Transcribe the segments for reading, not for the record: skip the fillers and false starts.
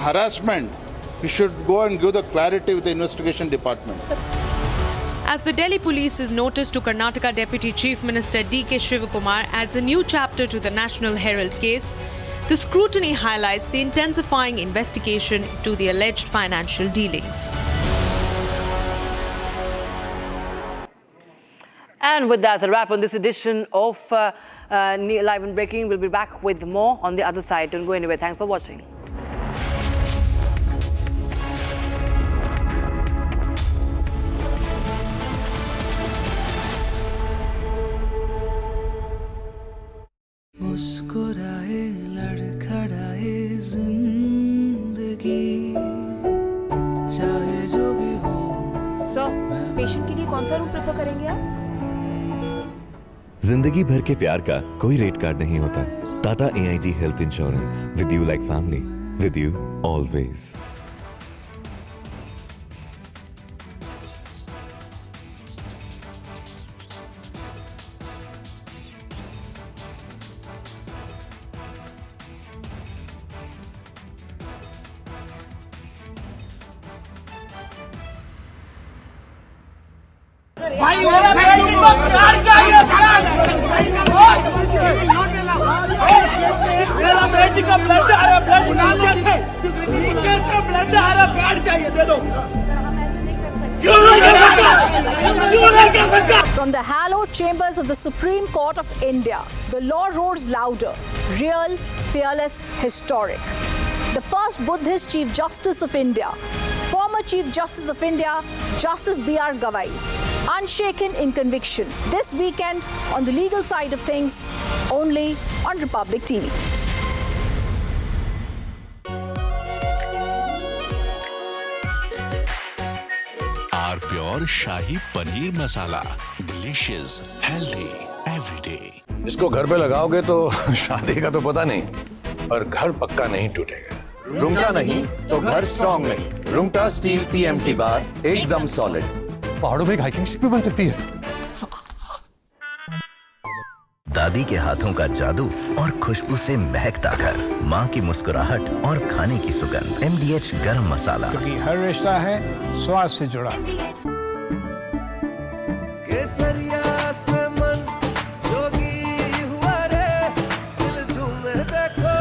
harassment, he should go and give the clarity with the investigation department. As the Delhi Police's notice to Karnataka Deputy Chief Minister D.K. Shivakumar adds a new chapter to the National Herald case, the scrutiny highlights the intensifying investigation to the alleged financial dealings. And with that, a wrap on this edition of Live and Breaking. We'll be back with more on the other side. Don't go anywhere. Thanks for watching. मुस्कुराए लड़खड़ाए जिंदगी चाहे जो भी हो। Sir, patient के लिए कौन सा रूम प्रेफर करेंगे आप? जिंदगी भर के प्यार का कोई रेट कार्ड नहीं होता। Tata AIG health insurance, with you like family, with you always. भाई मेरा बेटी को प्यार चाहिए, प्यार। मेरा बेटी का ब्लड आ रहा, ब्लड नीचे से ब्लड आ रहा, प्यार चाहिए, दे दो। क्यों नहीं कर सकता? क्यों नहीं कर सकता? From the hallowed chambers of the Supreme Court of India, the law roars louder, real, fearless, historic. The first Buddhist Chief Justice of India, former Chief Justice of India, Justice B.R. Gavai, unshaken in conviction. This weekend on the legal side of things, only on Republic TV. Our pure Shahi Paneer Masala. Delicious, healthy, every day. इसको घर पे लगाओगे तो शादी का तो पता नहीं, पर घर पक्का नहीं टूटेगा। रुंगटा नहीं तो घर स्ट्रॉन्ग नहीं। रुंगटा स्टील TMT बार एकदम सॉलिड। पहाड़ों में एक हाइकिंग स्टिक भी बन सकती है। दादी के हाथों का जादू और खुशबू से महकता घर, माँ की मुस्कुराहट और खाने की सुगंध। MDH गरम मसाला, क्योंकि हर रिश्ता है स्वाद से जुड़ा। केसरिया से मन जोगी हुआ रे, दिल झूमे देखो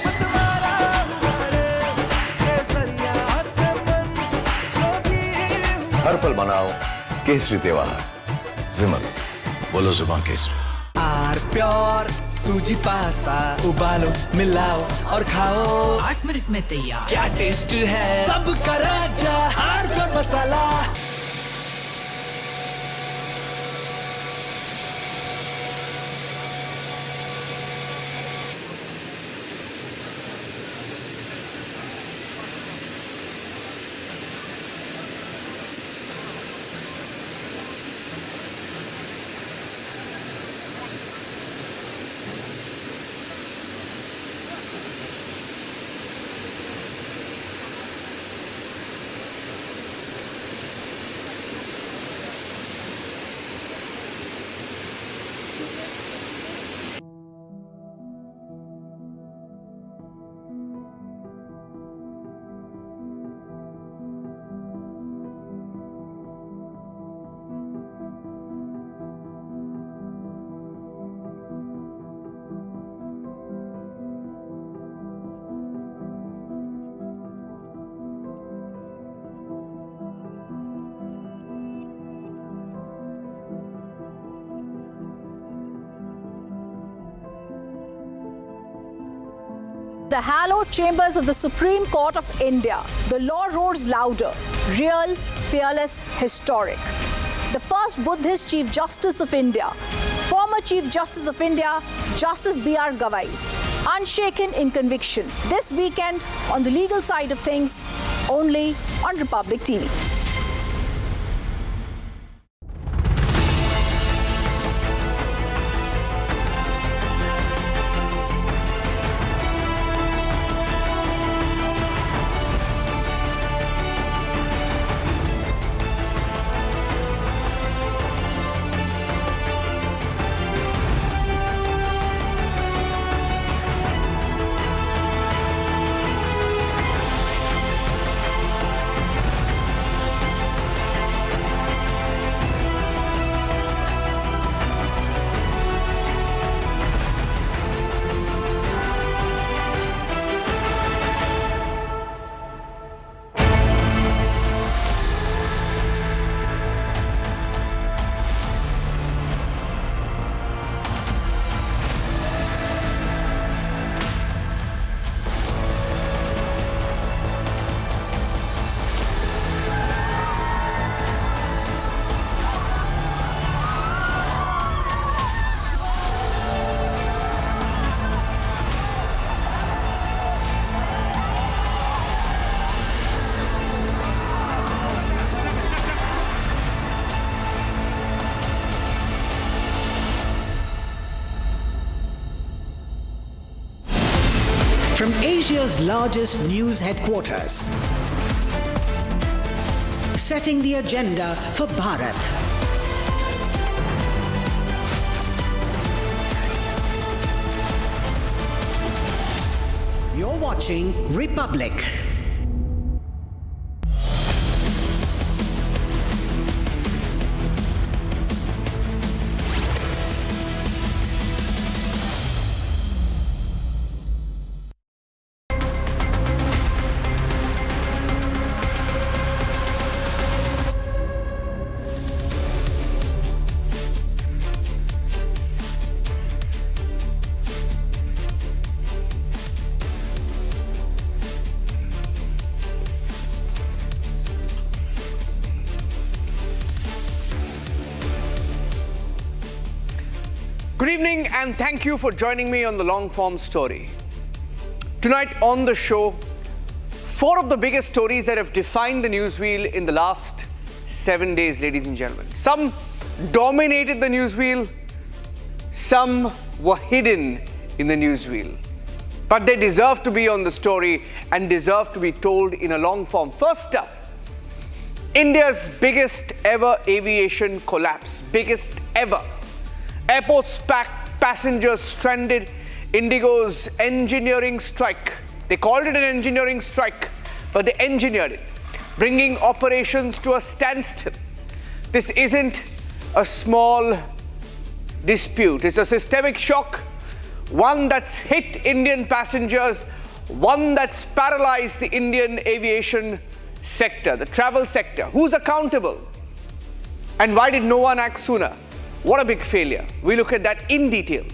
मतवारा हुआ रे। केसरिया से मन जोगी हुआ। हर पल मनाओ केसरी त्योहार। विमल, बोलो जुबान केसरी। आर प्योर सूजी पास्ता उबालो, मिलाओ और खाओ। 8 मिनट में तैयार। क्या टेस्ट है सबका राजा, R pure masala. The hallowed chambers of the Supreme Court of India, the law roars louder, real, fearless, historic. The first Buddhist Chief Justice of India, former Chief Justice of India, Justice B.R. Gavai, unshaken in conviction. This weekend on the legal side of things, only on Republic TV. Asia's largest news headquarters, setting the agenda for Bharat. You're watching Republic. Good evening and thank you for joining me on the long form story. Tonight on the show, 4 of the biggest stories that have defined the newswheel in the last 7 days, ladies and gentlemen. Some dominated the newswheel, some were hidden in the newswheel. But they deserve to be on the story and deserve to be told in a long form. First up, India's biggest ever aviation collapse, biggest ever. Airports packed, passengers stranded, IndiGO's engineering strike. They called it an engineering strike, but they engineered it, bringing operations to a standstill. This isn't a small dispute. It's a systemic shock, one that's hit Indian passengers, one that's paralyzed the Indian aviation sector, the travel sector. Who's accountable? And why did no one act sooner? What a big failure. We look at that in detail.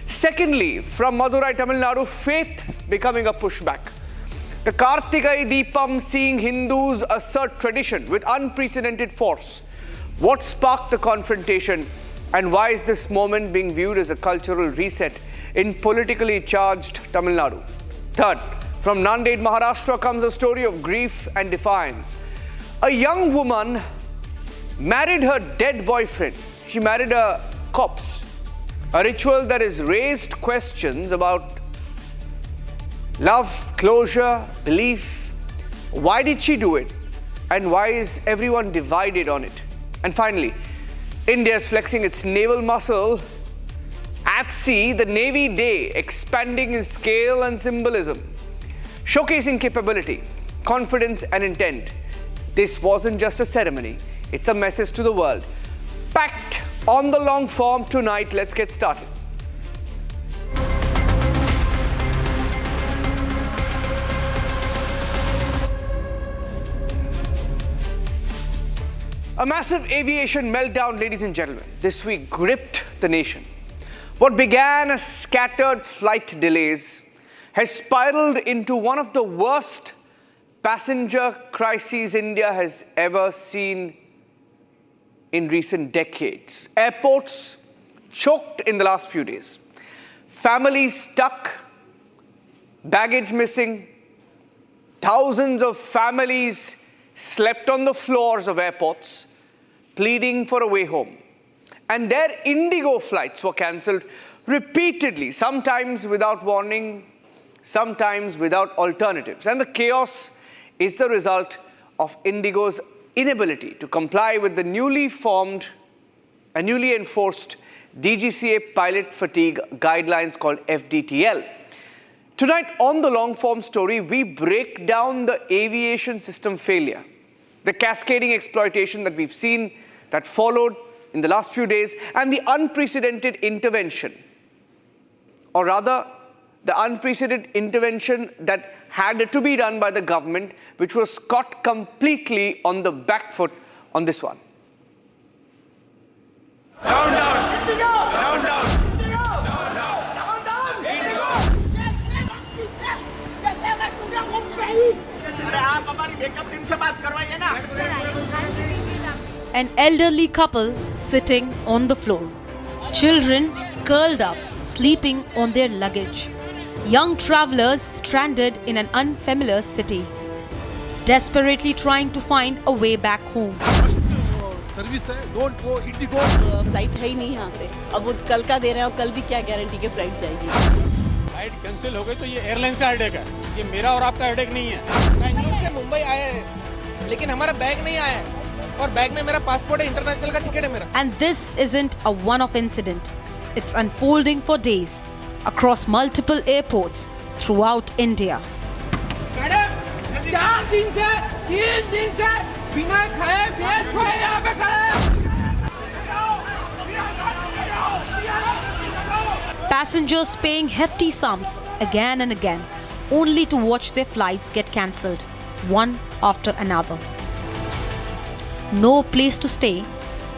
Secondly, from Madurai, Tamil Nadu, faith becoming a pushback. The Kartigai Deepam seeing Hindus assert tradition with unprecedented force. What sparked the confrontation and why is this moment being viewed as a cultural reset in politically charged Tamil Nadu? Third, from Nanded, Maharashtra comes a story of grief and defiance. A young woman married her dead boyfriend. She married a corpse. A ritual that has raised questions about love, closure, belief. Why did she do it? And why is everyone divided on it? And finally, India is flexing its naval muscle at sea, the Navy Day, expanding in scale and symbolism, showcasing capability, confidence and intent. This wasn't just a ceremony, it's a message to the world. Packed on the long form tonight. Let's get started. A massive aviation meltdown, ladies and gentlemen, this week gripped the nation. What began as scattered flight delays has spiraled into one of the worst passenger crises India has ever seen in recent decades. Airports choked in the last few days. Families stuck, baggage missing. Thousands of families slept on the floors of airports, pleading for a way home. And their IndiGO flights were cancelled repeatedly, sometimes without warning, sometimes without alternatives. And the chaos is the result of IndiGO's inability to comply with the newly formed and newly enforced DGCA pilot fatigue guidelines called FDTL. Tonight on the long form story, we break down the aviation system failure, the cascading exploitation that we've seen that followed in the last few days, and the unprecedented intervention, or rather the unprecedented intervention that had to be done by the government, which was caught completely on the back foot on this one. Down, down. Down, down. Down, down. An elderly couple sitting on the floor. Children curled up, sleeping on their luggage. Young travelers stranded in an unfamiliar city, desperately trying to find a way back home. Service है, don't go IndiGO. Flight है ही नहीं यहाँ से, अब वो कल का दे रहे हैं और कल भी क्या गारंटी के फ्लाइट जाएगी. फ्लाइट कैंसिल हो गई तो ये एयरलाइंस का हेडेक है, ये मेरा और आपका हेडेक नहीं है। बैंगलोर से मुंबई आए हैं लेकिन हमारा बैग नहीं आया है और बैग में मेरा पासपोर्ट है, इंटरनेशनल का टिकट है मेरा। And this isn't a one-off incident. It's unfolding for days across multiple airports throughout India. Madam 4 दिन से 3 दिन से बिना खाए बिना सोए यहाँ पे खड़े हैं। Passengers paying hefty sums again and again, only to watch their flights get cancelled, one after another. No place to stay,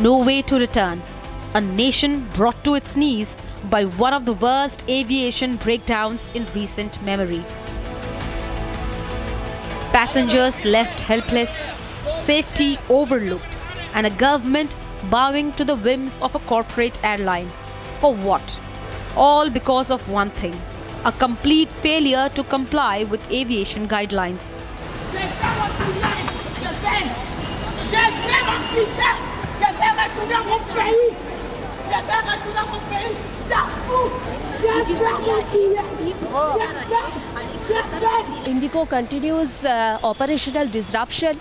no way to return. A nation brought to its knees by one of the worst aviation breakdowns in recent memory. Passengers left helpless, safety overlooked, and a government bowing to the whims of a corporate airline. For what? All because of one thing: a complete failure to comply with aviation guidelines. IndiGO continues operational disruption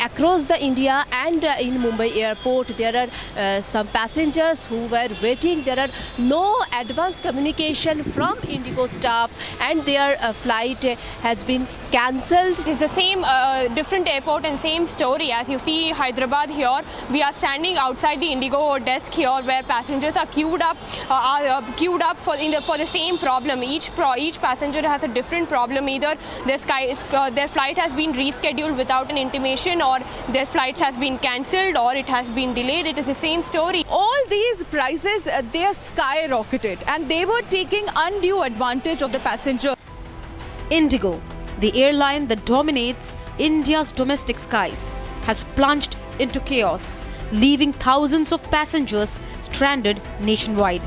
across the India and in Mumbai airport. There are some passengers who were waiting. There are no advance communication from IndiGO staff and their flight has been cancelled. It's the same different airport and same story. As you see Hyderabad here, we are standing outside the IndiGO desk here where passengers are queued up for the same problem. Each passenger has a different problem. Either their flight has been rescheduled without an intimation, or their flight has been cancelled, or it has been delayed. It is the same story. All these prices, they are skyrocketed and they were taking undue advantage of the passenger. IndiGO, the airline that dominates India's domestic skies, has plunged into chaos, leaving thousands of passengers stranded nationwide.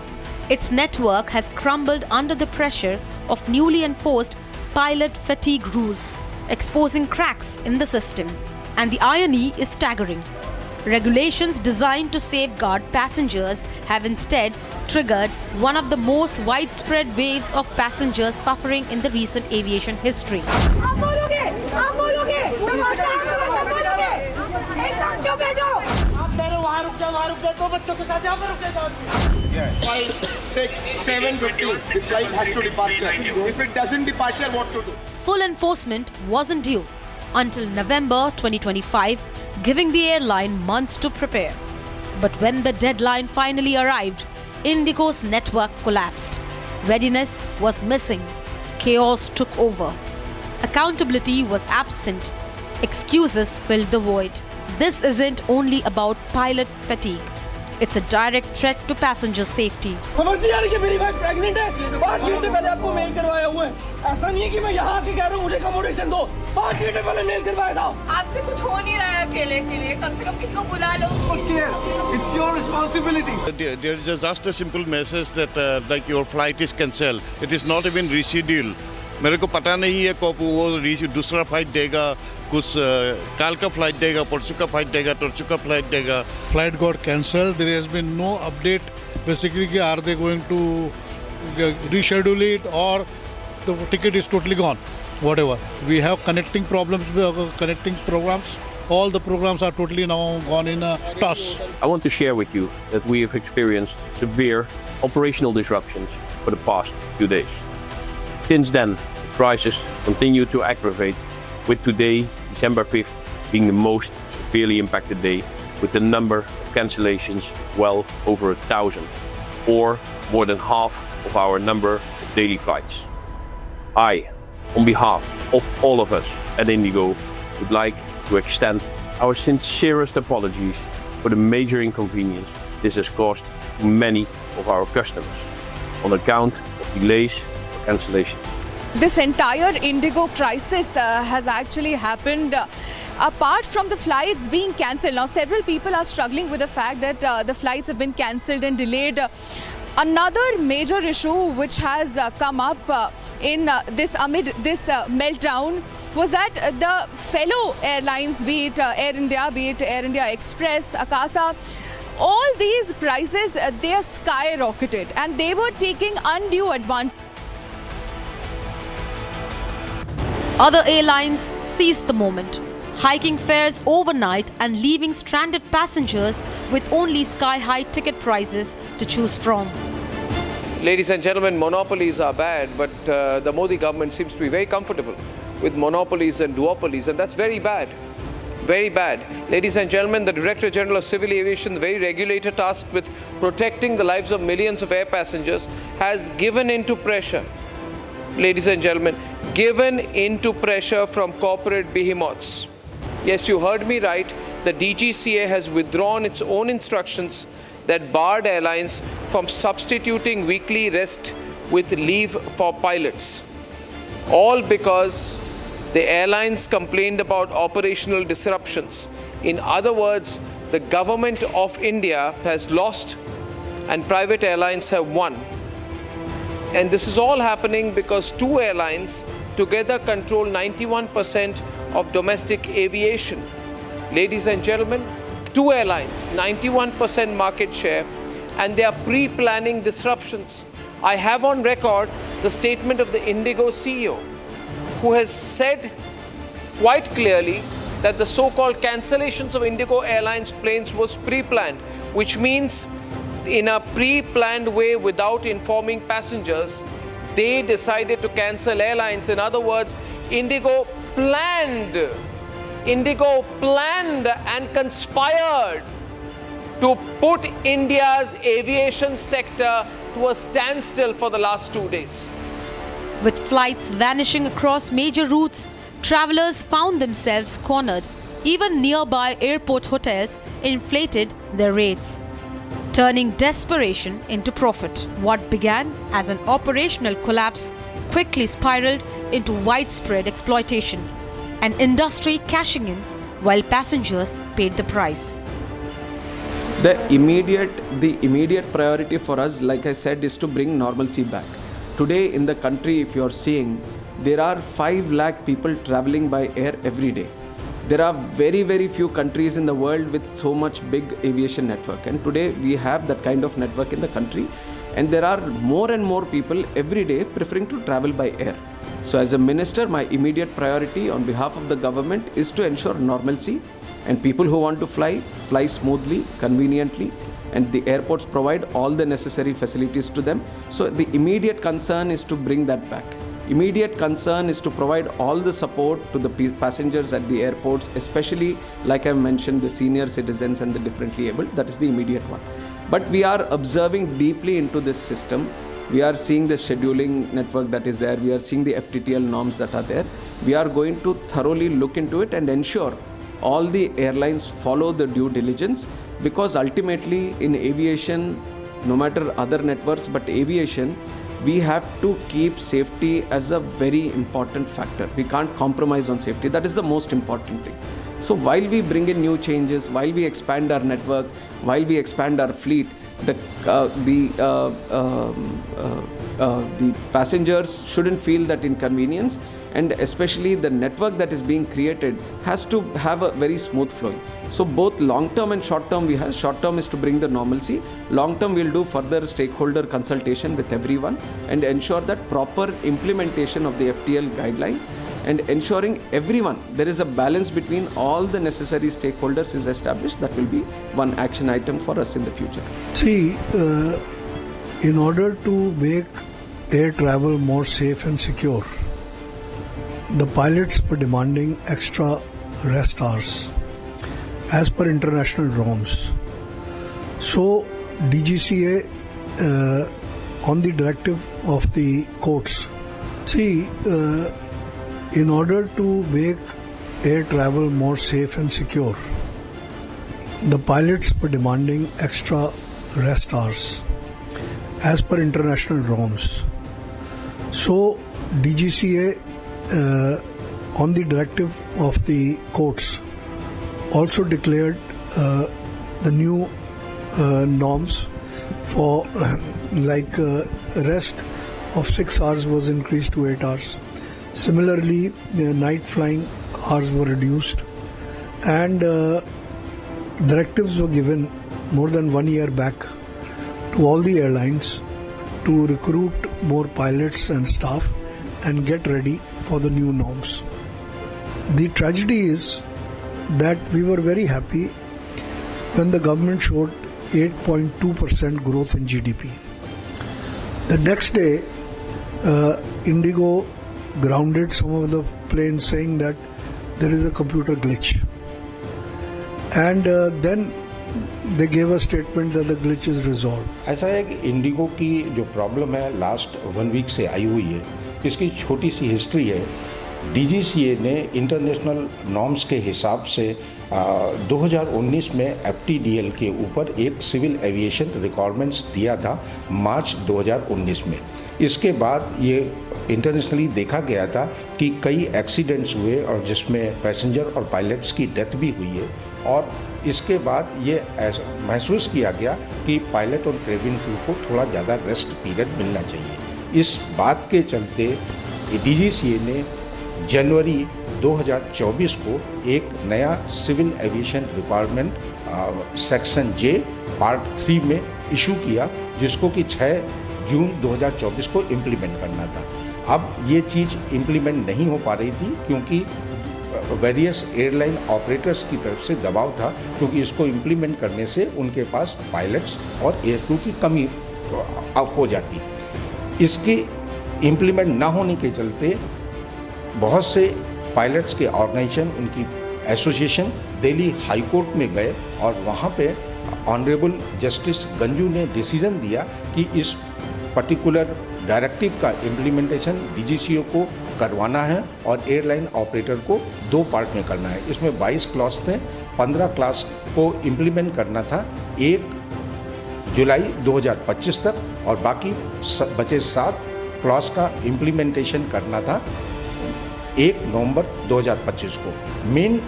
Its network has crumbled under the pressure of newly enforced pilot fatigue rules, exposing cracks in the system. And the irony is staggering. Regulations designed to safeguard passengers have instead triggered one of the most widespread waves of passengers suffering in the recent aviation history. Yeah. 5, 6, 7, 15. The flight has to departure. If it doesn't departure, what to do? Full enforcement wasn't due until November 2025, giving the airline months to prepare. But when the deadline finally arrived, IndiGO's network collapsed. Readiness was missing. Chaos took over. Accountability was absent. Excuses filled the void. This isn't only about pilot fatigue. It's a direct threat to passenger safety. समझ नहीं आ रही कि मेरी wife pregnant है। 5 घंटे पहले आपको mail करवाया हुआ है। ऐसा नहीं है कि मैं यहाँ आके कह रहा हूँ मुझे अकोमोडेशन दो। 5 घंटे पहले मेल करवाया था। आपसे कुछ हो नहीं रहा है अकेले के लिए, कम से कम किसी को बुला लो। It's your responsibility. There is just a simple message that like your flight is cancelled. It is not even rescheduled. मेरे को पता नहीं है कब वो दूसरा फ्लाइट देगा, कुछ काल का फ्लाइट देगा, परसों का फ्लाइट देगा, तरसों का फ्लाइट देगा. Flight got cancelled. There has been no update. Basically, are they going to reschedule it or the ticket is totally gone? Whatever. We have connecting problems, connecting programs. All the programs are totally now gone in a toss. I want to share with you that we have experienced severe operational disruptions for the past few days. Since then, the crisis continued to aggravate, with today, December 5th, being the most severely impacted day, with the number of cancellations well over 1,000, or more than half of our number of daily flights. I, on behalf of all of us at IndiGO, would like to extend our sincerest apologies for the major inconvenience this has caused to many of our customers on account of delays or cancellations. This entire IndiGO crisis has actually happened apart from the flights being cancelled. Now, several people are struggling with the fact that the flights have been cancelled and delayed. Another major issue which has come up amid this meltdown was that the fellow airlines, be it Air India, be it Air India Express, Akasa, all these prices, they are skyrocketed and they were taking undue advantage. Other airlines seized the moment, hiking fares overnight and leaving stranded passengers with only sky-high ticket prices to choose from. Ladies and gentlemen, monopolies are bad, but the Modi government seems to be very comfortable with monopolies and duopolies, and that's very bad. Very bad. Ladies and gentlemen, the Director General of Civil Aviation, the very regulator tasked with protecting the lives of millions of air passengers, has given into pressure. Ladies and gentlemen, given into pressure from corporate behemoths. Yes, you heard me right. The DGCA has withdrawn its own instructions that barred airlines from substituting weekly rest with leave for pilots. All because the airlines complained about operational disruptions. In other words, the government of India has lost and private airlines have won. And this is all happening because two airlines together control 91% of domestic aviation. Ladies and gentlemen, two airlines, 91% market share, and they are pre-planning disruptions. I have on record the statement of the IndiGO CEO, who has said quite clearly that the so-called cancellations of IndiGO Airlines planes was pre-planned, which means in a pre-planned way without informing passengers, they decided to cancel airlines. In other words, IndiGO planned and conspired to put India's aviation sector to a standstill for the last 2 days. With flights vanishing across major routes, travelers found themselves cornered. Even nearby airport hotels inflated their rates, turning desperation into profit. What began as an operational collapse quickly spiraled into widespread exploitation, an industry cashing in while passengers paid the price. The immediate priority for us, like I said, is to bring normalcy back. Today in the country, if you're seeing, there are 5 lakh people traveling by air every day. There are very, very few countries in the world with so much big aviation network. And today we have that kind of network in the country. And there are more and more people every day preferring to travel by air. So as a minister, my immediate priority on behalf of the government is to ensure normalcy. And people who want to fly smoothly, conveniently. And the airports provide all the necessary facilities to them. So the immediate concern is to bring that back. Immediate concern is to provide all the support to the passengers at the airports, especially, like I mentioned, the senior citizens and the differently abled. That is the immediate one. But we are observing deeply into this system. We are seeing the scheduling network that is there. We are seeing the FTTL norms that are there. We are going to thoroughly look into it and ensure all the airlines follow the due diligence, because ultimately in aviation, no matter other networks, but aviation, we have to keep safety as a very important factor. We can't compromise on safety. That is the most important thing. So while we bring in new changes, while we expand our network, while we expand our fleet, the passengers shouldn't feel that inconvenience, and especially the network that is being created has to have a very smooth flow. So both long-term and short-term we have. Short-term is to bring the normalcy. Long-term we'll do further stakeholder consultation with everyone and ensure that proper implementation of the FTL guidelines and ensuring everyone, there is a balance between all the necessary stakeholders is established. That will be one action item for us in the future. See, in order to make air travel more safe and secure, the pilots were demanding extra rest hours as per international norms. So DGCA, on the directive of the courts, see, in order to make air travel more safe and secure, the pilots were demanding extra rest hours as per international norms. So DGCA, on the directive of the courts, also declared the new norms for rest of 6 hours was increased to 8 hours. Similarly, the night flying hours were reduced, and directives were given more than 1 year back to all the airlines to recruit more pilots and staff and get ready for the new norms. The tragedy is that we were very happy when the government showed 8.2% growth in GDP. The next day, IndiGO grounded some of the planes saying that there is a computer glitch. And then they gave a statement that the glitch is resolved. ऐसा है कि Indigo की जो problem है last 1 week से आई हुई है, इसकी छोटी सी हिस्ट्री है। DGCA ने इंटरनेशनल नॉर्म्स के हिसाब से 2019 में FTDL के ऊपर एक सिविल एविएशन रिक्वायरमेंट्स दिया था मार्च 2019 में। इसके बाद ये इंटरनेशनली देखा गया था कि कई एक्सीडेंट्स हुए और जिसमें पैसेंजर और पायलट्स की डेथ भी हुई है, और इसके बाद ये महसूस किया गया कि पायलट और केबिन क्रू को थोड़ा ज़्यादा रेस्ट पीरियड मिलना चाहिए। इस बात के चलते DGCA ने जनवरी 2024 को एक नया civil aviation requirement section J part 3 में इशू किया, जिसको कि 6 जून 2024 को इम्प्लीमेंट करना था। अब ये चीज़ इम्प्लीमेंट नहीं हो पा रही थी क्योंकि वेरियस एयरलाइन ऑपरेटर्स की तरफ से दबाव था, क्योंकि इसको इम्प्लीमेंट करने से उनके पास पायलट्स और एयर क्रू की कमी हो जाती। इसके इम्प्लीमेंट ना होने के चलते बहुत से पायलट्स के ऑर्गेनाइजेशन, उनकी एसोसिएशन दिल्ली हाई कोर्ट में गए और वहाँ पे ऑनरेबल जस्टिस गंजू ने डिसीजन दिया कि इस पर्टिकुलर डायरेक्टिव का इम्प्लीमेंटेशन DGCA को करवाना है और एयरलाइन ऑपरेटर को 2 पार्ट में करना है। इसमें 22 क्लॉज थे, 15 क्लॉज को इम्प्लीमेंट करना था 1 जुलाई 2025 तक, और बाकी बचे 7 क्लॉज का इम्प्लीमेंटेशन करना था 1 नवंबर 2025 को। मेन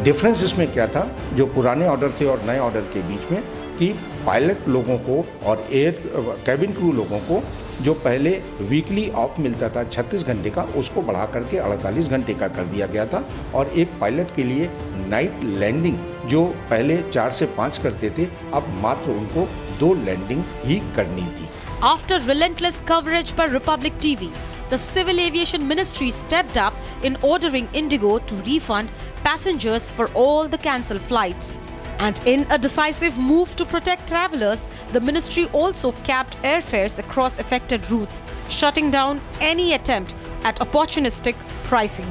डिफरेंस इसमें क्या था जो पुराने ऑर्डर थे और नए ऑर्डर के बीच में, कि पायलट लोगों को और कैबिन क्रू लोगों को जो पहले वीकली ऑफ मिलता था 36 घंटे का, उसको बढ़ा करके 48 घंटे का कर दिया गया था, और एक पायलट के लिए नाइट लैंडिंग जो पहले 4 से 5 करते थे, अब मात्र उनको 2 लैंडिंग ही करनी थी। After relentless coverage by Republic TV, the Civil Aviation Ministry stepped up in ordering IndiGO to refund passengers for all the cancelled flights. And in a decisive move to protect travellers, the ministry also capped airfares across affected routes, shutting down any attempt at opportunistic pricing.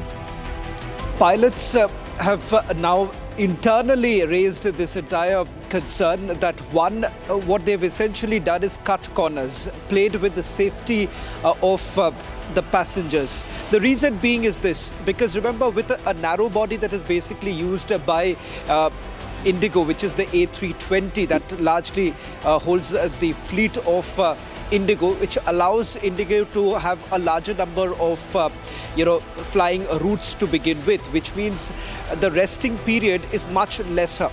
Pilots have now internally raised this entire concern that what they've essentially done is cut corners, played with the safety of the passengers. The reason being is this, because remember, with a narrow body that is basically used by IndiGO, which is the A320 that largely holds the fleet of IndiGO, which allows IndiGO to have a larger number of flying routes to begin with, which means the resting period is much lesser.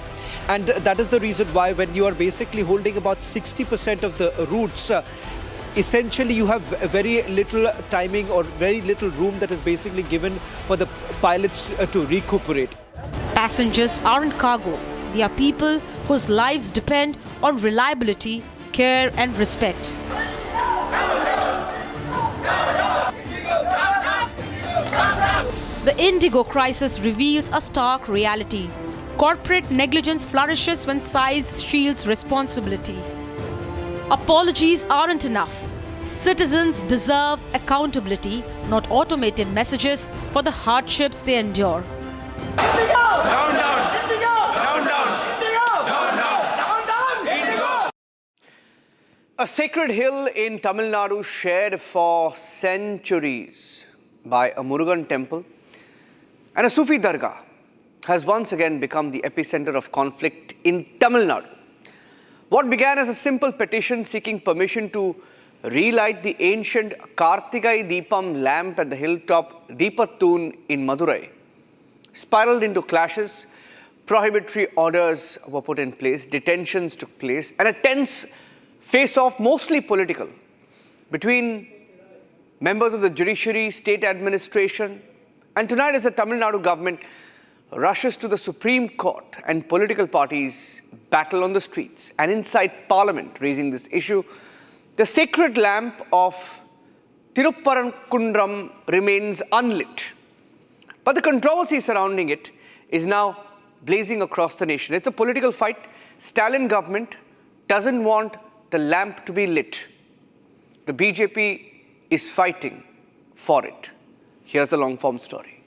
And that is the reason why when you are basically holding about 60% of the routes, essentially you have very little timing or very little room that is basically given for the pilots to recuperate. Passengers aren't cargo. They are people whose lives depend on reliability, care and respect. The IndiGO crisis reveals a stark reality. Corporate negligence flourishes when size shields responsibility. Apologies aren't enough. Citizens deserve accountability, not automated messages for the hardships they endure. A sacred hill in Tamil Nadu shared for centuries by a Murugan temple and a Sufi dargah has once again become the epicenter of conflict in Tamil Nadu. What began as a simple petition seeking permission to relight the ancient Kartigai Deepam lamp at the hilltop Deepathoon in Madurai spiraled into clashes. Prohibitory orders were put in place, detentions took place, and a tense face-off, mostly political, between members of the judiciary, state administration, and tonight as the Tamil Nadu government rushes to the Supreme Court and political parties battle on the streets. And inside Parliament raising this issue, the sacred lamp of Tiruparankundram remains unlit. But the controversy surrounding it is now blazing across the nation. It's a political fight. Stalin government doesn't want the lamp to be lit. The BJP is fighting for it. Here's the long form story.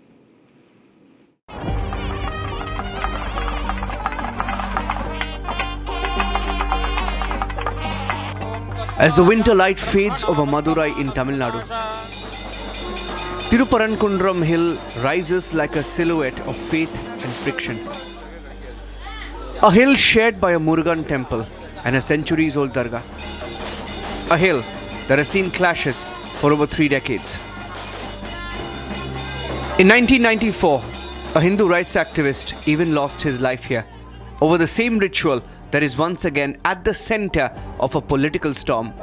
As the winter light fades over Madurai in Tamil Nadu, Thiruparankuntram hill rises like a silhouette of faith and friction. A hill shared by a Murugan temple and a centuries-old dargah. A hill that has seen clashes for over 3 decades. In 1994, a Hindu rights activist even lost his life here over the same ritual that is once again at the center of a political storm.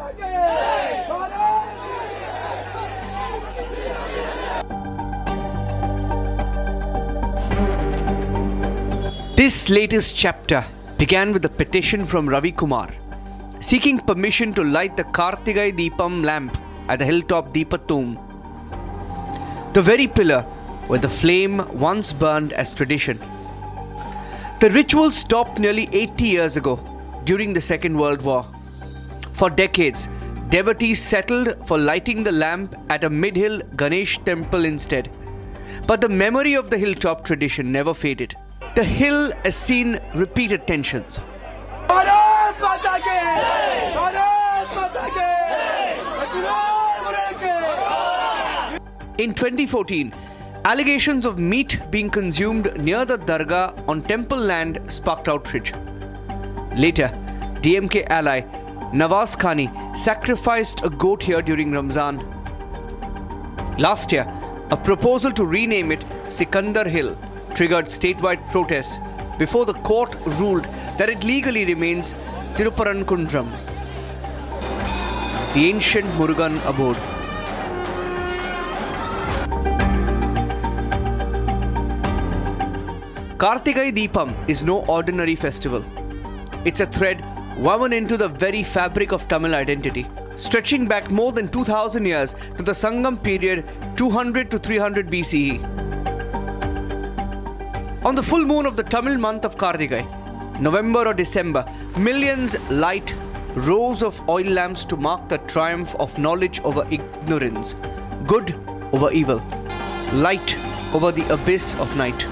This latest chapter began with a petition from Ravi Kumar seeking permission to light the Kartigai Deepam lamp at the hilltop Deepatum, the very pillar where the flame once burned as tradition. The ritual stopped nearly 80 years ago during the Second World War. For decades, devotees settled for lighting the lamp at a mid-hill Ganesh temple instead. But the memory of the hilltop tradition never faded. The hill has seen repeated tensions. In 2014, allegations of meat being consumed near the dargah on temple land sparked outrage. Later, DMK ally Nawaz Khani sacrificed a goat here during Ramzan. Last year, a proposal to rename it Sikandar Hill triggered statewide protests before the court ruled that it legally remains Thiruparankuntram, the ancient Murugan abode. Kartigai Deepam is no ordinary festival. It's a thread woven into the very fabric of Tamil identity, stretching back more than 2000 years to the Sangam period 200 to 300 BCE. On the full moon of the Tamil month of Kartigai, November or December, millions light rows of oil lamps to mark the triumph of knowledge over ignorance, good over evil, light over the abyss of night.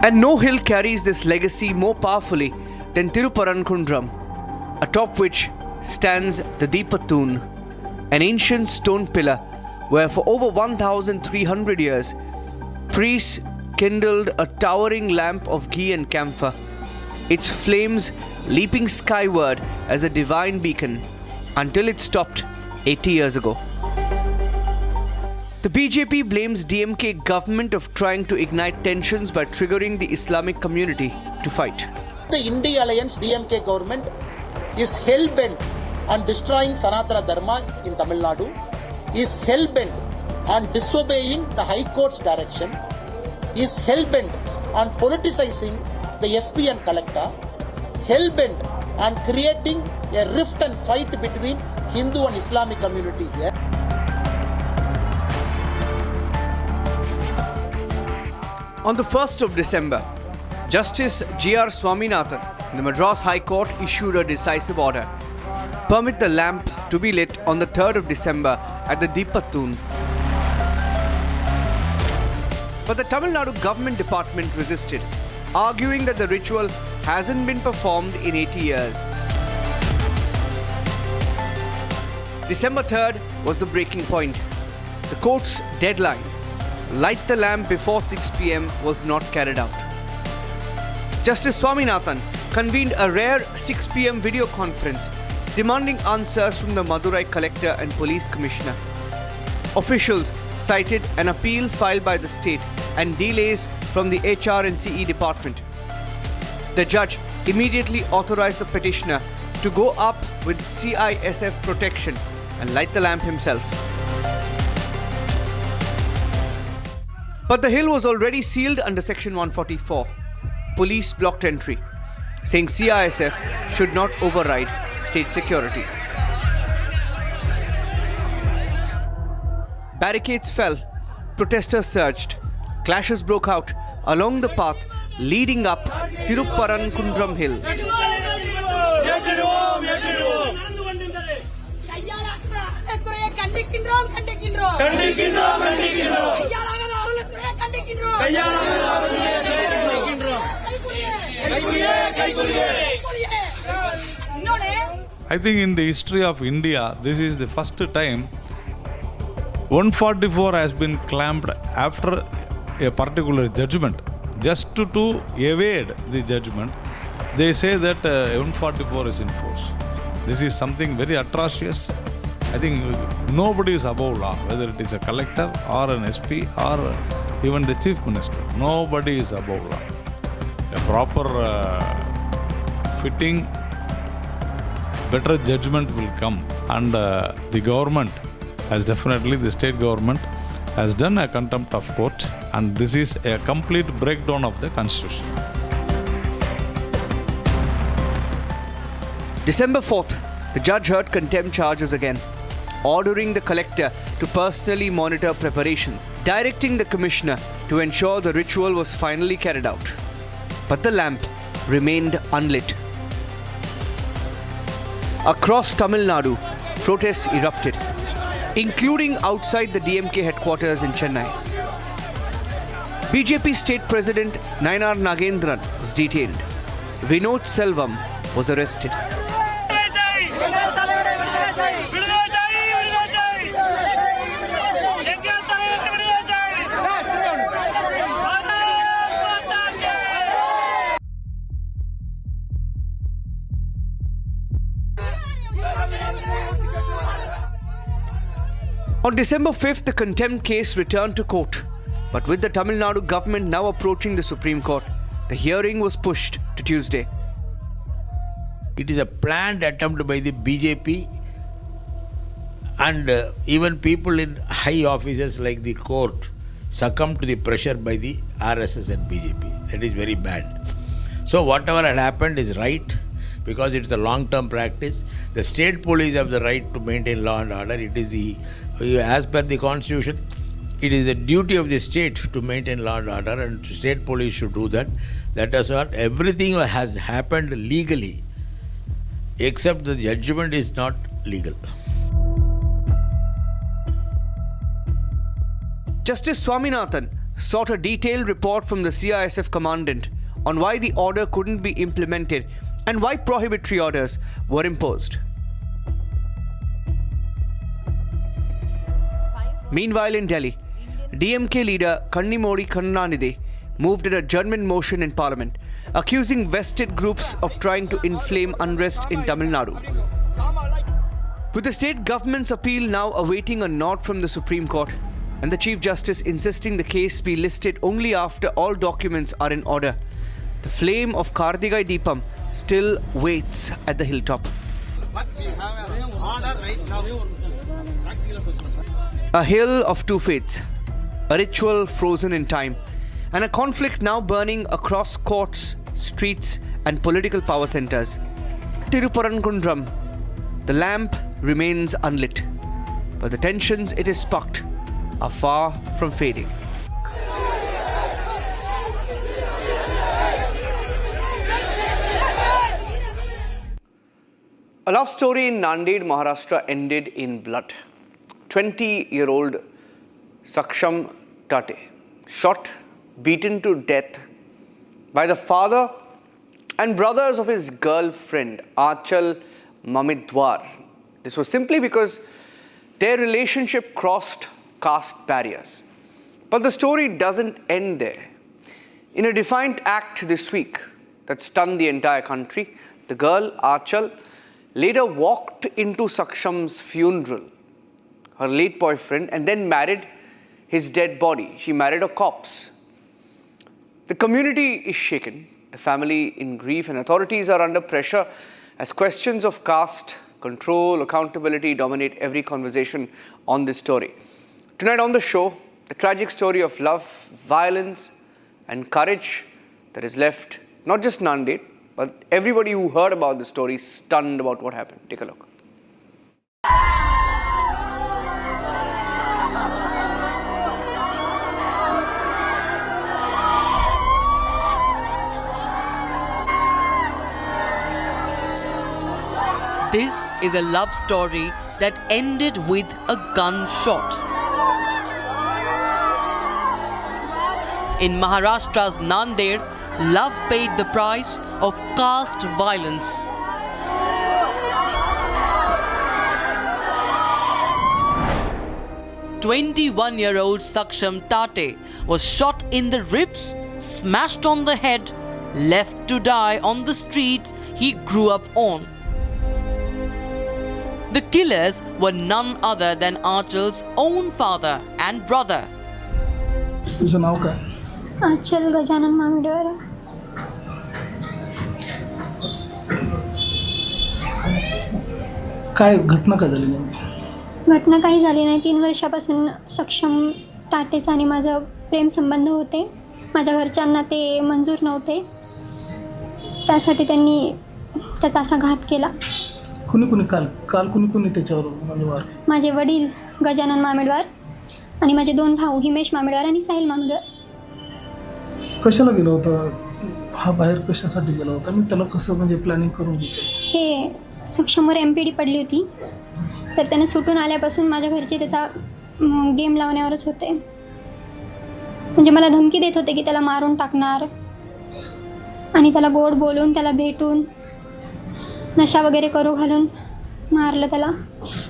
And no hill carries this legacy more powerfully than Thiruparankuntram, atop which stands the Deepathoon, an ancient stone pillar where for over 1,300 years, priests kindled a towering lamp of ghee and camphor, its flames leaping skyward as a divine beacon until it stopped 80 years ago. The BJP blames DMK government of trying to ignite tensions by triggering the Islamic community to fight. The India Alliance DMK government is hell-bent on destroying Sanatana Dharma in Tamil Nadu, is hell-bent on disobeying the High Court's direction, is hell-bent on politicizing the SP and collector, hell-bent on creating a rift and fight between Hindu and Islamic community here. On the 1st of December, Justice G.R. Swaminathan in the Madras High Court issued a decisive order. Permit the lamp to be lit on the 3rd of December at the Deepathoon. But the Tamil Nadu government department resisted, arguing that the ritual hasn't been performed in 80 years. December 3rd was the breaking point. The court's deadline, light the lamp before 6 p.m. was not carried out. Justice Swaminathan convened a rare 6 p.m. video conference demanding answers from the Madurai collector and police commissioner. Officials cited an appeal filed by the state and delays from the HR and CE department. The judge immediately authorized the petitioner to go up with CISF protection and light the lamp himself. But the hill was already sealed under Section 144. Police blocked entry, saying CISF should not override state security. Barricades fell, protesters surged, clashes broke out along the path leading up Tiruparankundram Hill. I think in the history of India, this is the first time 144 has been clamped after a particular judgment. Just to evade the judgment, they say that 144 is in force. This is something very atrocious. I think nobody is above law, whether it is a collector or an SP or even the chief minister. Nobody is above law. A proper fitting, better judgment will come, and the government has definitely, the state government has done a contempt of court, and this is a complete breakdown of the constitution. December 4th, the judge heard contempt charges again, ordering the collector to personally monitor preparation, directing the commissioner to ensure the ritual was finally carried out. But the lamp remained unlit. Across Tamil Nadu, protests erupted, including outside the DMK headquarters in Chennai. BJP State President Nayanar Nagendran was detained. Vinod Selvam was arrested. On December 5th, the contempt case returned to court. But with the Tamil Nadu government now approaching the Supreme Court, the hearing was pushed to Tuesday. It is a planned attempt by the BJP and even people in high offices like the court succumb to the pressure by the RSS and BJP. That is very bad. So whatever had happened is right, because it's a long-term practice. The state police have the right to maintain law and order. It is as per the constitution, it is the duty of the state to maintain law and order, and state police should do that. That is what everything has happened legally, except the judgment is not legal. Justice Swaminathan sought a detailed report from the CISF commandant on why the order couldn't be implemented and why prohibitory orders were imposed. Meanwhile in Delhi, DMK leader Kannimodi Karunanidhi moved an adjournment motion in Parliament, accusing vested groups of trying to inflame unrest in Tamil Nadu. With the state government's appeal now awaiting a nod from the Supreme Court, and the Chief Justice insisting the case be listed only after all documents are in order, the flame of Kardigai Deepam still waits at the hilltop. A hill of two faiths, a ritual frozen in time, and a conflict now burning across courts, streets, and political power centers. Tiruparankundram, the lamp remains unlit, but the tensions it has sparked are far from fading. A love story in Nanded, Maharashtra ended in blood. 20-year-old Saksham Tate, shot, beaten to death by the father and brothers of his girlfriend, Achal Mamidwar. This was simply because their relationship crossed caste barriers. But the story doesn't end there. In a defiant act this week that stunned the entire country, the girl, Achal, later walked into Saksham's funeral, her late boyfriend, and then married his dead body. She married a corpse. The community is shaken, the family in grief, and authorities are under pressure as questions of caste, control, accountability dominate every conversation on this story. Tonight on the show, the tragic story of love, violence, and courage that has left not just Nanded, but everybody who heard about the story stunned about what happened. Take a look. This is a love story that ended with a gunshot. In Maharashtra's Nanded, love paid the price of caste violence. "21-year-old Saksham Tate was shot in the ribs, smashed on the head, left to die on the streets he grew up on. The killers were none other than Aachal's own father and brother. तुझं नाव काय? आचल गजानन मामिडवार. काय घटना काय झाली नेमकी? घटना काही झाली नाही. 3 वर्षापासून सक्षम टाटेचा आणि माझं प्रेमसंबंध होते. माझ्या घरच्यांना ते मंजूर नव्हते, त्यासाठी त्यांनी त्याचा असा घात केला. कुणी काल कुणी त्याच्यावर म्हणजे वार? माझे वडील गजानन मामिडवार आणि माझे 2 भाऊ हिमेश मामिडवार आणि साहिल मामिडवार. कशाला गेला होता हा बाहेर? कशासाठी गेला होता आणि त्याला कसं म्हणजे प्लॅनिंग करून घेतलं? हे सक्षमवर MPD पडली होती, तर त्याने सुटून आल्यापासून माझ्या घरचे त्याचा गेम लावण्यावरच होते. म्हणजे मला धमकी देत होते की त्याला मारून टाकणार, आणि त्याला गोड बोलून त्याला भेटून नशा वगैरे करू घालून मारलं त्याला.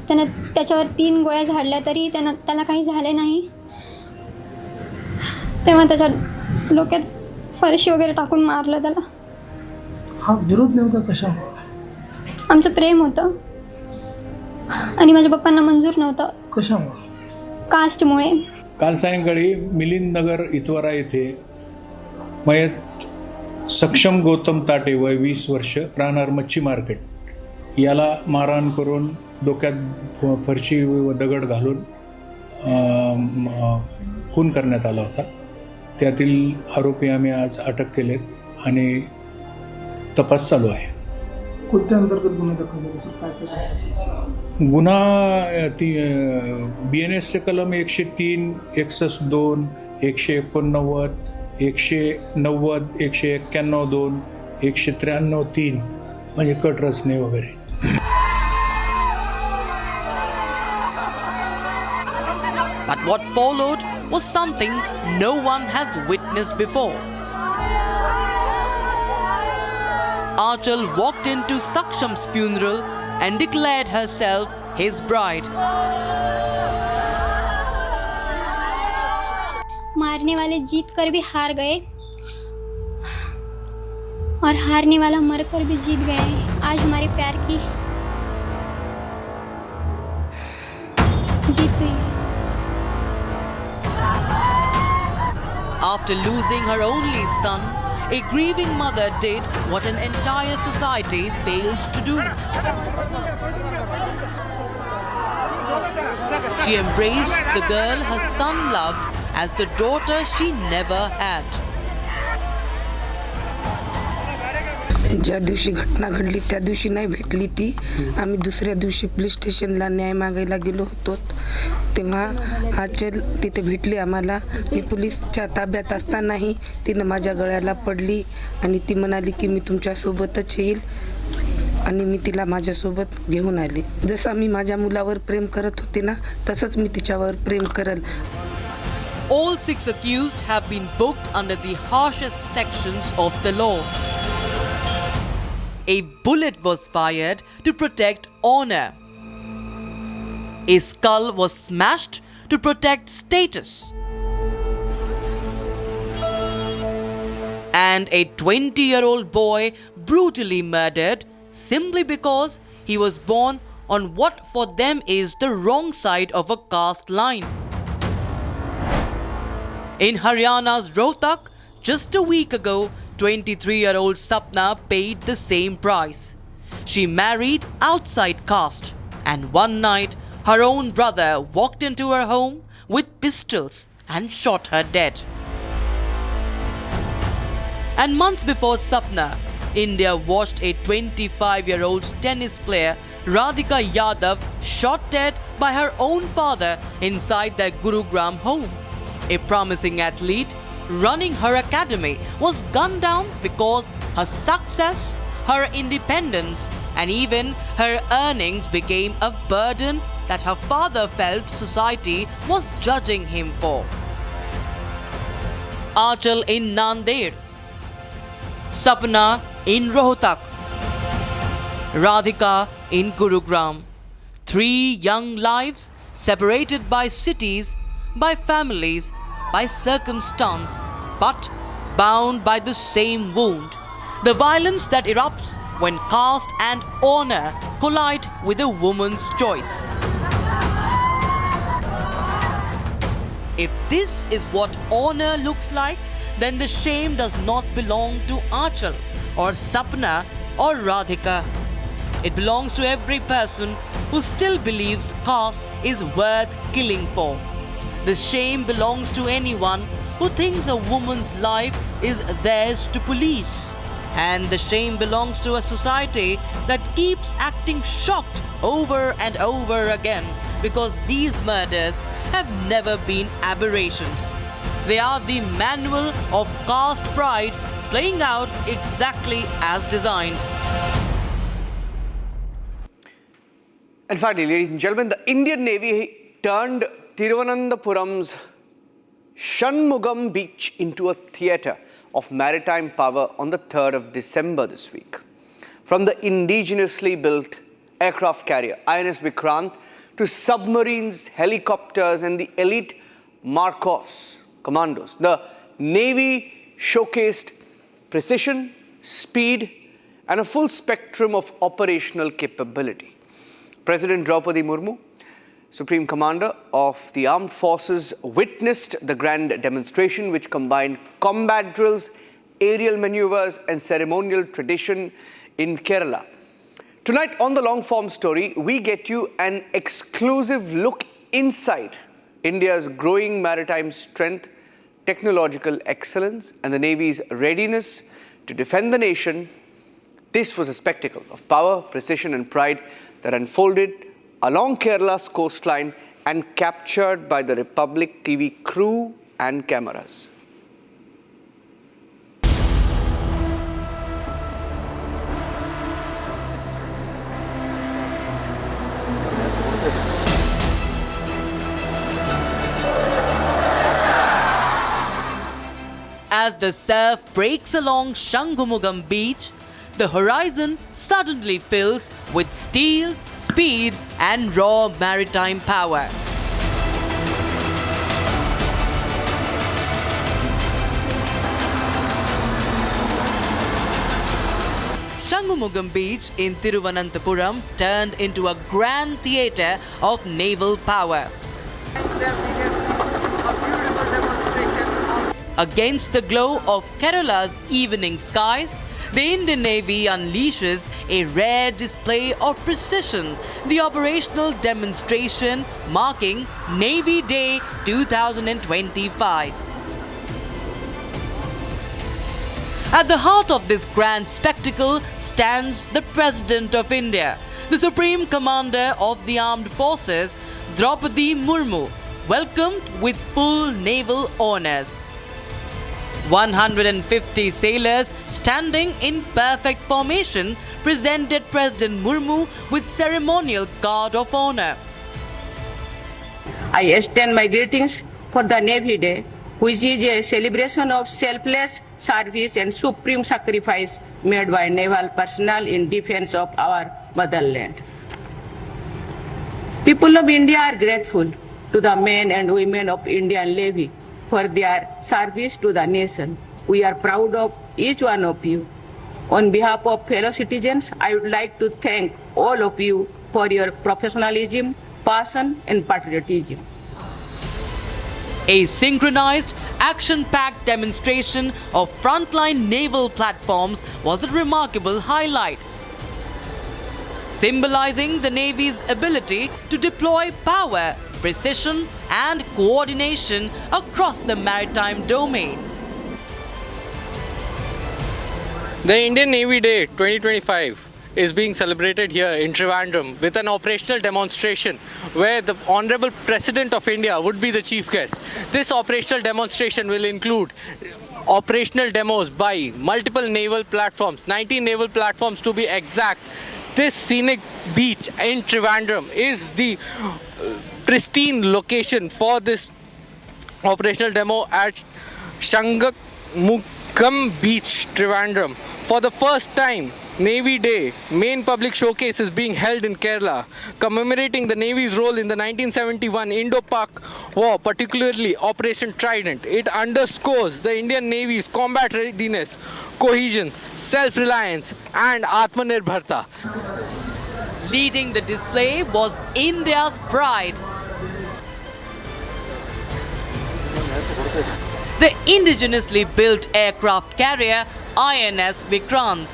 त्यानं त्याच्यावर 3 गोळ्या झाडल्या तरी त्याला काही झाले नाही. तेव्हा त्याच्या डोक्यात फरशी वगैरे टाकून मारलं त्याला. हा विरोध नेमका कशामुळे? आमचं प्रेम होतं आणि माझ्या पप्पांना मंजूर नव्हतं. कशामुळे? कास्टमुळे. काल सायंकाळी मिलिंद नगर इतवारा येथे मयत सक्षम गौतम ताटे वय 20 वर्ष राहणार मच्छी मार्केट याला मारहाण करून डोक्यात फरशी व दगड घालून खून करण्यात आला होता. त्यातील आरोपी आम्ही आज अटक केलेत आणि तपास चालू आहे. कोणत्या अंतर्गत गुन्हा दाखल झाला सर? काय गुन्हा BNSचे कलम 103, 162, 189, 190, 191(2), 193(3) म्हणजे कट रचने वगैरे. But what followed was something no one has witnessed before. Aachal walked into Saksham's funeral and declared herself his bride. मारने वाले जीत कर भी हार गए और हारने वाला मर कर भी जीत गए. आज हमारे प्यार की जीत हुई है. After losing her only son, a grieving mother did what an entire society failed to do. She embraced the girl her son loved as the daughter she never had. ज्या दिवशी घटना घडली त्या दिवशी नाही भेटली ती. आम्ही दुसऱ्या दिवशी पोलीस स्टेशनला न्याय मागायला गेलो होतो, तेव्हा आचल तिथे भेटली आम्हाला. मी पोलीसच्या ताब्यात असतानाही तिनं माझ्या गळ्याला पडली आणि ती म्हणाली की मी तुमच्यासोबतच येईल, आणि मी तिला माझ्यासोबत घेऊन आली. जसं मी माझ्या मुलावर प्रेम करत होते ना, तसंच मी तिच्यावर प्रेम करल. All 6 accused have been booked under the harshest sections of the law. A bullet was fired to protect honor. A skull was smashed to protect status. And a 20-year-old boy brutally murdered simply because he was born on what for them is the wrong side of a caste line. In Haryana's Rohtak, just a week ago, 23-year-old Sapna paid the same price. She married outside caste, and one night her own brother walked into her home with pistols and shot her dead. And months before Sapna, India watched a 25-year-old tennis player, Radhika Yadav, shot dead by her own father inside their Gurugram home. A promising athlete running her academy was gunned down because her success, her independence, and even her earnings became a burden that her father felt society was judging him for. Achal in Nanded, Sapna in Rohtak, Radhika in Gurugram. 3 young lives separated by cities, by families, by circumstance, but bound by the same wound. The violence that erupts when caste and honor collide with a woman's choice. If this is what honor looks like, then the shame does not belong to Achal or Sapna or Radhika. It belongs to every person who still believes caste is worth killing for. The shame belongs to anyone who thinks a woman's life is theirs to police. And the shame belongs to a society that keeps acting shocked over and over again because these murders have never been aberrations. They are the manual of caste pride playing out exactly as designed. And finally, ladies and gentlemen, the Indian Navy turned Thiruvananthapuram's Shanmugam beach into a theatre of maritime power on the 3rd of December this week. From the indigenously built aircraft carrier INS Vikrant to submarines, helicopters and the elite Marcos commandos, the Navy showcased precision, speed and a full spectrum of operational capability. President Draupadi Murmu, Supreme Commander of the Armed Forces, witnessed the grand demonstration which combined combat drills, aerial maneuvers and ceremonial tradition in Kerala. Tonight on the long form story, we get you an exclusive look inside India's growing maritime strength, technological excellence and the Navy's readiness to defend the nation. This was a spectacle of power, precision and pride that unfolded along Kerala's coastline and captured by the Republic TV crew and cameras. As the surf breaks along Shangumugam beach, the horizon suddenly fills with steel, speed and raw maritime power. Shangumugam Beach in Thiruvananthapuram turned into a grand theatre of naval power. Against the glow of Kerala's evening skies, the Indian Navy unleashes a rare display of precision, the operational demonstration marking Navy Day 2025. At the heart of this grand spectacle stands the President of India, the Supreme Commander of the Armed Forces, Draupadi Murmu, welcomed with full naval honours. 150 sailors standing in perfect formation presented President Murmu with ceremonial guard of honor. I extend my greetings for the Navy Day, which is a celebration of selfless service and supreme sacrifice made by naval personnel in defense of our motherland. People of India are grateful to the men and women of Indian Navy for their service to the nation. We are proud of each one of you. On behalf of fellow citizens, I would like to thank all of you for your professionalism, passion and patriotism. A synchronized, action-packed demonstration of frontline naval platforms was a remarkable highlight, symbolizing the Navy's ability to deploy power, precision and coordination across the maritime domain. The Indian Navy Day 2025 is being celebrated here in Trivandrum with an operational demonstration where the Honorable President of India would be the chief guest. This operational demonstration will include operational demos by multiple naval platforms, 19 naval platforms to be exact, This scenic beach in Trivandrum is the pristine location for this operational demo at Shangamukam Beach, Trivandrum. For the first time, Navy Day main public showcase is being held in Kerala, commemorating the Navy's role in the 1971 Indo-Pak War, particularly Operation Trident. It underscores the Indian Navy's combat readiness, cohesion, self-reliance and Atmanirbharta. Leading the display was India's pride, the indigenously built aircraft carrier INS Vikrant.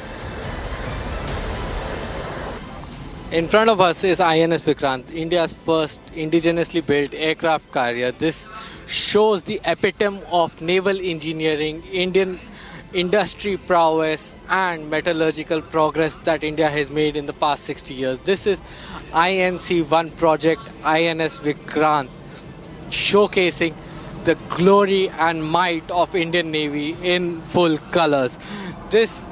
In front of us is INS Vikrant, India's first indigenously built aircraft carrier. This shows the epitome of naval engineering, Indian industry prowess and metallurgical progress that India has made in the past 60 years. This is INC-1 project, INS Vikrant, showcasing the glory and might of Indian Navy in full colors. This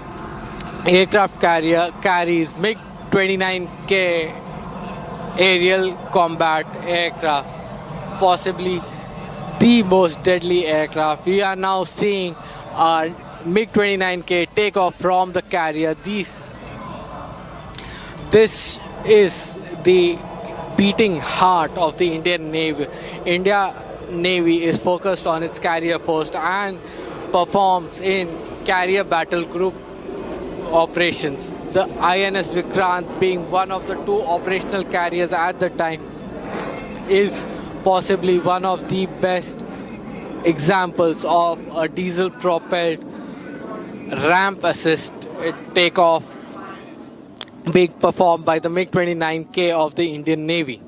aircraft carrier carries MiG-29K aerial combat aircraft, possibly the most deadly aircraft. We are now seeing our MiG-29K take off from the carrier. This is the beating heart of the Indian Navy. Indian Navy is focused on its carrier first and performs in carrier battle group operations. The INS Vikrant, being one of the two operational carriers at the time, is possibly one of the best examples of a diesel propelled ramp assist takeoff being performed by the MiG-29K of the Indian Navy.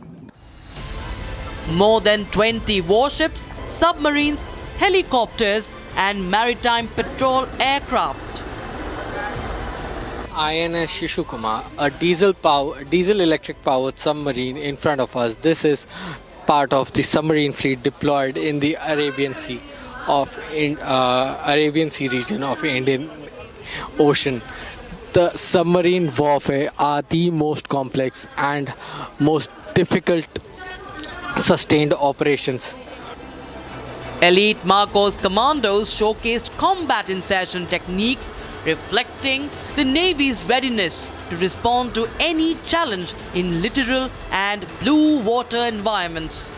More than 20 warships, submarines, helicopters and maritime patrol aircraft. INS Shishukuma, a diesel electric powered submarine in front of us. This is part of the submarine fleet deployed in the Arabian Sea region of Indian Ocean. The submarine warfare are the most complex and most difficult sustained operations. Elite Marcos commandos showcased combat insertion techniques reflecting the Navy's readiness to respond to any challenge in littoral and blue water environments.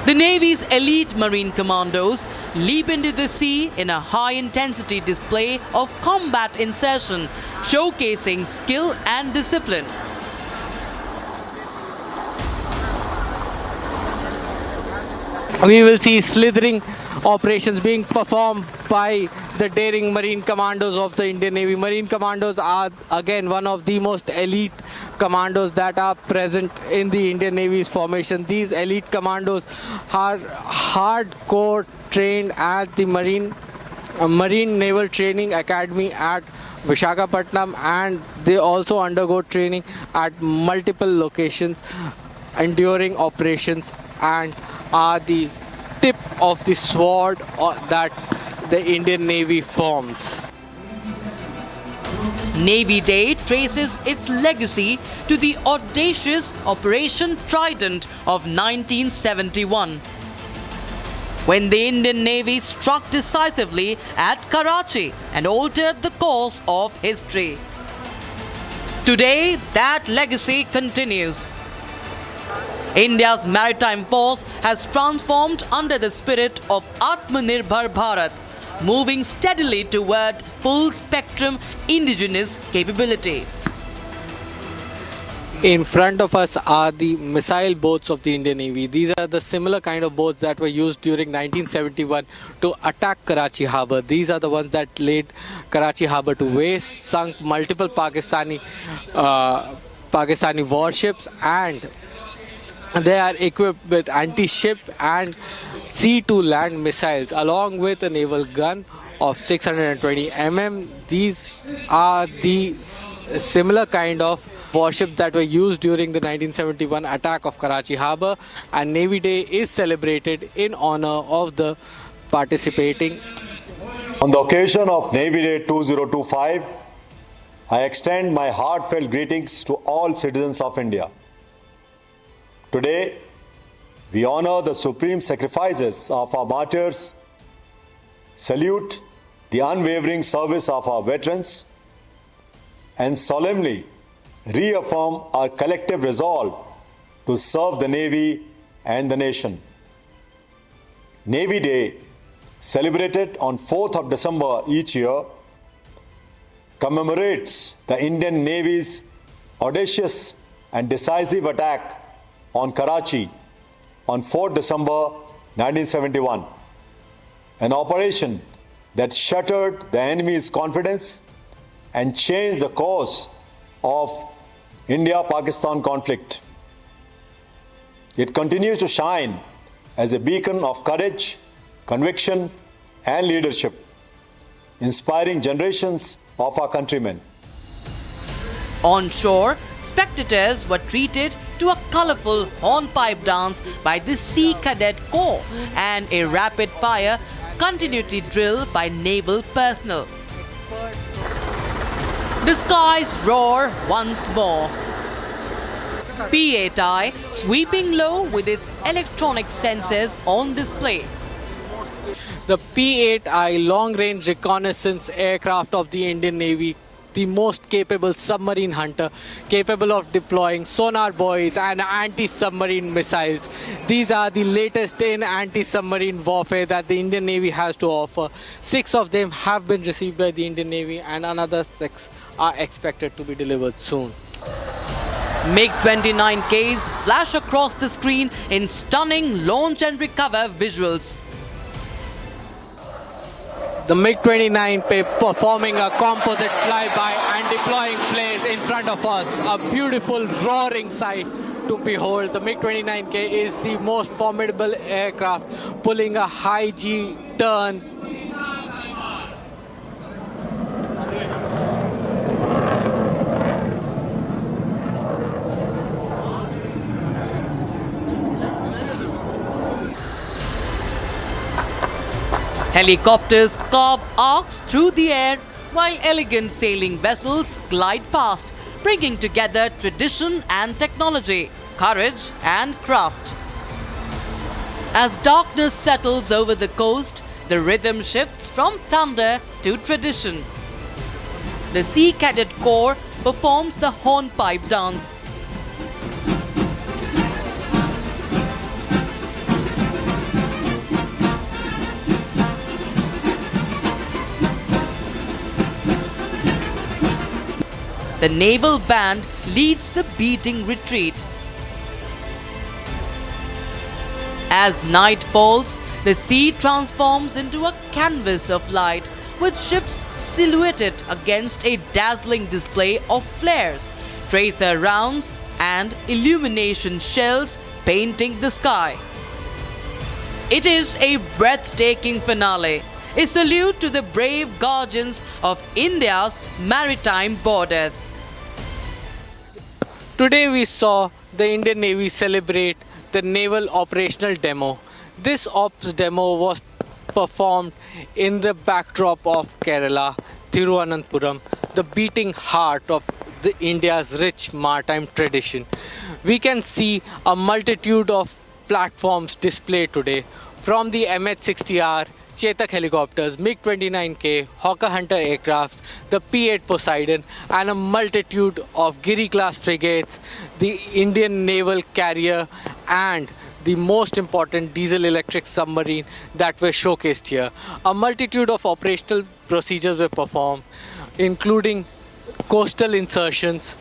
The Navy's elite marine commandos leap into the sea in a high-intensity display of combat insertion, showcasing skill and discipline. We will see slithering operations being performed by the daring Marine Commandos of the Indian Navy. Marine Commandos are again one of the most elite commandos that are present in the Indian Navy's formation. These elite commandos are hardcore trained at the Marine Naval Training Academy at Visakhapatnam, and they also undergo training at multiple locations, enduring operations, and are the tip of the sword that the Indian Navy forms. Navy Day traces its legacy to the audacious Operation Trident of 1971, when the Indian Navy struck decisively at Karachi and altered the course of history. Today, that legacy continues. India's maritime force has transformed under the spirit of Atmanirbhar Bharat, moving steadily toward full-spectrum indigenous capability. In front of us are the missile boats of the Indian Navy. These are the similar kind of boats that were used during 1971 to attack Karachi Harbour. These are the ones that laid Karachi Harbour to waste, sunk multiple Pakistani warships, and they are equipped with anti-ship and sea-to-land missiles along with a naval gun of 620 mm. These are the similar kind of warships that were used during the 1971 attack of Karachi Harbour, and Navy Day is celebrated in honor of the participating. On the occasion of Navy Day 2025, I extend my heartfelt greetings to all citizens of India. Today, we honor the supreme sacrifices of our martyrs, salute the unwavering service of our veterans, and solemnly reaffirm our collective resolve to serve the Navy and the nation. Navy Day, celebrated on 4th of December each year, commemorates the Indian Navy's audacious and decisive attack on Karachi on 4th December 1971, an operation that shattered the enemy's confidence and changed the course of India-Pakistan conflict. It continues to shine as a beacon of courage, conviction, and leadership, inspiring generations of our countrymen. On shore, spectators were treated to a colorful hornpipe dance by the Sea Cadet Corps and a rapid-fire continuity drill by naval personnel. The skies roar once more. P-8I sweeping low with its electronic sensors on display. The P-8I long-range reconnaissance aircraft of the Indian Navy, the most capable submarine hunter, capable of deploying sonar buoys and anti-submarine missiles. These are the latest in anti-submarine warfare that the Indian Navy has to offer. 6 of them have been received by the Indian Navy and another 6 are expected to be delivered soon. MiG-29Ks flash across the screen in stunning launch and recover visuals. The MiG-29 performing a composite flyby and deploying flares in front of us. A beautiful roaring sight to behold. The MiG-29K is the most formidable aircraft, pulling a high G turn. Helicopters carve arcs through the air while elegant sailing vessels glide past, bringing together tradition and technology, courage and craft. As darkness settles over the coast, the rhythm shifts from thunder to tradition. The Sea Cadet Corps performs the hornpipe dance. The naval band leads the beating retreat. As night falls, the sea transforms into a canvas of light, with ships silhouetted against a dazzling display of flares, tracer rounds, and illumination shells painting the sky. It is a breathtaking finale, a salute to the brave guardians of India's maritime borders. Today we saw the Indian Navy celebrate the Naval Operational Demo. This ops demo was performed in the backdrop of Kerala, Thiruvananthapuram, the beating heart of India's rich maritime tradition. We can see a multitude of platforms displayed today, from the MH-60R, Chetak helicopters, MiG-29K, Hawker Hunter aircraft, the P-8 Poseidon, and a multitude of Giri-class frigates, the Indian naval carrier, and the most important diesel-electric submarine that were showcased here. A multitude of operational procedures were performed, including coastal insertions,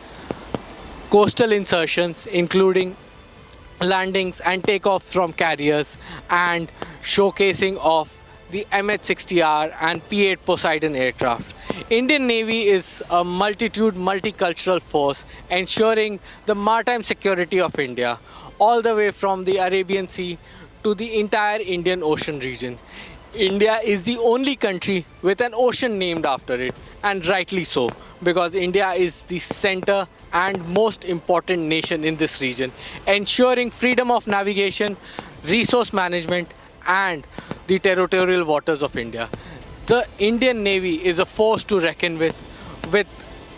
including landings and takeoffs from carriers, and showcasing of the MH-60R and P-8 Poseidon aircraft. Indian Navy is a multicultural force ensuring the maritime security of India, all the way from the Arabian Sea to the entire Indian Ocean region. India is the only country with an ocean named after it, and rightly so, because India is the center and most important nation in this region, ensuring freedom of navigation, resource management, and the territorial waters of India. The Indian Navy is a force to reckon with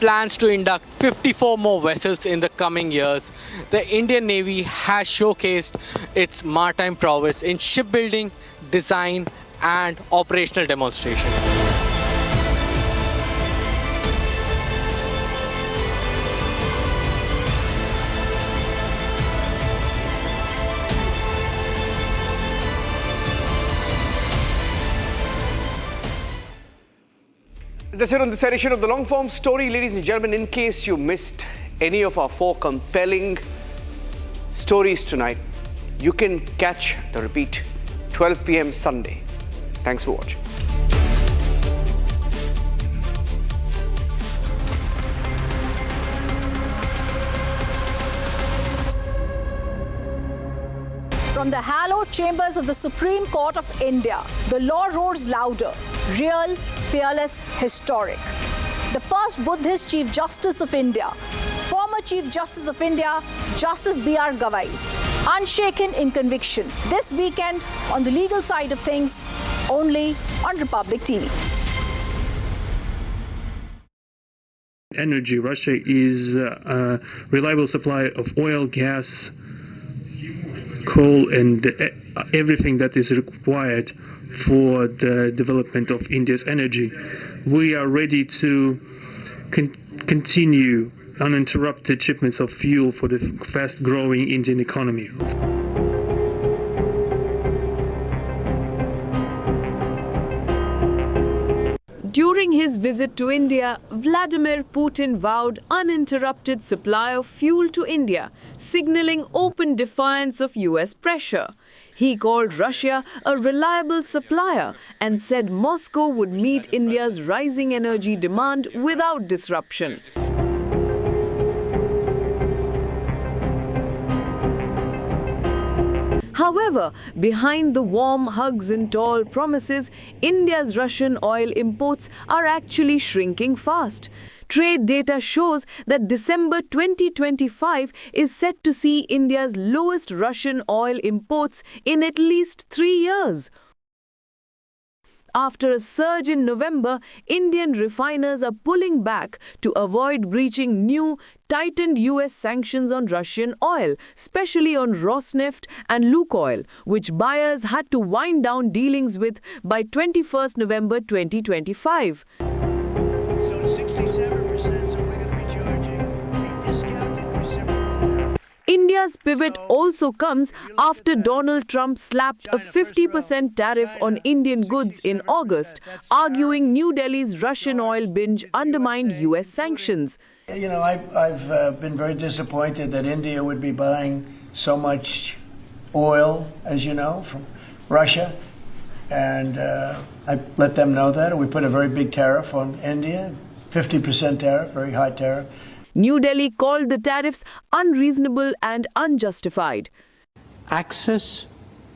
plans to induct 54 more vessels in the coming years. The Indian Navy has showcased its maritime prowess in shipbuilding, design, and operational demonstration. That's it on this edition of the long form story. Ladies and gentlemen, in case you missed any of our 4 compelling stories tonight, you can catch the repeat 12 p.m. Sunday. Thanks for watching. From the hallowed chambers of the Supreme Court of India, the law roars louder, real, fearless, historic. The first Buddhist Chief Justice of India, former Chief Justice of India, Justice B.R. Gavai, unshaken in conviction. This weekend on the legal side of things, only on Republic TV. Energy. Russia is a reliable supply of oil, gas, coal, and everything that is required for the development of India's energy. We are ready to continue uninterrupted shipments of fuel for the fast-growing Indian economy. During his visit to India, Vladimir Putin vowed uninterrupted supply of fuel to India, signaling open defiance of US pressure. He called Russia a reliable supplier and said Moscow would meet India's rising energy demand without disruption. However, behind the warm hugs and tall promises, India's Russian oil imports are actually shrinking fast. Trade data shows that December 2025 is set to see India's lowest Russian oil imports in at least 3 years. After a surge in November, Indian refiners are pulling back to avoid breaching new, tightened US sanctions on Russian oil, especially on Rosneft and Lukoil, which buyers had to wind down dealings with by 21st November 2025. So 67%, so we're going to be charging a discounted reciprocal. India's pivot also comes after Donald Trump slapped a 50% tariff on Indian goods in August, arguing New Delhi's Russian oil binge undermined US sanctions. You know, I've been very disappointed that India would be buying so much oil, as you know, from Russia. And I let them know that. We put a very big tariff on India, 50% tariff, very high tariff. New Delhi called the tariffs unreasonable and unjustified. Access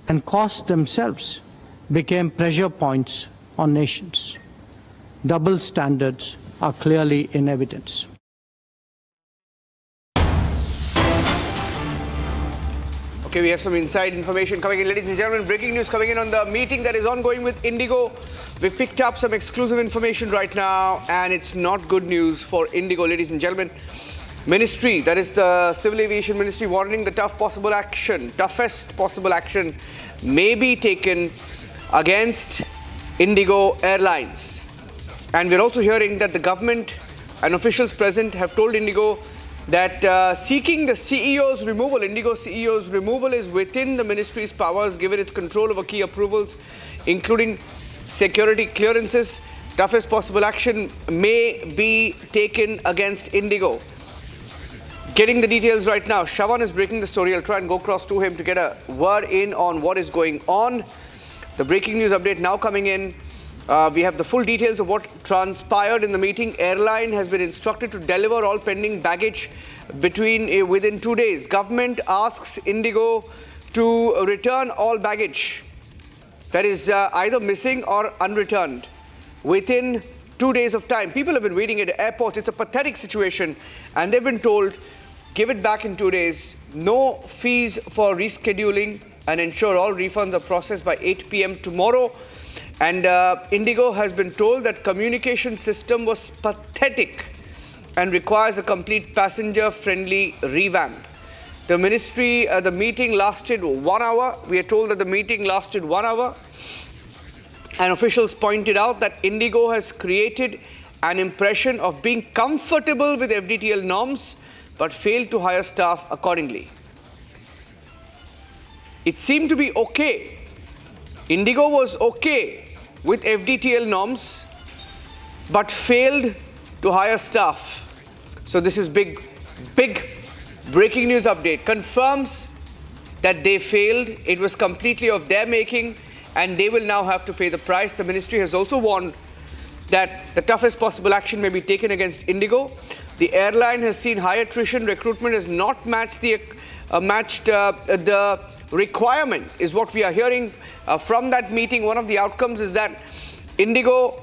and cost themselves became pressure points on nations. Double standards are clearly in evidence. Okay, we have some inside information coming in. Ladies and gentlemen, breaking news coming in on the meeting that is ongoing with IndiGO. We've picked up some exclusive information right now, and it's not good news for IndiGO, ladies and gentlemen. Ministry, that is the Civil Aviation Ministry, warning the toughest possible action may be taken against IndiGO Airlines. And we're also hearing that the government and officials present have told IndiGO that seeking the CEO's removal, IndiGO CEO's removal, is within the ministry's powers, given its control over key approvals, including security clearances. Toughest possible action may be taken against IndiGO. Getting the details right now, Shavan is breaking the story. I'll try and go across to him to get a word in on what is going on. The breaking news update now coming in. We have the full details of what transpired in the meeting. Airline has been instructed to deliver all pending baggage within 2 days. Government asks IndiGO to return all baggage that is either missing or unreturned within 2 days of time. People have been waiting at airports. It's a pathetic situation, and they've been told, give it back in 2 days, no fees for rescheduling, and ensure all refunds are processed by 8 p.m. tomorrow. And IndiGO has been told that communication system was pathetic and requires a complete passenger-friendly revamp. The meeting lasted 1 hour. We are told that the meeting lasted 1 hour. And officials pointed out that IndiGO has created an impression of being comfortable with FDTL norms, but failed to hire staff accordingly. It seemed to be okay. IndiGO was okay with FDTL norms, but failed to hire staff. So this is big breaking news update. Confirms that they failed. It was completely of their making, and they will now have to pay the price. The ministry has also warned that the toughest possible action may be taken against IndiGO. The airline has seen high attrition. Recruitment has not matched the requirement, is what we are hearing from that meeting. One of the outcomes is that IndiGO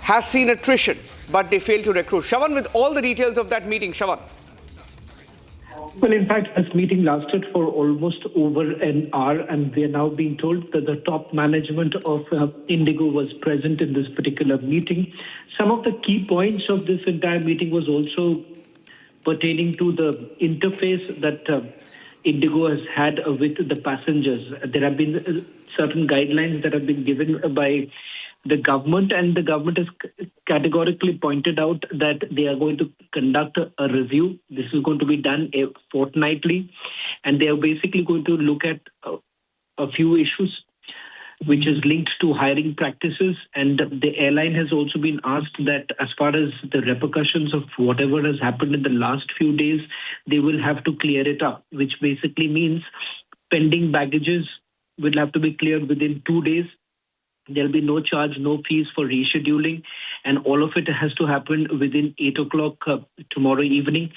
has seen attrition, but they failed to recruit. Shravan, with all the details of that meeting. Shravan. Well, in fact, this meeting lasted for almost over an hour, and we are now being told that the top management of IndiGO was present in this particular meeting. Some of the key points of this entire meeting was also pertaining to the interface that IndiGO has had with the passengers. There have been certain guidelines that have been given by the government, and the government has categorically pointed out that they are going to conduct a review. This is going to be done fortnightly, and they are basically going to look at a few issues which is linked to hiring practices. And the airline has also been asked that as far as the repercussions of whatever has happened in the last few days, they will have to clear it up, which basically means pending baggages will have to be cleared within 2 days. There'll be no charge, no fees for rescheduling, and all of it has to happen within 8 o'clock tomorrow evening.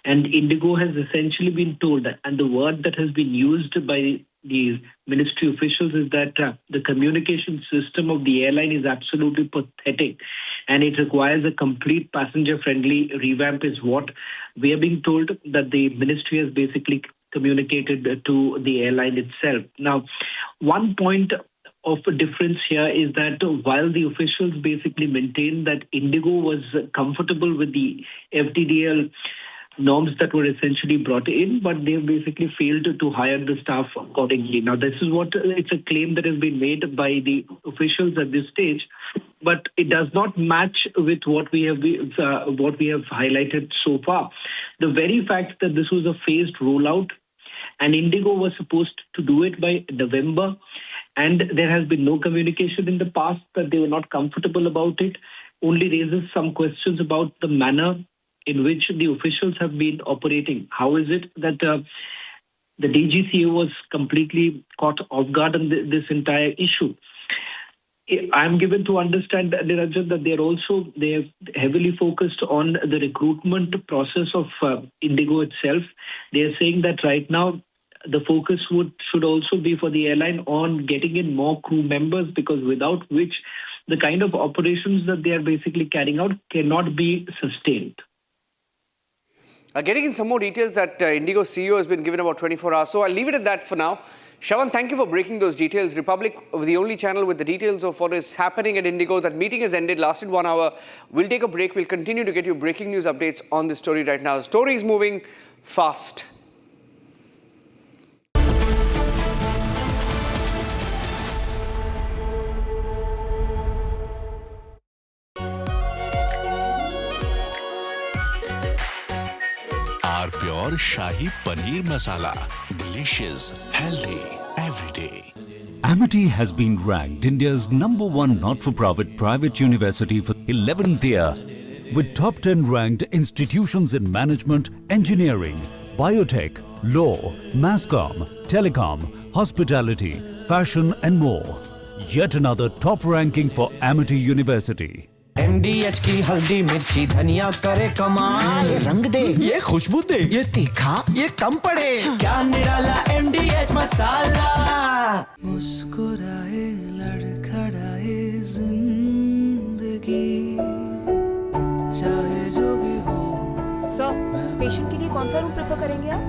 And IndiGO has essentially been told that, and the word that has been used by the ministry officials is that the communication system of the airline is absolutely pathetic, and it requires a complete passenger-friendly revamp is what we are being told that the ministry has basically communicated to the airline itself. Now, one point of a difference here is that while the officials basically maintained that IndiGO was comfortable with the FDTL norms that were essentially brought in, but they basically failed to hire the staff accordingly. Now, this is what it's a claim that has been made by the officials at this stage, but it does not match with what we have highlighted so far. The very fact that this was a phased rollout, and IndiGO was supposed to do it by November, and there has been no communication in the past that they were not comfortable about it, only raises some questions about the manner in which the officials have been operating. How is it that the DGCA was completely caught off guard on this entire issue? I'm given to understand, Niranjan, that they have heavily focused on the recruitment process of IndiGO itself. They are saying that right now the focus should also be for the airline on getting in more crew members, because without which the kind of operations that they are basically carrying out cannot be sustained. Getting in some more details that IndiGO CEO has been given about 24 hours. So I'll leave it at that for now. Shravan, thank you for breaking those details. Republic, the only channel with the details of what is happening at IndiGO. That meeting has ended, lasted 1 hour. We'll take a break. We'll continue to get you breaking news updates on this story right now. The story is moving fast. Our pure Shahi Paneer Masala. Delicious, healthy, every day. Amity has been ranked India's #1 not-for-profit private university for 11th year, with top 10 ranked institutions in management, engineering, biotech, law, masscom, telecom, hospitality, fashion and more. Yet another top ranking for Amity University. MDH की हल्दी मिर्ची धनिया करे कमाल, ये रंग दे, ये खुशबू दे, ये तीखा, ये कम पड़े, क्या निराला MDH मसाला। मुस्कुराए लड़खड़ाए जिंदगी, चाहे जो भी हो। सर, पेशेंट के लिए कौन सा रूम प्रेफर करेंगे आप?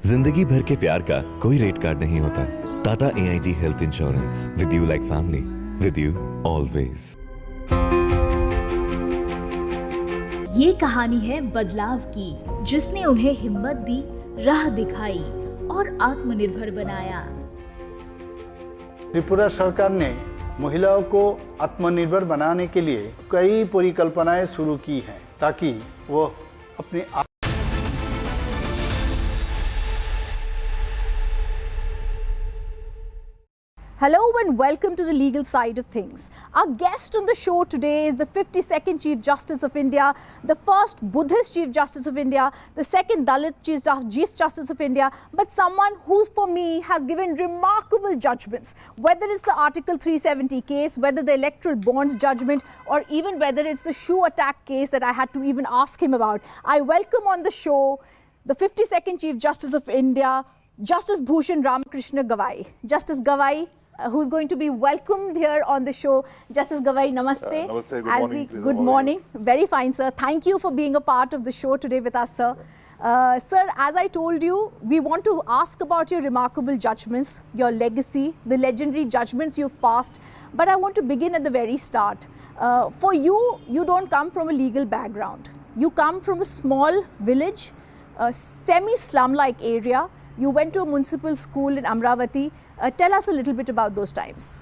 जिंदगी भर के प्यार का कोई रेट कार्ड नहीं होता। Tata AIG health insurance, with you like family, with you always. ये कहानी है बदलाव की, जिसने उन्हें हिम्मत दी, राह दिखाई और आत्मनिर्भर बनाया। त्रिपुरा सरकार ने महिलाओं को आत्मनिर्भर बनाने के लिए कई परिकल्पनाएं शुरू की हैं ताकि वो अपने Hello and welcome to the legal side of things. Our guest on the show today is the 52nd Chief Justice of India, the first Buddhist Chief Justice of India, the second Dalit Chief Justice of India, but someone who for me has given remarkable judgments, whether it's the Article 370 case, whether the electoral bonds judgment, or even whether it's the shoe attack case that I had to even ask him about. I welcome on the show the 52nd Chief Justice of India, Justice Bhushan Ramakrishna Gavai. Justice Gavai, who's going to be welcomed here on the show. Justice Gavai, namaste. Namaste, good morning. Good morning. Very fine, sir. Thank you for being a part of the show today with us, sir. Sir, as I told you, we want to ask about your remarkable judgments, your legacy, the legendary judgments you've passed. But I want to begin at the very start. For you, you don't come from a legal background. You come from a small village, a semi-slum-like area. You went to a municipal school in Amravati. Tell us a little bit about those times.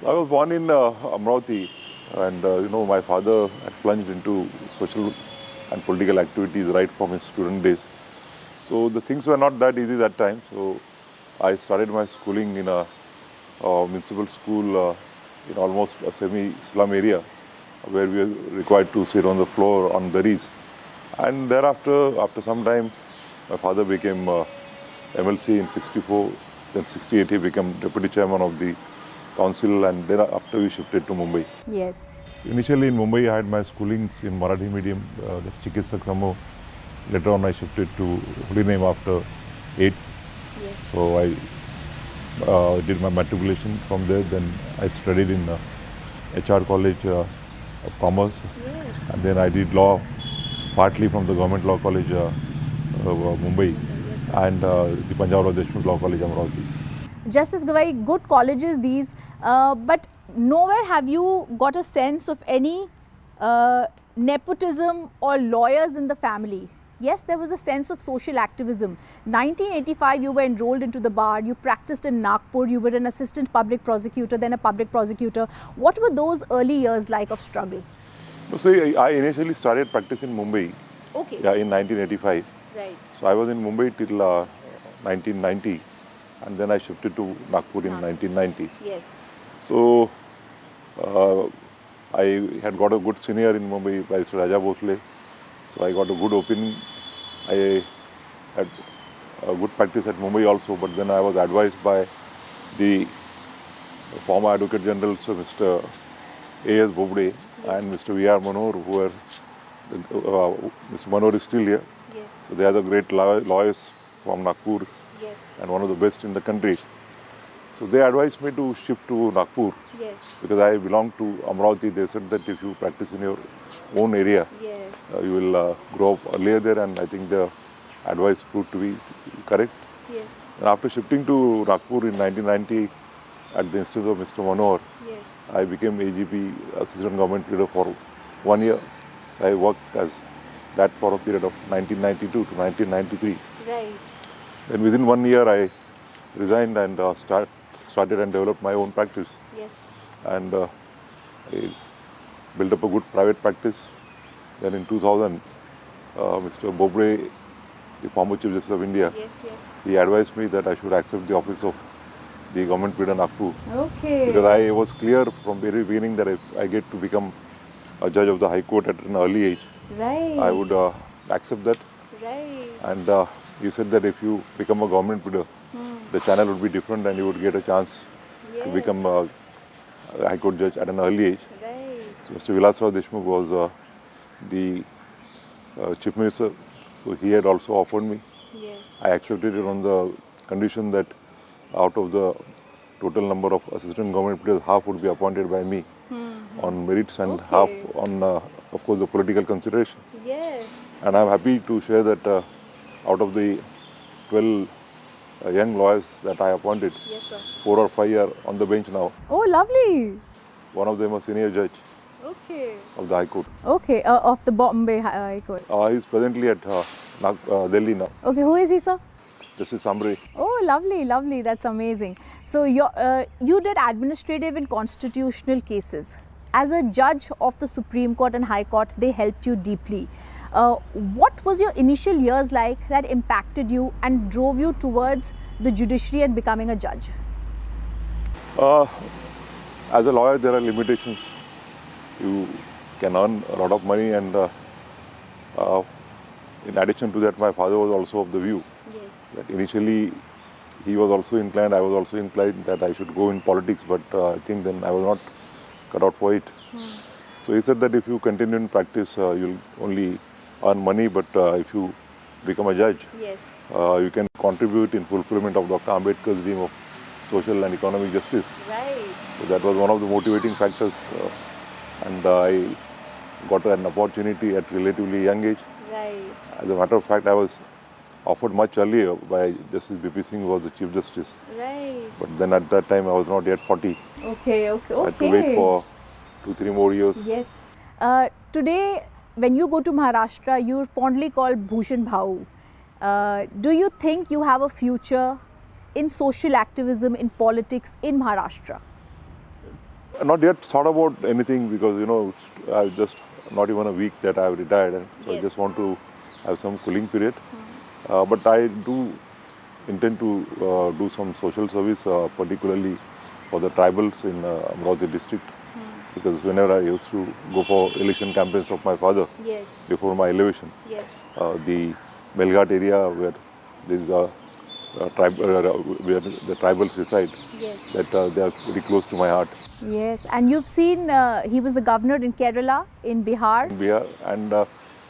I was born in Amravati, and my father had plunged into social and political activities right from his student days. So the things were not that easy that time. So I started my schooling in a municipal school in almost a semi-slum area where we were required to sit on the floor on daris. And thereafter, after some time, my father became MLC in 64. Then 68 he became deputy chairman of the council, and thereafter we shifted to Mumbai. Yes. Initially in Mumbai I had my schoolings in Marathi medium, that's Chikitsak Samo. Later on I shifted to Holy Name after 8th. Yes. So I did my matriculation from there. Then I studied in HR College of Commerce. Yes. And then I did law partly from the Government Law College Mumbai. And the Punjab Deshmukh Law College, Amravati. Justice Gavai, good colleges these, but nowhere have you got a sense of any nepotism or lawyers in the family. Yes, there was a sense of social activism. 1985, you were enrolled into the bar, you practiced in Nagpur, you were an assistant public prosecutor, then a public prosecutor. What were those early years like of struggle? So I initially started practice in Mumbai. Okay. Yeah, in 1985. Right. So I was in Mumbai till 1990, and then I shifted to Nagpur in 1990. Yes. So I had got a good senior in Mumbai by Mr. Raja Bhosle. So I got a good opinion. I had a good practice at Mumbai also, but then I was advised by the former Advocate General, so Mr. A.S. Bobde, and Mr. V.R. Manor, who were, Mr. Manor is still here. Yes. So they are the great lawyers from Nagpur, yes, and one of the best in the country. So they advised me to shift to Nagpur, yes, because I belong to Amravati. They said that if you practice in your own area, yes, you will grow up earlier there, and I think the advice proved to be correct. yes, And after shifting to Nagpur in 1990 at the instance of Mr. Manohar, yes, I became AGP, Assistant Government Leader, for 1 year. So I worked as that for a period of 1992 to 1993. right. Then within 1 year I resigned and started and developed my own practice. Yes. And I built up a good private practice. Then in 2000, Mr. Bobde, the former Chief Justice of India, Yes, yes. he advised me that I should accept the office of the Government Leader Nagpur. Okay. Because I was clear from very beginning that if I get to become a judge of the High Court at an early age, Right. I would accept that. Right. And he said that if you become a government leader, the channel would be different and you would get a chance to become a High Court judge at an early age. Right. So Mr. Vilasrao Deshmukh was the Chief Minister, so he had also offered me. Yes. I accepted it on the condition that out of the total number of assistant government leaders, half would be appointed by me on merits and half on, of course, the political consideration. Yes. And I'm happy to share that out of the 12 young lawyers that I appointed, Yes, sir. 4 or 5 are on the bench now. Oh, lovely. One of them a senior judge. Okay. of the High Court. Okay, of the Bombay High Court. He's presently at Delhi now. Okay, who is he, sir? Justice Sambre. Oh, lovely, lovely. That's amazing. So you did administrative and constitutional cases. As a judge of the Supreme Court and High Court, they helped you deeply. What was your initial years like that impacted you and drove you towards the judiciary and becoming a judge? As a lawyer, there are limitations. You can earn a lot of money, and in addition to that, my father was also of the view that initially he was also inclined, I was also inclined that I should go in politics, but I think then I was not cut out for it. So he said that if you continue in practice, you'll only earn money, but if you become a judge, you can contribute in fulfillment of Dr. Ambedkar's dream of social and economic justice. Right. So that was one of the motivating factors, and I got an opportunity at relatively young age. Right. As a matter of fact, I was offered much earlier by Justice B.P. Singh, who was the Chief Justice. Right. But then at that time, I was not yet 40. Okay. I had to wait for 2-3 more years. Yes. Today, when you go to Maharashtra, you're fondly called Bhushan Bhau. Do you think you have a future in social activism, in politics in Maharashtra? Not yet thought about anything, because I just not even a week that I have retired, and so I just want to have some cooling period. But I do intend to do some social service, particularly for the tribals in Amravati district, because whenever I used to go for election campaigns of my father before my elevation, the Belghat area where there is a tribe, where the tribals reside, that they are very close to my heart. Yes, and you've seen he was the governor in Kerala, in Bihar. In Bihar, and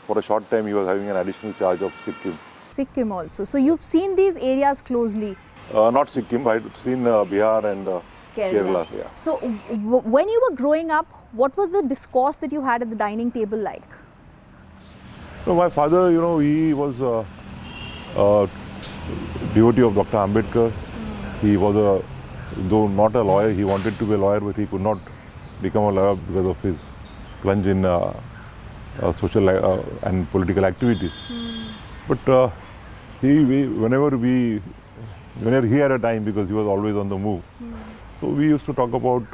for a short time he was having an additional charge of Sikkim. Sikkim also. So you've seen these areas closely. Not Sikkim, I've seen Bihar and Kerala. Yeah. So when you were growing up, what was the discourse that you had at the dining table like? So my father, he was a devotee of Dr. Ambedkar. He was though not a lawyer, he wanted to be a lawyer, but he could not become a lawyer because of his plunge in social and political activities. But whenever he had a time, because he was always on the move, so we used to talk about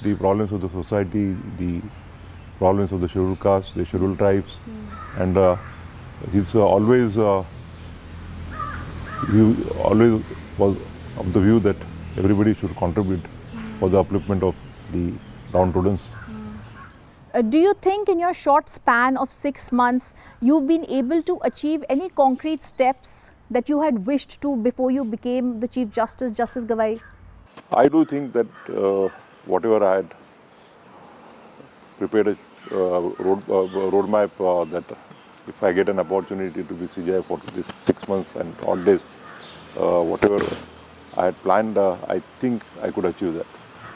the problems of the society, the problems of the scheduled caste, the scheduled tribes, and he always was of the view that everybody should contribute for the upliftment of the downtrodden. Do you think in your short span of 6 months, you've been able to achieve any concrete steps that you had wished to before you became the Chief Justice, Justice Gawai? I do think that whatever I had prepared a roadmap that if I get an opportunity to be CJI for this 6 months and odd days, whatever I had planned, I think I could achieve that.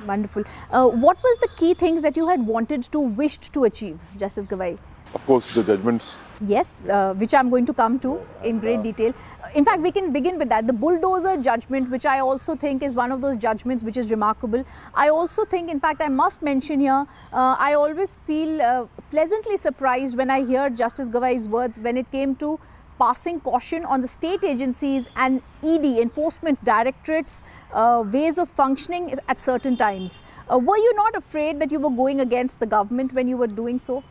Wonderful. What was the key things that you had wanted to, wished to achieve, Justice Gawai? Of course, the judgments. Yes, which I'm going to come to in great detail. In fact, we can begin with that. The bulldozer judgment, which I also think is one of those judgments which is remarkable. I also think, in fact, I must mention here, I always feel pleasantly surprised when I hear Justice Gawai's words when it came to passing caution on the state agencies and ED, enforcement directorates, ways of functioning at certain times. Were you not afraid that you were going against the government when you were doing so?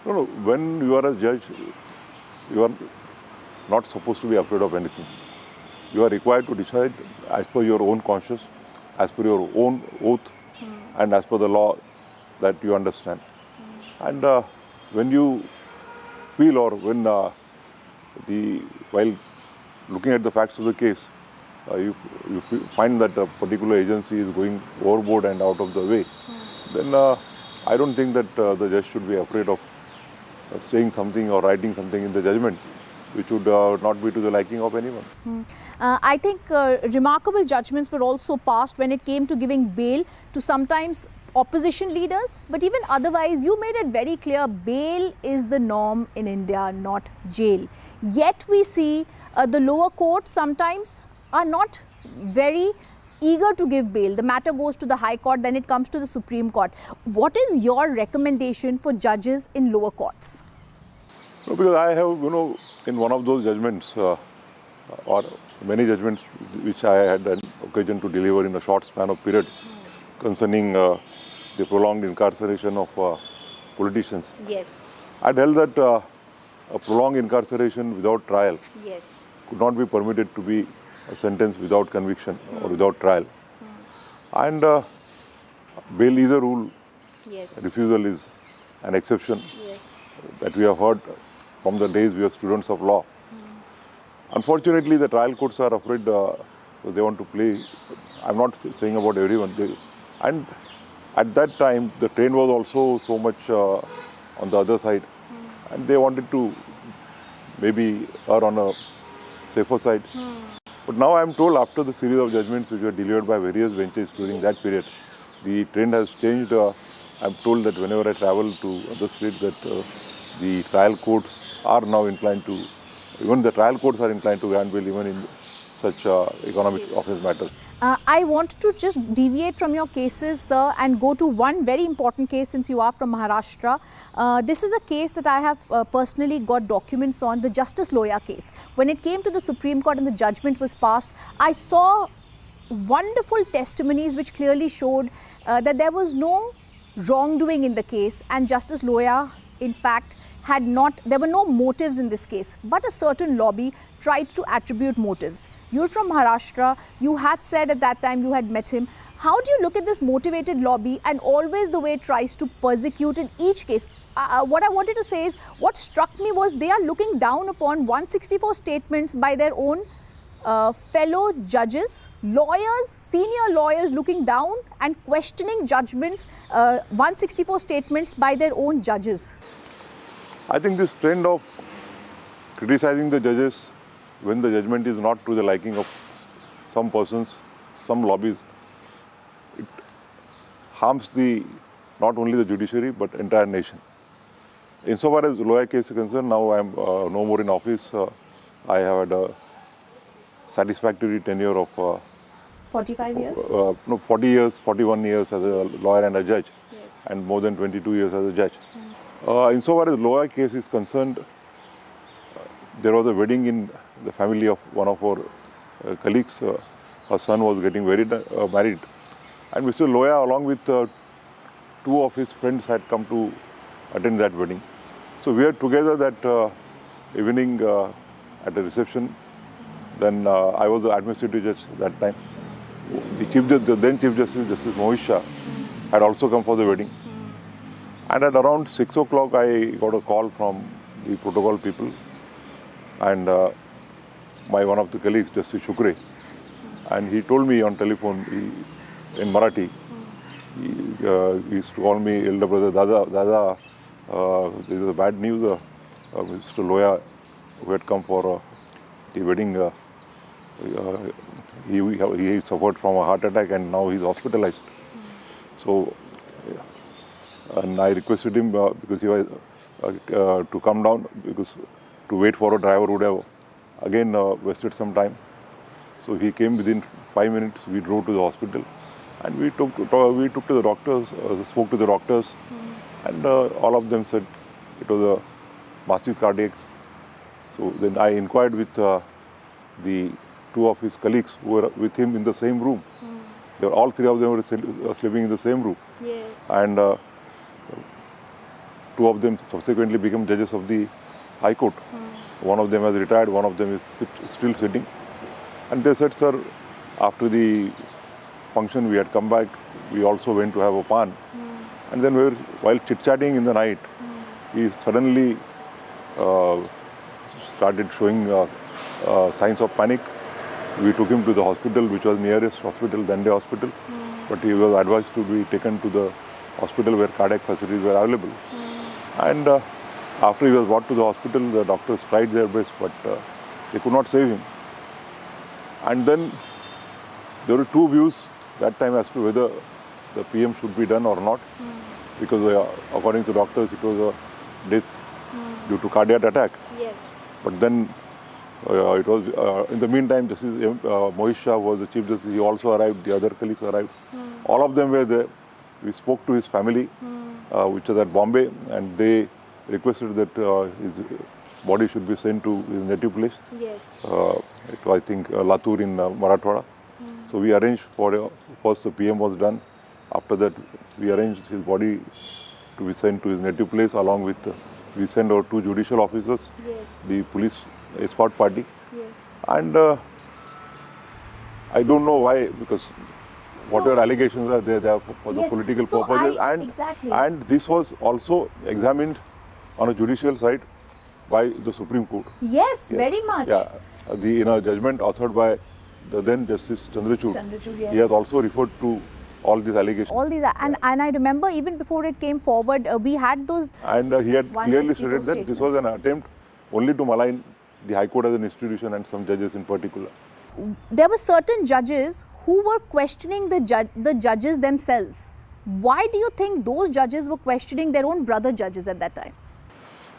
No. When you are a judge, you are not supposed to be afraid of anything. You are required to decide as per your own conscience, as per your own oath, and as per the law that you understand. And when you feel, or when while looking at the facts of the case, you find that a particular agency is going overboard and out of the way, then I don't think that the judge should be afraid of saying something or writing something in the judgment which would not be to the liking of anyone. I think remarkable judgments were also passed when it came to giving bail to sometimes opposition leaders, but even otherwise you made it very clear bail is the norm in India, not jail. Yet we see the lower courts sometimes are not very eager to give bail. The matter goes to the High Court, then it comes to the Supreme Court. What is your recommendation for judges in lower courts? No, because I have, in one of those judgments, or many judgments which I had an occasion to deliver in a short span of period concerning the prolonged incarceration of politicians. Yes. I held that a prolonged incarceration without trial Yes. could not be permitted to be a sentence without conviction or without trial. And bail is a rule, Yes. refusal is an exception Yes. that we have heard from the days we are students of law. Unfortunately, the trial courts are afraid they want to play. I'm not saying about everyone. And at that time, the train was also so much on the other side. And they wanted to maybe err on a safer side. But now I am told after the series of judgments which were delivered by various benches during that period, the trend has changed. I am told that whenever I travel to other states that the trial courts are now inclined to, even the trial courts are inclined to grant bail even in such economic offence matters. I want to just deviate from your cases, sir, and go to one very important case since you are from Maharashtra. This is a case that I have personally got documents on, the Justice Loya case. When it came to the Supreme Court and the judgment was passed, I saw wonderful testimonies which clearly showed that there was no wrongdoing in the case, and Justice Loya, in fact, there were no motives in this case, but a certain lobby tried to attribute motives. You're from Maharashtra, you had said at that time you had met him. How do you look at this motivated lobby and always the way it tries to persecute in each case? What I wanted to say is, what struck me was they are looking down upon 164 statements by their own fellow judges, lawyers, senior lawyers looking down and questioning judgments, 164 statements by their own judges. I think this trend of criticizing the judges when the judgment is not to the liking of some persons, some lobbies, it harms not only the judiciary but entire nation. Insofar as Loya case is concerned, now I am no more in office. I have had a satisfactory tenure of 45 years? 40 years, 41 years as a lawyer and a judge, and more than 22 years as a judge. Insofar as Loya case is concerned, there was a wedding in the family of one of our colleagues. Her son was getting married, and Mr. Loya, along with two of his friends, had come to attend that wedding. So we were together that evening at a reception. Then I was the administrative judge that time. The then Chief Justice, Justice Mishap, had also come for the wedding. And at around 6 o'clock, I got a call from the protocol people and my one of the colleagues, Justice Shukre. And he told me on telephone in Marathi, he used to call me elder brother, Dada, there is a bad news. Mr. Loya, who had come for the wedding, he suffered from a heart attack and now he's hospitalized. So, and I requested him because he was to come down, because to wait for a driver would have again wasted some time. So he came within 5 minutes. We drove to the hospital, and we took to the doctors, spoke to the doctors, and all of them said it was a massive cardiac. So then I inquired with the two of his colleagues who were with him in the same room. All three of them were sleeping in the same room. Yes. And two of them subsequently became judges of the High Court. One of them has retired, one of them is still sitting. And they said, sir, after the function we had come back, we also went to have a pan. And then while chit-chatting in the night, he suddenly started showing signs of panic. We took him to the hospital, which was nearest hospital, Nanded hospital. But he was advised to be taken to the hospital where cardiac facilities were available. And after he was brought to the hospital, the doctors tried their best, but they could not save him. And then there were two views that time as to whether the PM should be done or not, because according to doctors, it was a death due to cardiac attack. Yes. But then It was in the meantime, Justice Mishap was the Chief Justice. He also arrived. The other colleagues arrived. All of them were there. We spoke to his family, which was at Bombay, and they requested that his body should be sent to his native place. Yes. It was, I think, Latur in Marathwada. So we arranged for first the PM was done. After that, we arranged his body to be sent to his native place, along with we sent our 2 judicial officers, the police escort party, and I don't know why, because whatever allegations are there, they are for the political purposes, and this was also examined on a judicial side by the Supreme Court. Yes, very much. Yeah, in a judgment authored by the then Justice Chandrachud, yes. He has also referred to all these allegations. All these, and I remember even before it came forward, we had those. And he had clearly stated that this was an attempt only to malign the High Court as an institution and some judges in particular. There were certain judges who were questioning the judges themselves. Why do you think those judges were questioning their own brother judges at that time?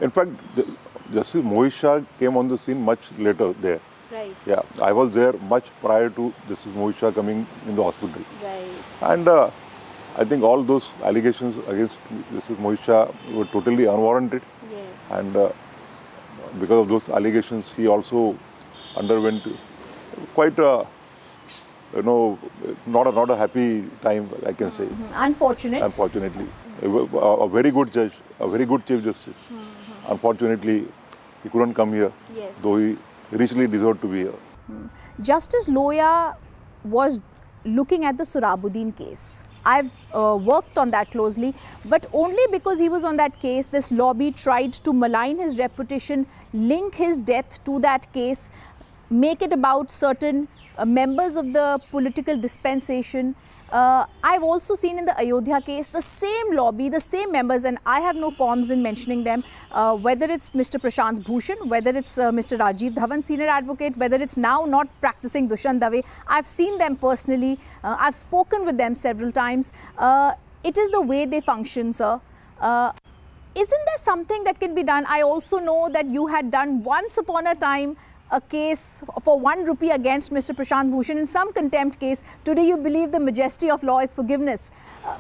In fact, Justice Mishap came on the scene much later there. Right. Yeah, I was there much prior to Justice Mishap coming in the hospital. Right. And I think all those allegations against Justice Mishap were totally unwarranted. Yes. And because of those allegations, he also underwent quite a, not a happy time, I can say. Unfortunately. A very good judge, a very good Chief Justice. Unfortunately, he couldn't come here, though he richly deserved to be here. Justice Loya was looking at the Sohrabuddin case. I've worked on that closely, but only because he was on that case, this lobby tried to malign his reputation, link his death to that case, make it about certain members of the political dispensation. I've also seen in the Ayodhya case the same lobby, the same members, and I have no qualms in mentioning them, whether it's Mr. Prashant Bhushan, whether it's Mr. Rajiv Dhawan, senior advocate, whether it's now not practicing Dushyant Dave. I've seen them personally. I've spoken with them several times. It is the way they function, sir. Isn't there something that can be done? I also know that you had done once upon a time a case for 1 rupee against Mr. Prashant Bhushan in some contempt case. Today you believe the majesty of law is forgiveness.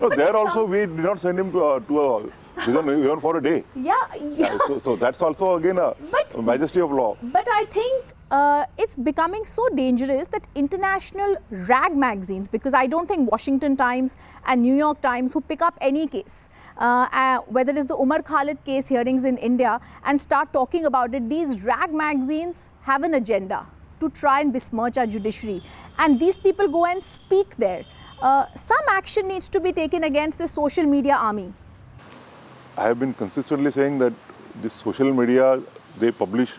No, there also we did not send him to a prison even for a day. Yeah. So that's also again a majesty of law. But I think it's becoming so dangerous that international rag magazines, because I don't think Washington Times and New York Times, who pick up any case, whether it's the Umar Khalid case hearings in India, and start talking about it, these rag magazines have an agenda to try and besmirch our judiciary. And these people go and speak there. Some action needs to be taken against this social media army. I have been consistently saying that this social media, they publish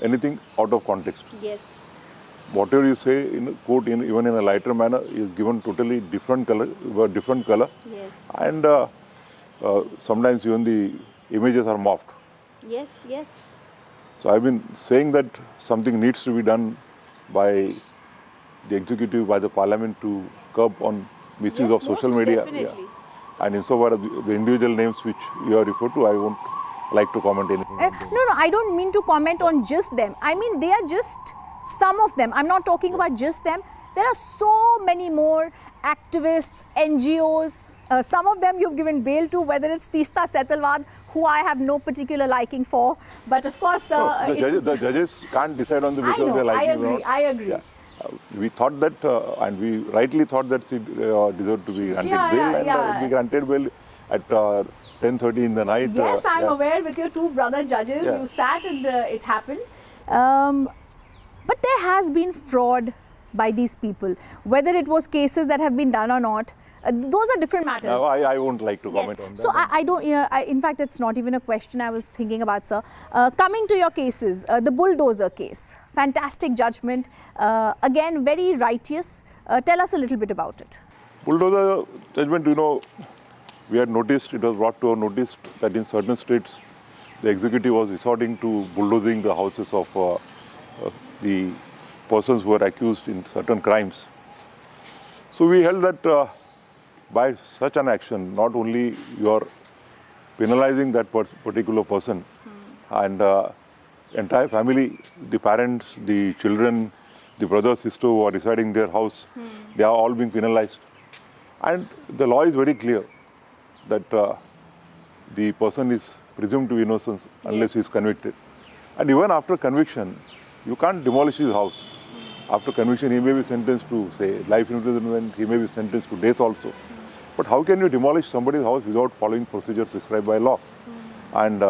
anything out of context. Yes. Whatever you say in court, even in a lighter manner, is given totally different color. Yes. And sometimes even the images are morphed. Yes, yes. So I've been saying that something needs to be done by the executive, by the parliament to curb on misuse of social media. Definitely. And insofar as the individual names which you are referred to, I won't like to comment anything. No, I don't mean to comment on just them. I mean, they are just some of them. I'm not talking about just them. There are so many more activists, NGOs. Some of them you've given bail to, whether it's Teesta Setalwad, who I have no particular liking for. But of course, the judges can't decide on the basis of their liking. I agree. Yeah. We thought that, and we rightly thought that she deserved to be granted bail, and we granted bail at 10:30 in the night. Yes, I'm aware. With your 2 brother judges, you sat and it happened. But there has been fraud by these people, whether it was cases that have been done or not. Those are different matters. No, I won't like to comment on that. So I don't, in fact, it's not even a question I was thinking about, sir. Coming to your cases, the bulldozer case, fantastic judgment, again, very righteous. Tell us a little bit about it. Bulldozer judgment, we had noticed, it was brought to our notice that in certain states, the executive was resorting to bulldozing the houses of the persons who were accused in certain crimes. So we held that by such an action, not only you are penalizing that particular person and entire family, the parents, the children, the brother, sister who are residing in their house, they are all being penalized. And the law is very clear that the person is presumed to be innocent unless he is convicted. And even after conviction, you can't demolish his house. After conviction, he may be sentenced to, say, life imprisonment, he may be sentenced to death also. But how can you demolish somebody's house without following procedures prescribed by law? And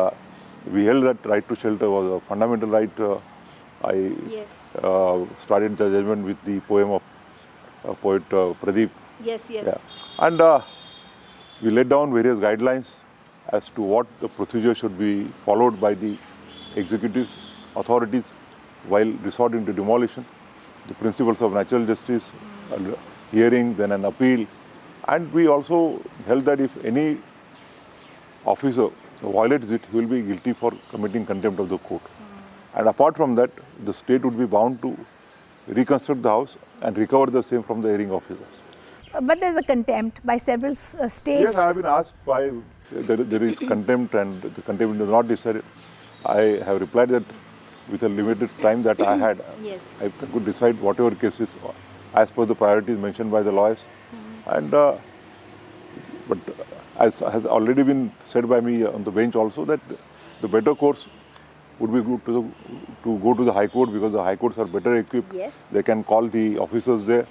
we held that right to shelter was a fundamental right. I started the judgment with the poem of poet Pradeep. Yes. Yeah. And we laid down various guidelines as to what the procedure should be followed by the executives, authorities while resorting to demolition. The principles of natural justice, hearing, then an appeal. And we also held that if any officer violates it, he will be guilty for committing contempt of the court. And apart from that, the state would be bound to reconstruct the house and recover the same from the hearing officers. But there's a contempt by several states. Yes, I have been asked why there is contempt and the contempt is not decided. I have replied that with a limited time that I had, I could decide whatever cases as per the priorities mentioned by the lawyers. And but as has already been said by me on the bench also, that the better course would be good to go to the High Court, because the High Courts are better equipped. They can call the officers there.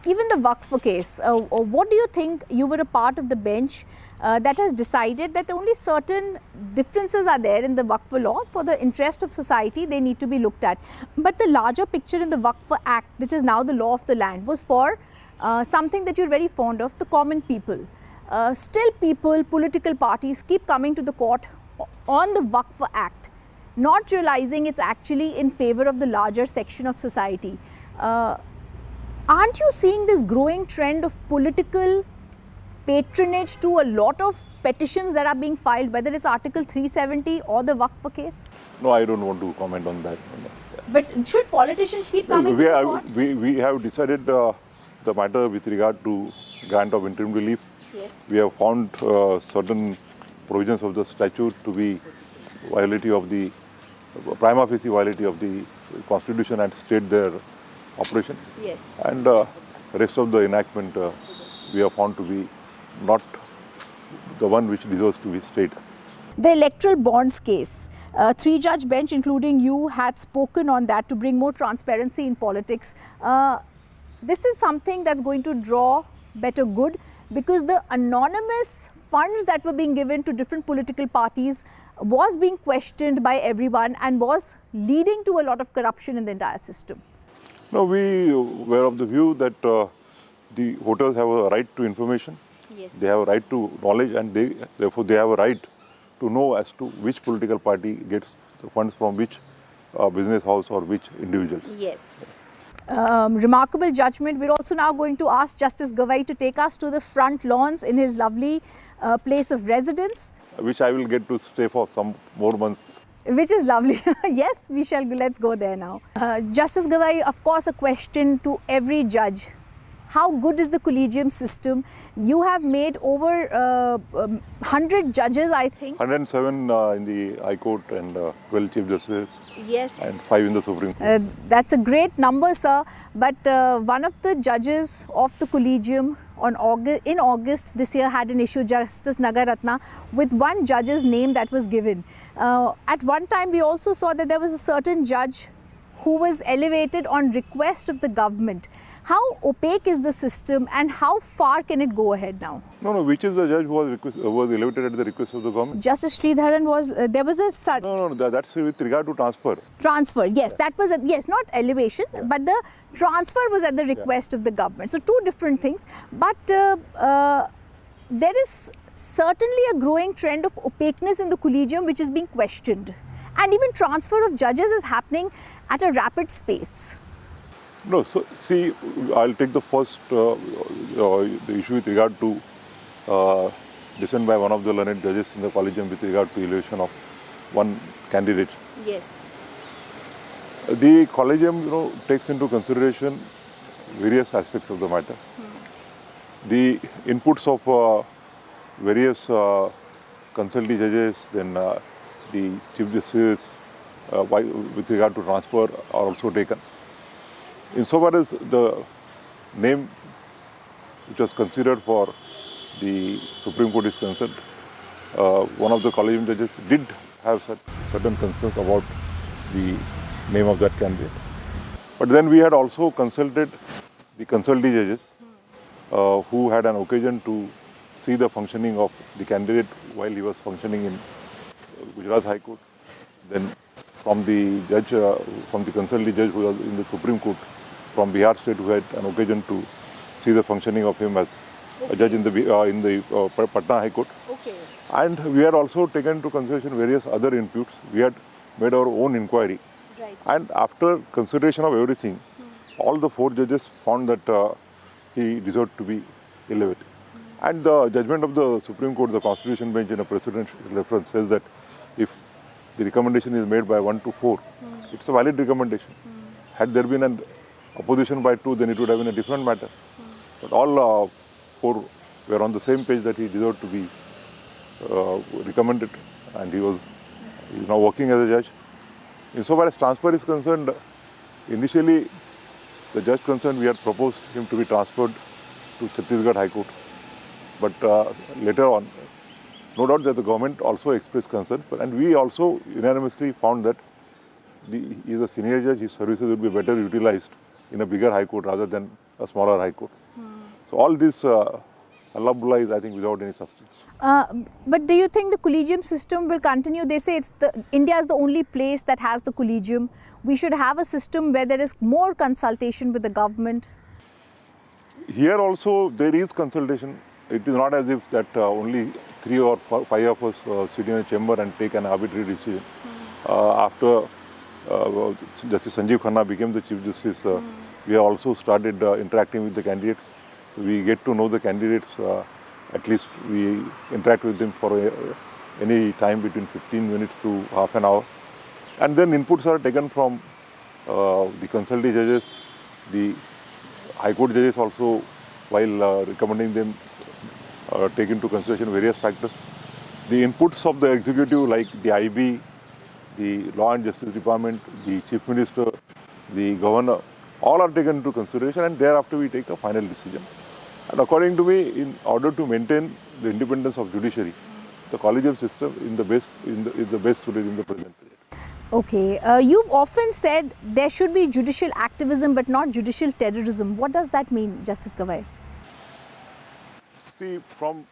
Even the Waqf case, what do you think? You were a part of the bench that has decided that only certain differences are there in the Waqf law for the interest of society, they need to be looked at. But the larger picture in the Waqf Act, which is now the law of the land, was for something that you're very fond of, the common people. Still people, political parties keep coming to the court on the Waqf Act, not realizing it's actually in favor of the larger section of society. Aren't you seeing this growing trend of political patronage to a lot of petitions that are being filed, whether it's Article 370 or the Waqf case? No, I don't want to comment on that. But should politicians keep coming to the court? We have decided the matter with regard to grant of interim relief. We have found certain provisions of the statute to be violative of the prima facie violative of the Constitution and stayed their operation. And rest of the enactment we have found to be not the one which deserves to be stayed. The electoral bonds case, three-judge bench including you had spoken on that to bring more transparency in politics. This is something that's going to draw better good, because the anonymous funds that were being given to different political parties was being questioned by everyone and was leading to a lot of corruption in the entire system. No, we were of the view that the voters have a right to information, they have a right to knowledge, and therefore they have a right to know as to which political party gets the funds from which business house or which individuals. Remarkable judgment. We're also now going to ask Justice Gavai to take us to the front lawns in his lovely place of residence. Which I will get to stay for some more months. Which is lovely. Yes, we shall. Let's go there now. Justice Gavai, of course, a question to every judge. How good is the collegium system? You have made over 100 judges, I think. 107 in the High Court and 12 Chief Justices. And 5 in the Supreme Court. That's a great number, sir. But one of the judges of the collegium in August this year had an issue, Justice Nagaratna, with one judge's name that was given. At one time, we also saw that there was a certain judge who was elevated on request of the government. How opaque is the system and how far can it go ahead now? No, which is the judge who was elevated at the request of the government? Justice Sridharan was, there was a... No, that's with regard to transfer. Transfer, yes, that was, not elevation, but the transfer was at the request of the government. So two different things, but there is certainly a growing trend of opaqueness in the collegium which is being questioned. And even transfer of judges is happening at a rapid pace. No, so see, I'll take the first the issue with regard to dissent by one of the learned judges in the collegium with regard to elevation of one candidate. The collegium, takes into consideration various aspects of the matter. The inputs of various consulting judges, then the Chief Justice, with regard to transfer are also taken. Insofar as the name which was considered for the Supreme Court is concerned, one of the collegium judges did have certain concerns about the name of that candidate. But then we had also consulted the consultee judges who had an occasion to see the functioning of the candidate while he was functioning in Gujarat High Court. Then from the judge, from the consultee judge who was in the Supreme Court from Bihar State, who had an occasion to see the functioning of him as a judge in the Patna High Court. Okay. And we had also taken into consideration various other inputs. We had made our own inquiry. Right. And after consideration of everything, all the 4 judges found that he deserved to be elevated. And the judgment of the Supreme Court, the Constitution Bench in a precedent reference says that if the recommendation is made by 1 to 4, it's a valid recommendation. Had there been an opposition by 2, then it would have been a different matter. But all 4 were on the same page that he deserved to be recommended, and he is now working as a judge. Insofar as transfer is concerned, initially the judge concerned, we had proposed him to be transferred to Chhattisgarh High Court. But later on, no doubt that the government also expressed concern, and we also unanimously found that he is a senior judge, his services would be better utilized in a bigger High Court rather than a smaller High Court. So all this Allah is, I think, without any substance. But do you think the collegium system will continue? They say India is the only place that has the collegium. We should have a system where there is more consultation with the government. Here also there is consultation. It is not as if that only 3 or 5 of us sit in a chamber and take an arbitrary decision. After Justice Sanjeev Khanna became the Chief Justice, we have also started interacting with the candidates. So we get to know the candidates, at least we interact with them for any time between 15 minutes to half an hour. And then inputs are taken from the consultee judges, the High Court judges also, while recommending them, take into consideration various factors. The inputs of the executive, like the IB, the Law and Justice Department, the Chief Minister, the Governor, all are taken into consideration, and thereafter we take a final decision. And according to me, in order to maintain the independence of judiciary, the collegium system is the best suited in the present period. Okay, you've often said there should be judicial activism but not judicial terrorism. What does that mean, Justice Gavai? See, from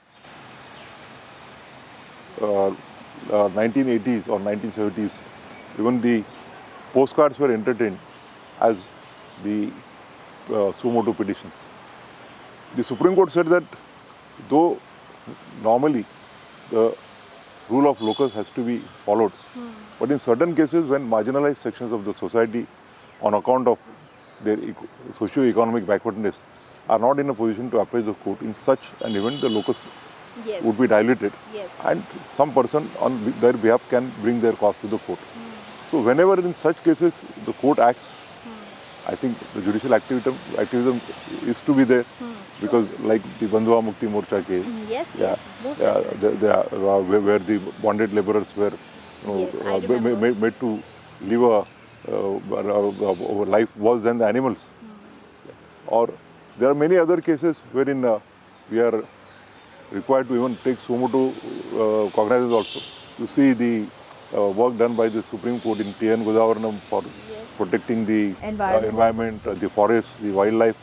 1980s or 1970s, even the postcards were entertained as the suo motu petitions. The Supreme Court said that though normally the rule of locus has to be followed, but in certain cases when marginalized sections of the society on account of their socio-economic backwardness are not in a position to approach the court, in such an event the locus would be diluted, and some person on their behalf can bring their cause to the court. So whenever in such cases the court acts, I think the judicial activism is to be there, because like the Bandhuva Mukti Morcha case, where the bonded laborers were made to live a life worse than the animals. Or there are many other cases wherein we are required to even take suo motu cognizance also. You see the work done by the Supreme Court in TN Godavarnam for protecting the environment, the forest, the wildlife,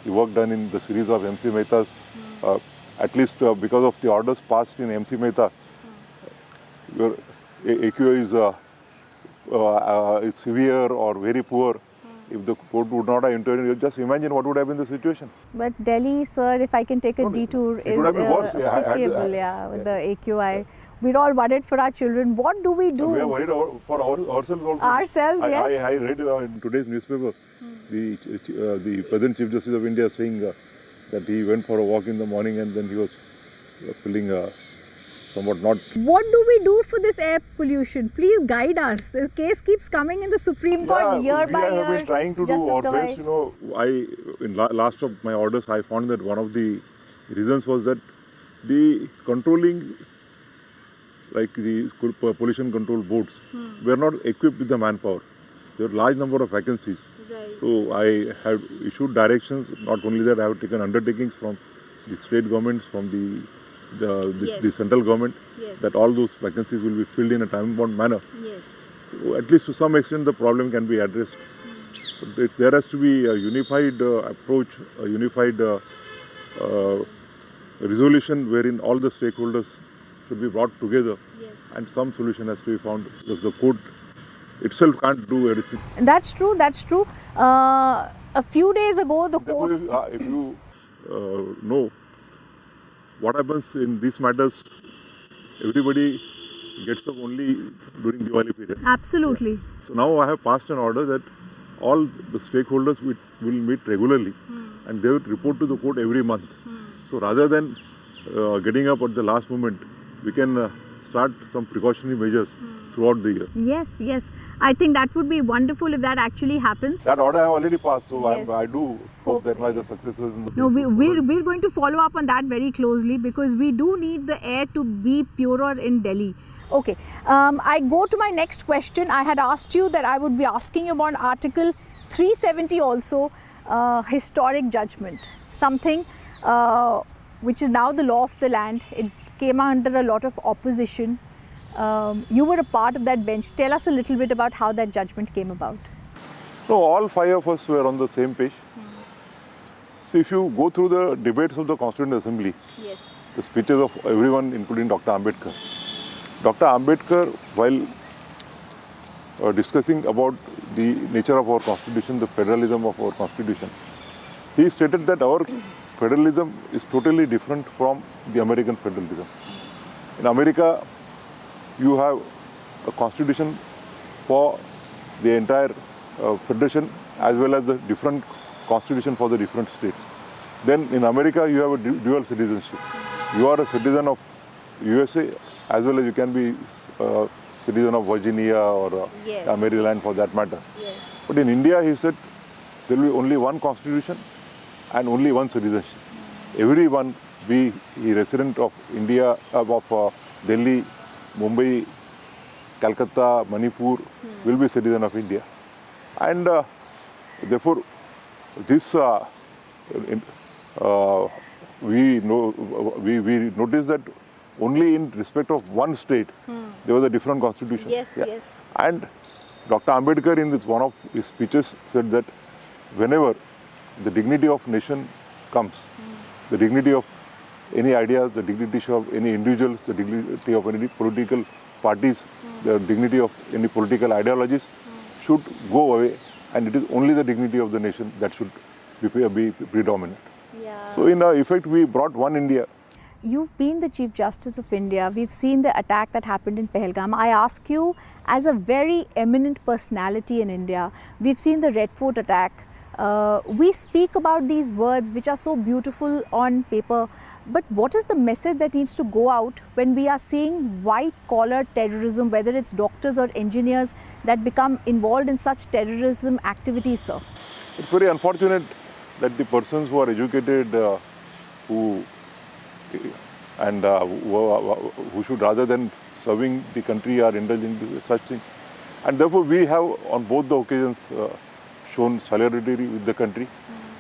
the work done in the series of MC Mehta's, at least because of the orders passed in MC Mehta, your AQA is severe or very poor. If the court would not have intervened, just imagine what would have been the situation. But Delhi, sir, if I can take a detour, is pitiable, with the AQI. We're all worried for our children. What do we do? We are worried for ourselves also. Ourselves, yes. I read in today's newspaper, the present Chief Justice of India saying that he went for a walk in the morning and then he was feeling somewhat not. What do we do for this air pollution? Please guide us. The case keeps coming in the Supreme Court year by year. We have been trying to do our best. You know, in last of my orders, I found that one of the reasons was that the controlling like the pollution control boards, were not equipped with the manpower. There were large number of vacancies. Right. So I have issued directions. Not only that, I have taken undertakings from the state governments, from the central government, that all those vacancies will be filled in a time-bound manner. Yes. So at least to some extent, the problem can be addressed. But there has to be a unified approach, a unified resolution wherein all the stakeholders should be brought together, and some solution has to be found, because the court itself can't do everything. That's true, that's true. A few days ago, the court... If you know what happens in these matters, everybody gets up only during Diwali period. Absolutely. So now I have passed an order that all the stakeholders will meet regularly, and they will report to the court every month. So rather than getting up at the last moment, we can start some precautionary measures throughout the year. Yes, yes. I think that would be wonderful if that actually happens. That order I have already passed, so Yes. I do hope that my the successors in the No, we're going to follow up on that very closely, because we do need the air to be purer in Delhi. Okay, I go to my next question. I had asked you that I would be asking you about Article 370 also, historic judgment, something which is now the law of the land. It came under a lot of opposition. You were a part of that bench. Tell us a little bit about how that judgment came about. No, all five of us were on the same page. So if you go through the debates of the Constituent Assembly, the speeches of everyone, including Dr. Ambedkar, Dr. Ambedkar, while discussing about the nature of our constitution, the federalism of our constitution, he stated that our federalism is totally different from the American federalism. In America, you have a constitution for the entire federation, as well as a different constitution for the different states. Then in America, you have a dual citizenship. You are a citizen of USA, as well as you can be a citizen of Virginia or Maryland for that matter. But in India, he said, there will be only one constitution and only one citizenship. Everyone, be he resident of India, of Delhi, Mumbai, Calcutta, Manipur, will be citizen of India. And therefore, this we noticed that only in respect of one state, there was a different constitution. Yes. And Dr. Ambedkar, in one of his speeches, said that whenever the dignity of nation comes, the dignity of any ideas, the dignity of any individuals, the dignity of any political parties, the dignity of any political ideologies should go away, and it is only the dignity of the nation that should be predominant. So in effect, we brought one India. You've been the Chief Justice of India. We've seen the attack that happened in Pahalgam. I ask you, as a very eminent personality in India, we've seen the Red Fort attack. We speak about these words which are so beautiful on paper, but what is the message that needs to go out when we are seeing white-collar terrorism, whether it's doctors or engineers that become involved in such terrorism activities, sir? It's very unfortunate that the persons who are educated, who should, rather than serving the country, are indulging in such things. And therefore, we have on both the occasions shown solidarity with the country.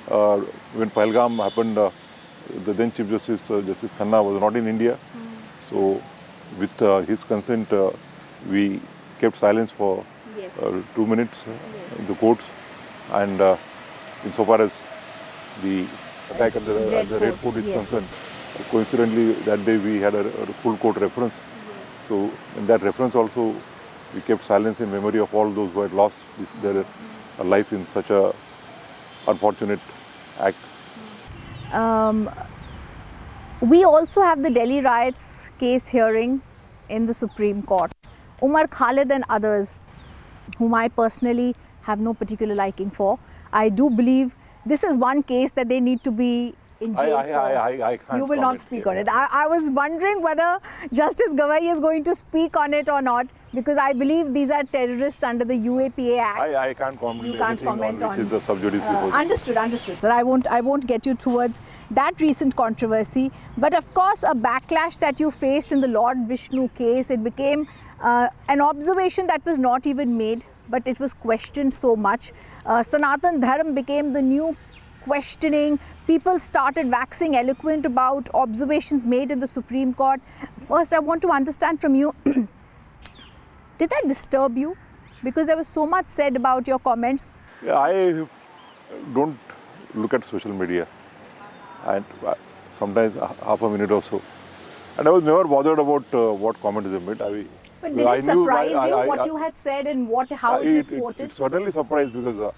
When Pahalgam happened, the then Chief Justice, Justice Khanna, was not in India. So with his consent, we kept silence for 2 minutes in the courts. And insofar as the attack at the Red Fort is concerned, coincidentally that day we had a full court reference. So in that reference also, we kept silence in memory of all those who had lost their life in such a unfortunate act. We also have the Delhi riots case hearing in the Supreme Court. Umar Khalid and others, whom I personally have no particular liking for, I do believe this is one case that they need to be in jail I can't. You will not speak on it. I was wondering whether Justice Gawai is going to speak on it or not, because I believe these are terrorists under the UAPA Act. I can't comment. You can't comment on which is a sub judice before. Understood. Sir, I won't get you towards that recent controversy. But of course, a backlash that you faced in the Lord Vishnu case, it became an observation that was not even made, but it was questioned so much. Sanatan Dharm became the new questioning. People started waxing eloquent about observations made in the Supreme Court. First, I want to understand from you, did that disturb you? Because there was so much said about your comments. Yeah, I don't look at social media, and sometimes half a minute or so. And I was never bothered about what comments they made. But did it surprise you what you had said and how it was quoted? It certainly surprised, because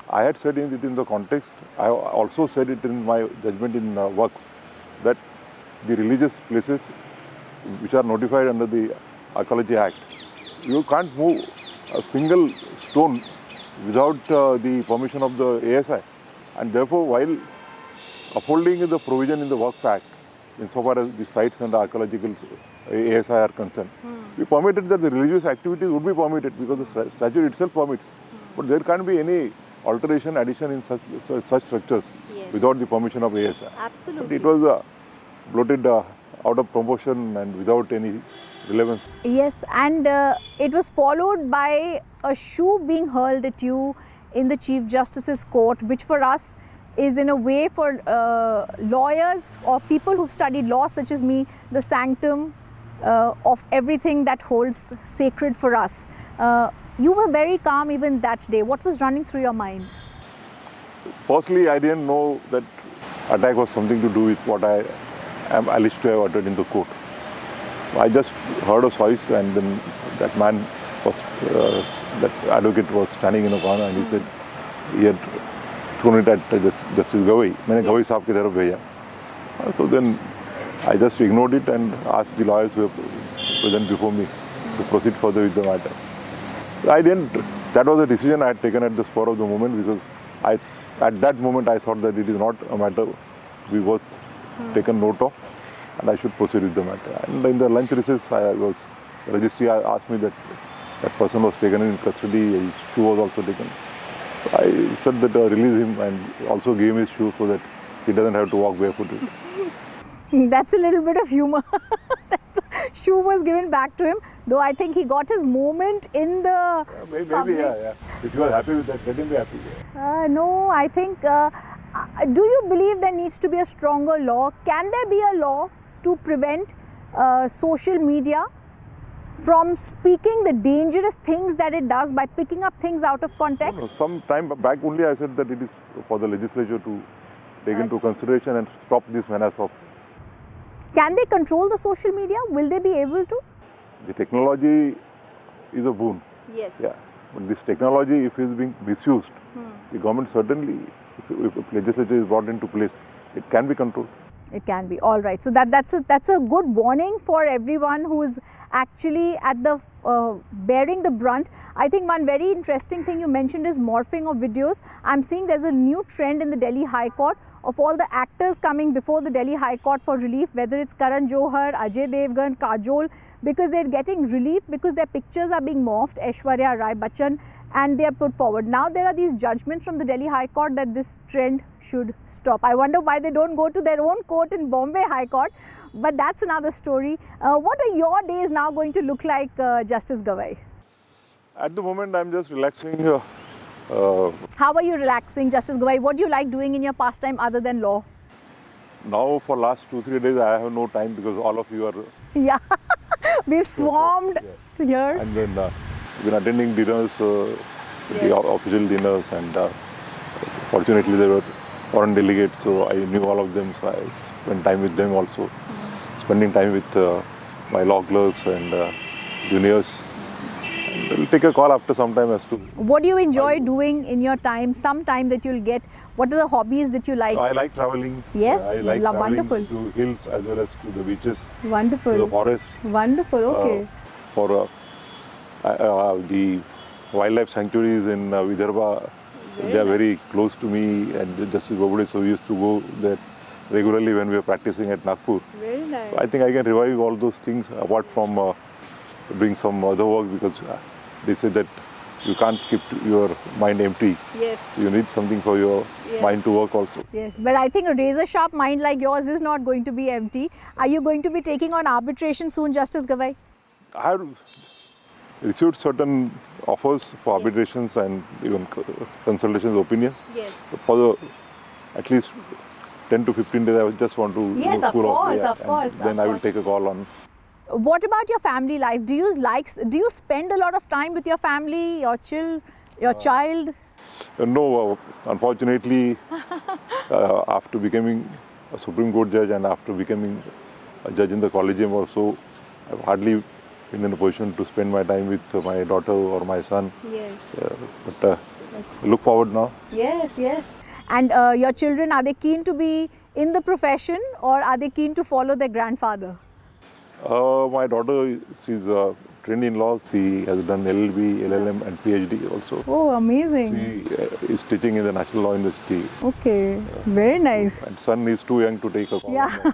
I had said it in the context. I also said it in my judgment in work, that the religious places which are notified under the Archaeology Act, you can't move a single stone without the permission of the ASI. And therefore, while upholding the provision in the Work Act, insofar as the sites and the archaeological ASI are concerned, we permitted that the religious activities would be permitted because the statute itself permits. But there can't be any alteration, addition in such structures without the permission of ASI. Absolutely. But it was bloated out of proportion and without any relevance. Yes, and it was followed by a shoe being hurled at you in the Chief Justice's court, which for us is in a way for lawyers or people who've studied law such as me, the sanctum of everything that holds sacred for us. You were very calm even that day. What was running through your mind? Firstly, I didn't know that attack was something to do with what I am alleged to have uttered in the court. I just heard a voice, and then that man was, that advocate was standing in a corner, and he said he had thrown it at Justice Gawai. मैंने गवई साहब की तरफ भेजा. So then I just ignored it and asked the lawyers who were present before me to proceed further with the matter. That was a decision I had taken at the spur of the moment, because at that moment I thought that it is not a matter to be worth taken note of, and I should proceed with the matter. And in the lunch recess, the registry asked me that person was taken in custody, his shoe was also taken. I said that release him and also gave him his shoe so that he doesn't have to walk barefooted. That's a little bit of humor. Shoe was given back to him, though I think he got his moment in the Maybe, yeah. If you are happy with that, let him be happy. No, I think, do you believe there needs to be a stronger law? Can there be a law to prevent social media from speaking the dangerous things that it does by picking up things out of context? No, some time back only I said that it is for the legislature to take into consideration and stop this menace of. Can they control the social media? Will they be able to? The technology is a boon. Yes. Yeah. But this technology, if it is being misused, the government certainly, if legislature is brought into place, it can be controlled. It can be. All right. So that's a good warning for everyone who is actually at the bearing the brunt. I think one very interesting thing you mentioned is morphing of videos. I'm seeing there's a new trend in the Delhi High Court of all the actors coming before the Delhi High Court for relief, whether it's Karan Johar, Ajay Devgan, Kajol, because they're getting relief because their pictures are being morphed, Aishwarya Rai Bachchan, and they are put forward. Now there are these judgments from the Delhi High Court that this trend should stop. I wonder why they don't go to their own court in Bombay High Court, but that's another story. What are your days now going to look like, Justice Gawai? At the moment, I'm just relaxing. How are you relaxing, Justice Gawai? What do you like doing in your pastime other than law? Now, for last 2-3 days, I have no time because all of you are. Yeah, we've swarmed here. And then we've been attending dinners, the official dinners, and fortunately there were foreign delegates, so I knew all of them, so I spent time with them also. Spending time with my law clerks and juniors. We'll take a call after some time as to. What do you enjoy doing in your time, some time that you'll get? What are the hobbies that you like? I like traveling. Yes, I like traveling wonderful. to hills as well as to the beaches. Wonderful. To the forest. Wonderful, okay. For the wildlife sanctuaries in Vidarbha, They are very close to me and Justice Bobade, so we used to go there regularly when we were practicing at Nagpur. Very nice. So I think I can revive all those things apart from doing some other work, because they say that you can't keep your mind empty. Yes. You need something for your mind to work also. Yes, but I think a razor-sharp mind like yours is not going to be empty. Are you going to be taking on arbitration soon, Justice Gavai? I have received certain offers for arbitrations and even consultations, opinions. Yes. For the at least 10 to 15 days, I just want to cool off. Of course. Then I will take a call on. What about your family life? Do you spend a lot of time with your family, your child? No, unfortunately, after becoming a Supreme Court judge and after becoming a judge in the Collegium also, I've hardly been in a position to spend my time with my daughter or my son. Yes. But I look forward now. Yes, yes. And your children, are they keen to be in the profession or are they keen to follow their grandfather? My daughter, she's trained in law. She has done LLB, LLM and PhD also. Oh, amazing. She is teaching in the National Law University. Okay, very nice. And son is too young to take a call. Yeah.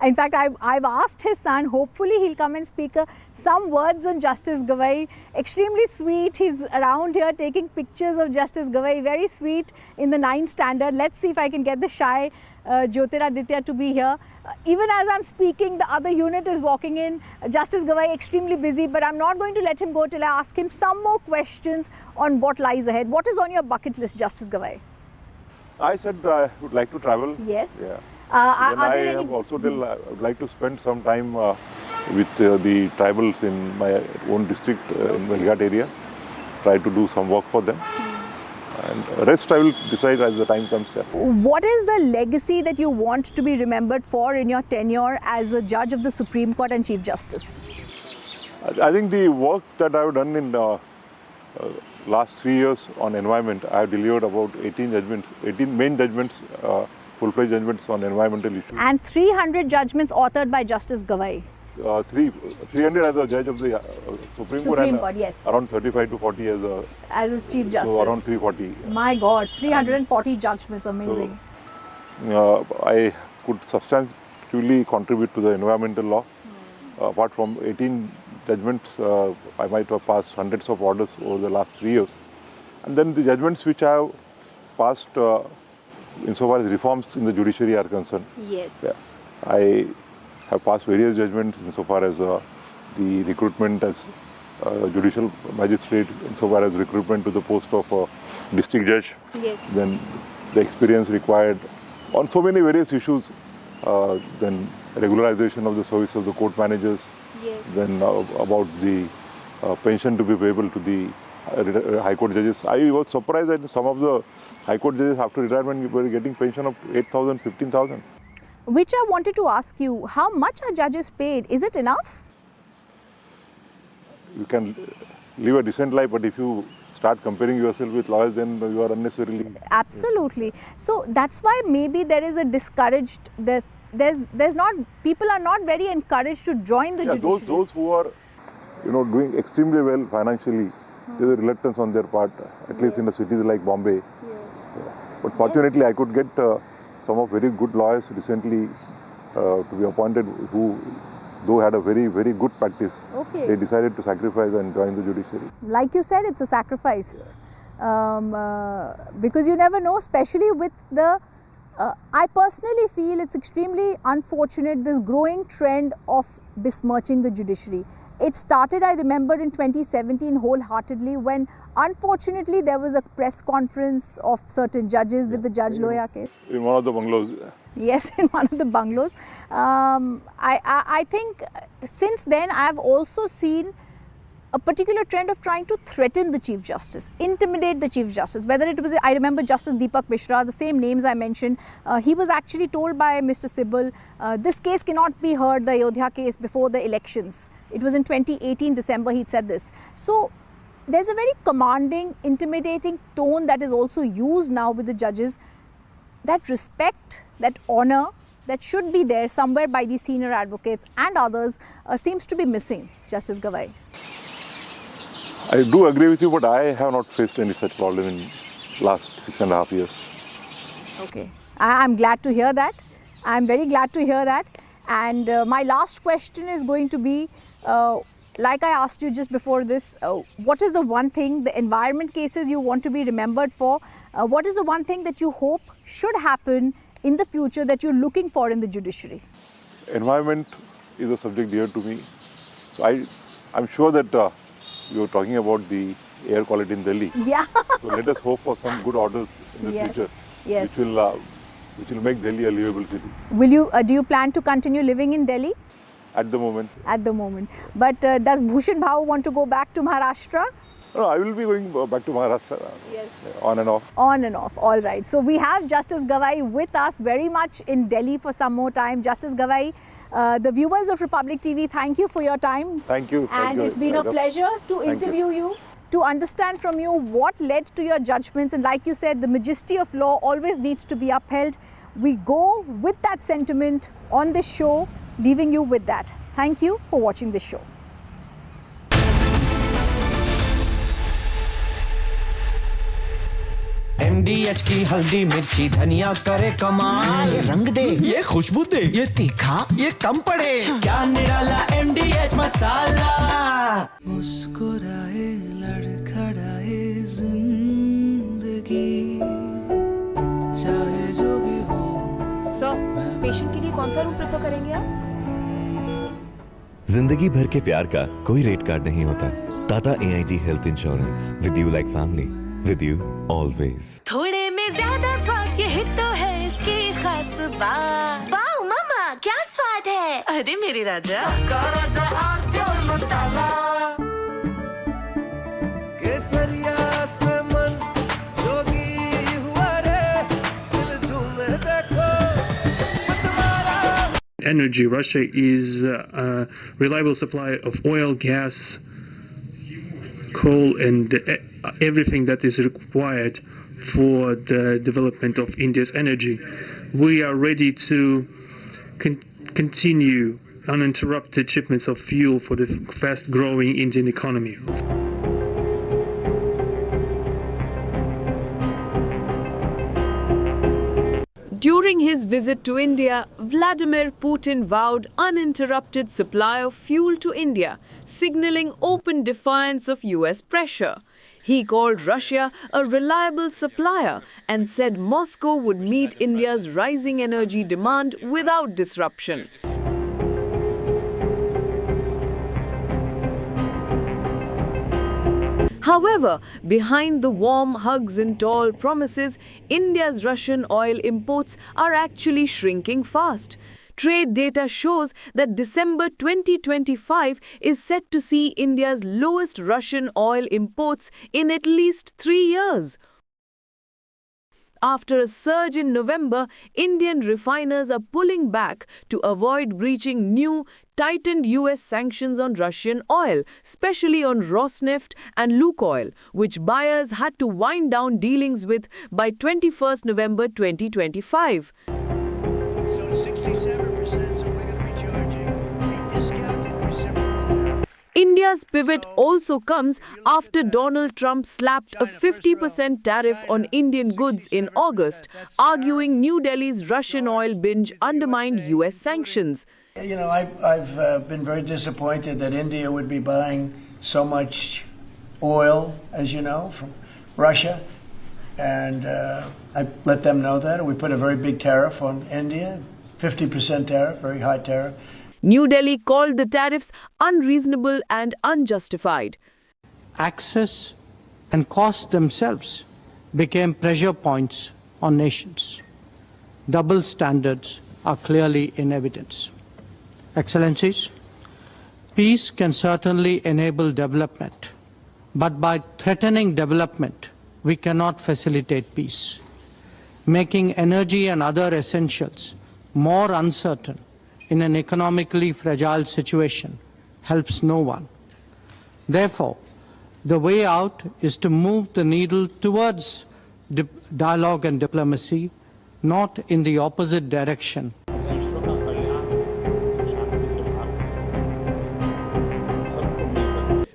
In fact, I've asked his son, hopefully he'll come and speak some words on Justice Gavai. Extremely sweet. He's around here taking pictures of Justice Gavai. Very sweet in the 9th standard. Let's see if I can get the shy Jyotiraditya to be here. Even as I'm speaking, the other unit is walking in. Justice Gavai extremely busy, but I'm not going to let him go till I ask him some more questions on what lies ahead. What is on your bucket list, Justice Gavai? I said I would like to travel. Yes. Yeah. Are I there any... have also told I would like to spend some time with the tribals in my own district, in the Ghat area. Try to do some work for them. And rest I will decide as the time comes. Yeah. What is the legacy that you want to be remembered for in your tenure as a judge of the Supreme Court and Chief Justice? I think the work that I have done in last 3 years on environment, I have delivered about 18 judgments, 18 main judgments, full-fledged judgments on environmental issues. And 300 judgments authored by Justice Gavai. 300 as a judge of the Supreme Court and yes. around 35 to 40 as a Chief Justice. So around 340. My God, 340 judgments, amazing. So, I could substantially contribute to the environmental law. Apart from 18 judgments, I might have passed hundreds of orders over the last 3 years. And then the judgments which I have passed insofar as reforms in the judiciary are concerned. Yes. Yeah, I have passed various judgments insofar as the recruitment as judicial magistrate, insofar as recruitment to the post of district judge. Yes. Then the experience required on so many various issues. Then regularization of the service of the court managers. Yes. Then about the pension to be payable to the High Court judges. I was surprised that some of the High Court judges after retirement were getting pension of 8,000, 15,000. Which I wanted to ask you, how much are judges paid? Is it enough? You can live a decent life, but if you start comparing yourself with lawyers, then you are unnecessarily... Absolutely. So that's why maybe there is a discouraged... There's not... People are not very encouraged to join the judiciary. Those who are, doing extremely well financially, there's a reluctance on their part, at least in the cities like Bombay. Yes. But fortunately, I could get some of very good lawyers recently to be appointed who, though had a very, very good practice, they decided to sacrifice and join the judiciary. Like you said, it's a sacrifice. Because you never know, especially with the... I personally feel it's extremely unfortunate, this growing trend of besmirching the judiciary. It started, I remember, in 2017 wholeheartedly when, unfortunately, there was a press conference of certain judges with the Judge Loya case. In one of the bungalows. Yes, in one of the bungalows. I think since then, I have also seen a particular trend of trying to threaten the Chief Justice, intimidate the Chief Justice. Whether it was, I remember Justice Deepak Mishra, the same names I mentioned, he was actually told by Mr. Sibal, this case cannot be heard, the Ayodhya case, before the elections. It was in 2018 December he said this. So there's a very commanding, intimidating tone that is also used now with the judges. That respect, that honor, that should be there somewhere by these senior advocates and others seems to be missing, Justice Gavai. I do agree with you, but I have not faced any such problem in last 6.5 years. Okay, I'm glad to hear that. I'm very glad to hear that. And my last question is going to be, like I asked you just before this, what is the one thing, the environment cases you want to be remembered for? What is the one thing that you hope should happen in the future that you're looking for in the judiciary? Environment is a subject dear to me. So I'm sure that you're talking about the air quality in Delhi. Yeah. So let us hope for some good orders in the future, yes. which will make Delhi a livable city. Will you? Do you plan to continue living in Delhi? At the moment. At the moment. But does Bhushan Bhau want to go back to Maharashtra? No, I will be going back to Maharashtra. Yes. On and off. On and off. All right. So we have Justice Gawai with us very much in Delhi for some more time. Justice Gawai, the viewers of Republic TV, thank you for your time. Thank you. And it's been a pleasure to interview you, to understand from you what led to your judgments. And like you said, the majesty of law always needs to be upheld. We go with that sentiment on this show, leaving you with that. Thank you for watching this show. MDH की हल्दी मिर्ची धनिया करे कमाल, ये रंग दे, ये खुशबू दे, ये तीखा, ये कम पड़े, क्या निराला MDH मसाला। मुस्कुराए लड़खड़ाए जिंदगी, चाहे जो भी हो। सर, पेशेंट के लिए कौन सा रूम प्रेफर करेंगे आप? जिंदगी भर के प्यार का कोई रेट कार्ड नहीं होता। Tata AIG health insurance, with you like family, with you always. थोड़े में ज्यादा स्वाद, यही तो है इसकी खास बात। वाओ मामा, क्या स्वाद है? अरे मेरे राजा, राजा और प्योर मसाला, केसरिया से मन जोगी हुआ रे, दिल झूमे देखो। Energy. Russia is a reliable supply of oil, gas, coal, and everything that is required for the development of India's energy. We are ready to continue uninterrupted shipments of fuel for the fast-growing Indian economy. During his visit to India, Vladimir Putin vowed uninterrupted supply of fuel to India, signaling open defiance of US pressure. He called Russia a reliable supplier and said Moscow would meet India's rising energy demand without disruption. However, behind the warm hugs and tall promises, India's Russian oil imports are actually shrinking fast. Trade data shows that December 2025 is set to see India's lowest Russian oil imports in at least 3 years. After a surge in November, Indian refiners are pulling back to avoid breaching new, tightened US sanctions on Russian oil, especially on Rosneft and Lukoil, which buyers had to wind down dealings with by 21st November 2025. So 67%, so we're going to be charging a discounted reciprocal. India's pivot also comes after Donald Trump slapped a 50% tariff on Indian goods in August, arguing New Delhi's Russian oil binge undermined US sanctions. You know, I've been very disappointed that India would be buying so much oil, as you know, from Russia. And I let them know that. We put a very big tariff on India, 50% tariff, very high tariff. New Delhi called the tariffs unreasonable and unjustified. Access and cost themselves became pressure points on nations. Double standards are clearly in evidence. Excellencies, peace can certainly enable development, but by threatening development, we cannot facilitate peace. Making energy and other essentials more uncertain in an economically fragile situation helps no one. Therefore, the way out is to move the needle towards dialogue and diplomacy, not in the opposite direction.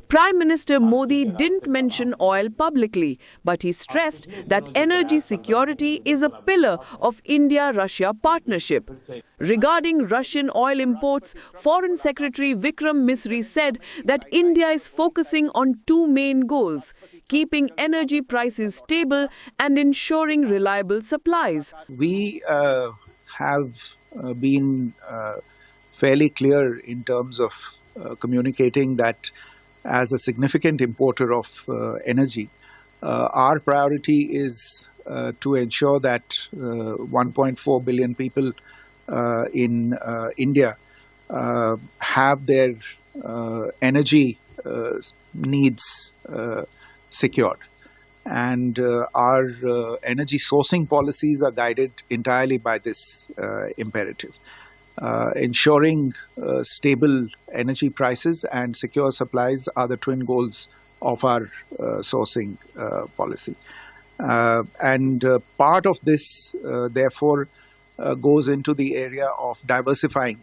Prime Prime Minister Modi didn't mention oil publicly, but he stressed that energy security is a pillar of India-Russia partnership. Regarding Russian oil imports, Foreign Secretary Vikram Misri said that India is focusing on two main goals: keeping energy prices stable and ensuring reliable supplies. We have been fairly clear in terms of communicating that as a significant importer of energy, our priority is to ensure that 1.4 billion people in India have their energy needs secured. And our energy sourcing policies are guided entirely by this imperative. Ensuring stable energy prices and secure supplies are the twin goals of our sourcing policy. And part of this, therefore, goes into the area of diversifying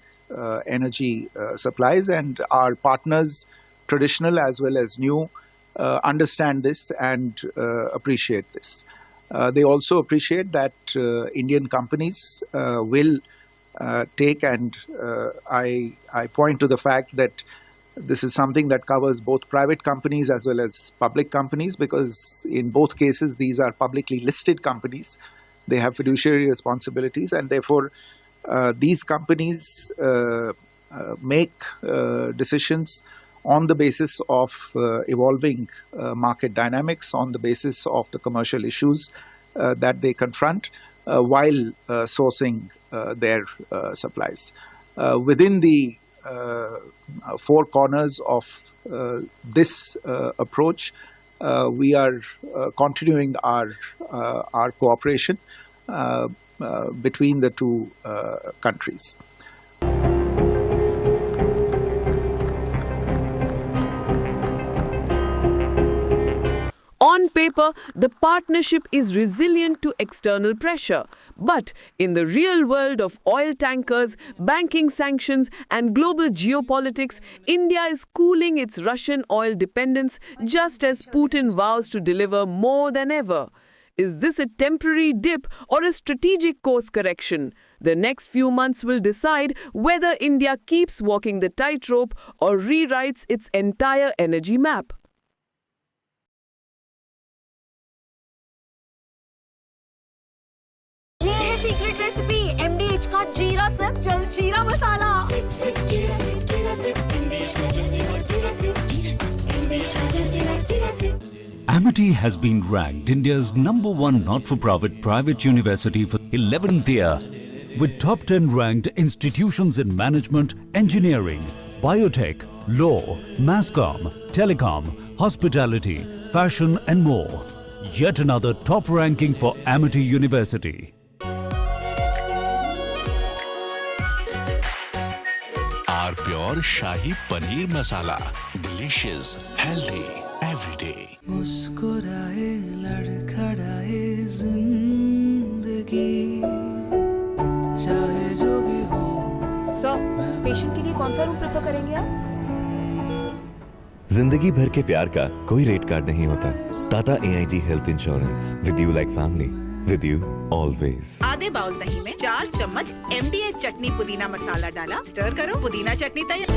energy supplies, and our partners, traditional as well as new, understand this and appreciate this. They also appreciate that Indian companies will take, and I point to the fact that this is something that covers both private companies as well as public companies, because in both cases these are publicly listed companies. They have fiduciary responsibilities, and therefore these companies make decisions on the basis of evolving market dynamics, on the basis of the commercial issues that they confront while sourcing their supplies. Within the four corners of this approach, we are continuing our cooperation between the two countries. On paper, the partnership is resilient to external pressure. But in the real world of oil tankers, banking sanctions, and global geopolitics, India is cooling its Russian oil dependence just as Putin vows to deliver more than ever. Is this a temporary dip or a strategic course correction? The next few months will decide whether India keeps walking the tightrope or rewrites its entire energy map. Secret recipe MDH का जीरा SIP जल जीरा मसाला SIP SIP जीरा SIP MDH का जल जीरा SIP MDH का जल जीरा SIP. Amity has been ranked India's #1 not-for-profit private university for 11th year, with top 10 ranked institutions in management, engineering, biotech, law, mass comm, telecom, hospitality, fashion and more. Yet another top ranking for Amity University. Our pure Shahi Paneer Masala. Delicious, healthy, every day. मुस्कुराए लड़खड़ाए जिंदगी चाहे जो भी हो. Sir, patient के लिए कौन सा रूम प्रेफर करेंगे आप? जिंदगी भर के प्यार का कोई रेट कार्ड नहीं होता. Tata AIG health insurance. With you like family. With you always. आधे बाउल दही में 4 चम्मच MDH चटनी पुदीना मसाला डाला. स्टर करो. पुदीना चटनी तैयार.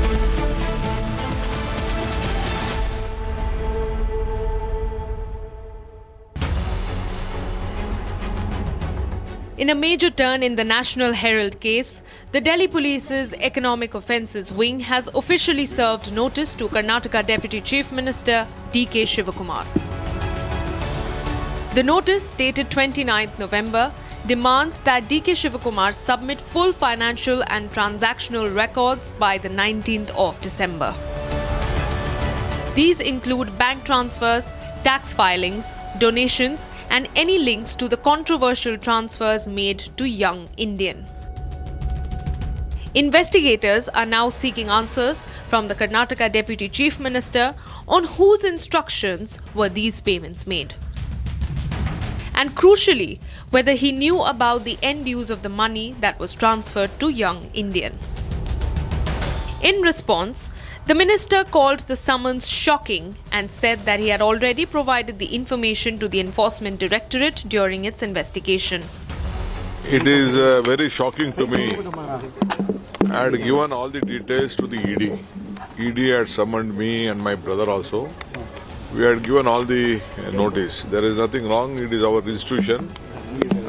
In a major turn in the National Herald case, the Delhi Police's Economic Offences Wing has officially served notice to Karnataka Deputy Chief Minister D.K. Shivakumar. The notice, dated 29th November, demands that D.K. Shivakumar submit full financial and transactional records by the 19th of December. These include bank transfers, tax filings, donations, and any links to the controversial transfers made to young Indian. Investigators are now seeking answers from the Karnataka Deputy Chief Minister on whose instructions were these payments made. And crucially, whether he knew about the end use of the money that was transferred to young Indian. In response, The minister called the summons shocking and said that he had already provided the information to the Enforcement Directorate during its investigation. It is very shocking to me. I had given all the details to the ED. ED had summoned me and my brother also. We had given all the notice. There is nothing wrong. It is our institution.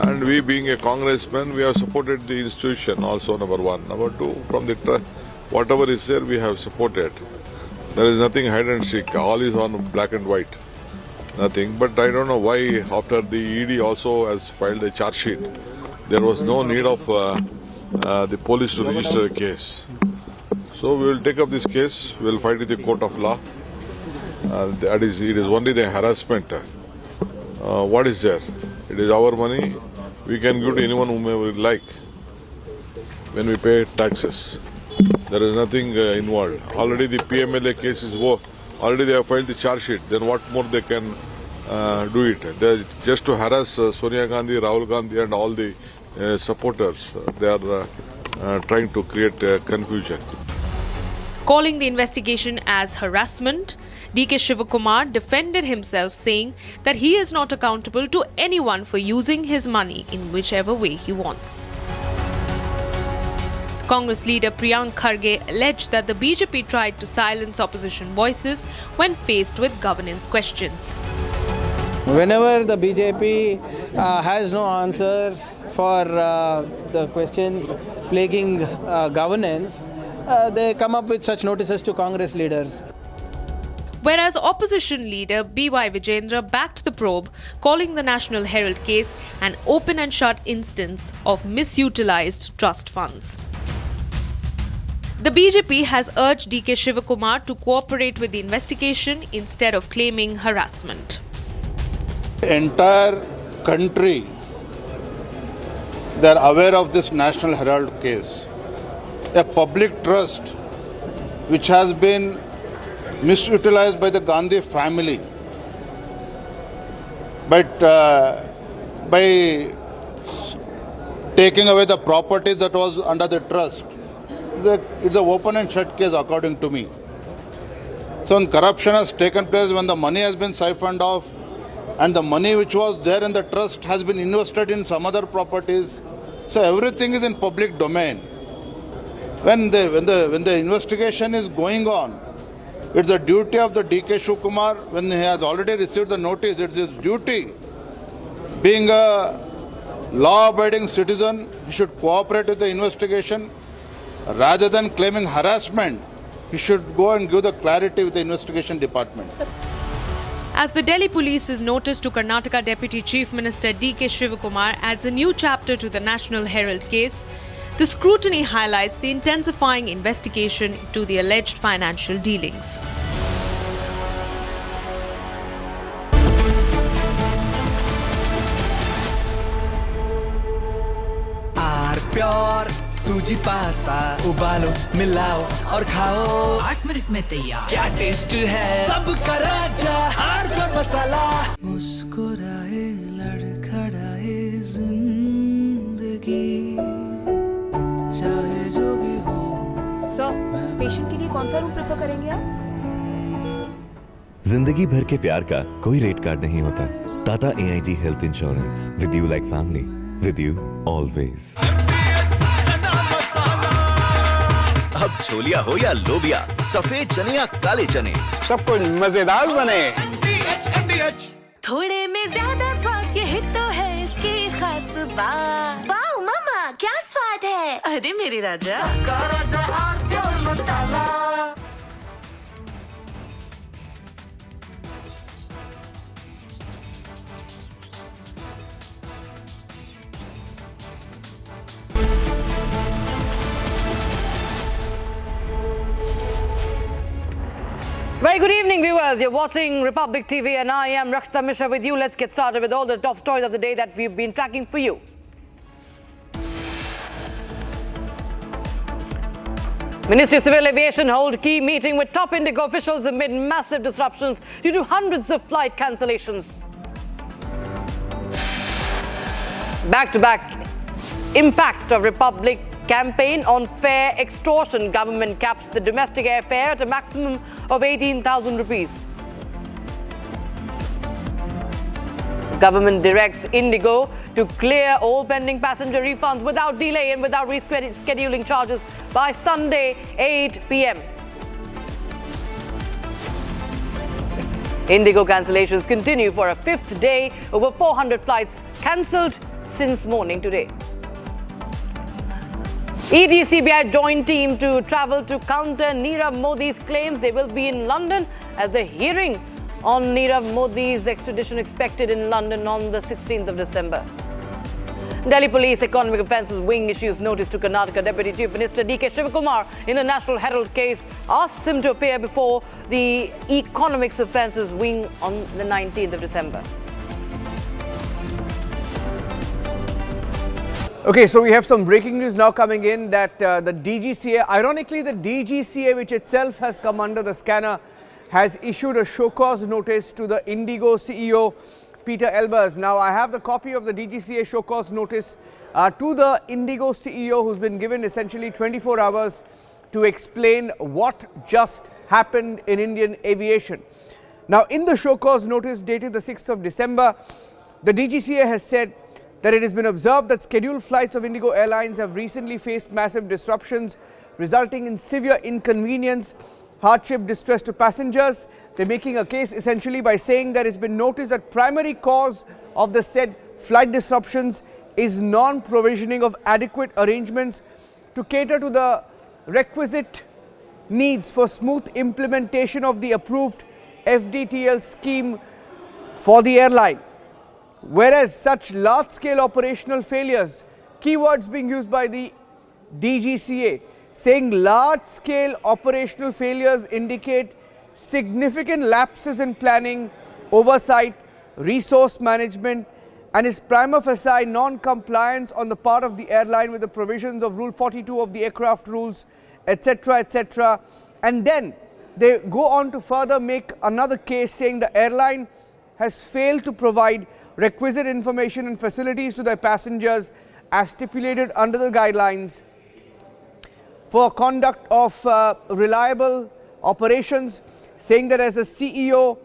And we being a congressman, we have supported the institution also, number one. Number two, from the whatever is there, we have supported. There is nothing hide and seek. All is on black and white. Nothing. But I don't know why after the ED also has filed a charge sheet, there was no need of the police to register a case. So we will take up this case. We will fight in the court of law. It is only the harassment. What is there? It is our money. We can give to anyone whom we like when we pay taxes. There is nothing involved. Already the PMLA case is over. Already they have filed the charge sheet. Then what more they can do it? They just to harass Sonia Gandhi, Rahul Gandhi and all the supporters. They are trying to create confusion. Calling the investigation as harassment, DK Shivakumar defended himself, saying that he is not accountable to anyone for using his money in whichever way he wants. Congress leader Priyank Kharge alleged that the BJP tried to silence opposition voices when faced with governance questions. Whenever the BJP has no answers for the questions plaguing governance, they come up with such notices to Congress leaders. Whereas opposition leader B.Y. Vijendra backed the probe, calling the National Herald case an open and shut instance of misutilized trust funds. The BJP has urged DK Shivakumar to cooperate with the investigation instead of claiming harassment. The entire country, they are aware of this National Herald case. A public trust which has been misutilized by the Gandhi family, but by taking away the property that was under the trust. It's an open and shut case according to me. So when corruption has taken place, when the money has been siphoned off and the money which was there in the trust has been invested in some other properties, so everything is in public domain. When the investigation is going on, it's the duty of the DK Shivakumar, when he has already received the notice, it's his duty. Being a law-abiding citizen, he should cooperate with the investigation. Rather than claiming harassment, he should go and give the clarity with the investigation department. As the Delhi Police's notice to Karnataka Deputy Chief Minister DK Shivakumar adds a new chapter to the National Herald case, the scrutiny highlights the intensifying investigation into the alleged financial dealings. Pure सूजी pasta उबालो मिलाओ और खाओ 8 minute में तैयार क्या taste है सबका राजा pure मसाला मुस्कुराए लड़खड़ाए जिंदगी चाहे जो भी हो। सर, पेशेंट के लिए कौन सा रूम प्रेफर करेंगे आप? जिंदगी भर के प्यार का कोई रेट कार्ड नहीं होता। Tata AIG health insurance, with you like family, with you always. अब छोलिया हो या लोबिया, सफेद चने या काले चने, सब कुछ मजेदार बने। थोड़े में ज्यादा स्वाद, यही तो है इसकी खास बात। वाओ मामा, क्या स्वाद है? अरे मेरे राजा, pure masala. Very good evening, viewers. You're watching Republic TV and I am Rakshita Mishra with you. Let's get started with all the top stories of the day that we've been tracking for you. Ministry of Civil Aviation hold key meeting with top IndiGO officials amid massive disruptions due to hundreds of flight cancellations. Back-to-back impact of Republic campaign on fare extortion. Government caps the domestic airfare at a maximum of 18,000 rupees. Government directs IndiGO to clear all pending passenger refunds without delay and without rescheduling charges by Sunday 8 p.m. IndiGO cancellations continue for a fifth day. Over 400 flights cancelled since morning today. ED-CBI joint team to travel to counter Nirav Modi's claims. They will be in London as the hearing on Nirav Modi's extradition expected in London on the 16th of December. Delhi Police Economic Offences Wing issues notice to Karnataka Deputy Chief Minister D.K. Shivakumar in the National Herald case, asks him to appear before the Economics Offences Wing on the 19th of December. Okay, so we have some breaking news now coming in that the DGCA, ironically the DGCA, which itself has come under the scanner, has issued a show cause notice to the IndiGO CEO, Peter Elbers. Now, I have the copy of the DGCA show cause notice to the IndiGO CEO, who's been given essentially 24 hours to explain what just happened in Indian aviation. Now, in the show cause notice dated the 6th of December, the DGCA has said that it has been observed that scheduled flights of IndiGO Airlines have recently faced massive disruptions, resulting in severe inconvenience, hardship, distress to passengers. They're making a case essentially by saying that it's been noticed that primary cause of the said flight disruptions is non-provisioning of adequate arrangements to cater to the requisite needs for smooth implementation of the approved FDTL scheme for the airline. Whereas such large-scale operational failures, keywords being used by the DGCA, saying large-scale operational failures indicate significant lapses in planning, oversight, resource management, and is prima facie non-compliance on the part of the airline with the provisions of Rule 42 of the aircraft rules, etc., etc. And then they go on to further make another case saying the airline has failed to provide requisite information and facilities to their passengers as stipulated under the guidelines for conduct of reliable operations, saying that as a CEO,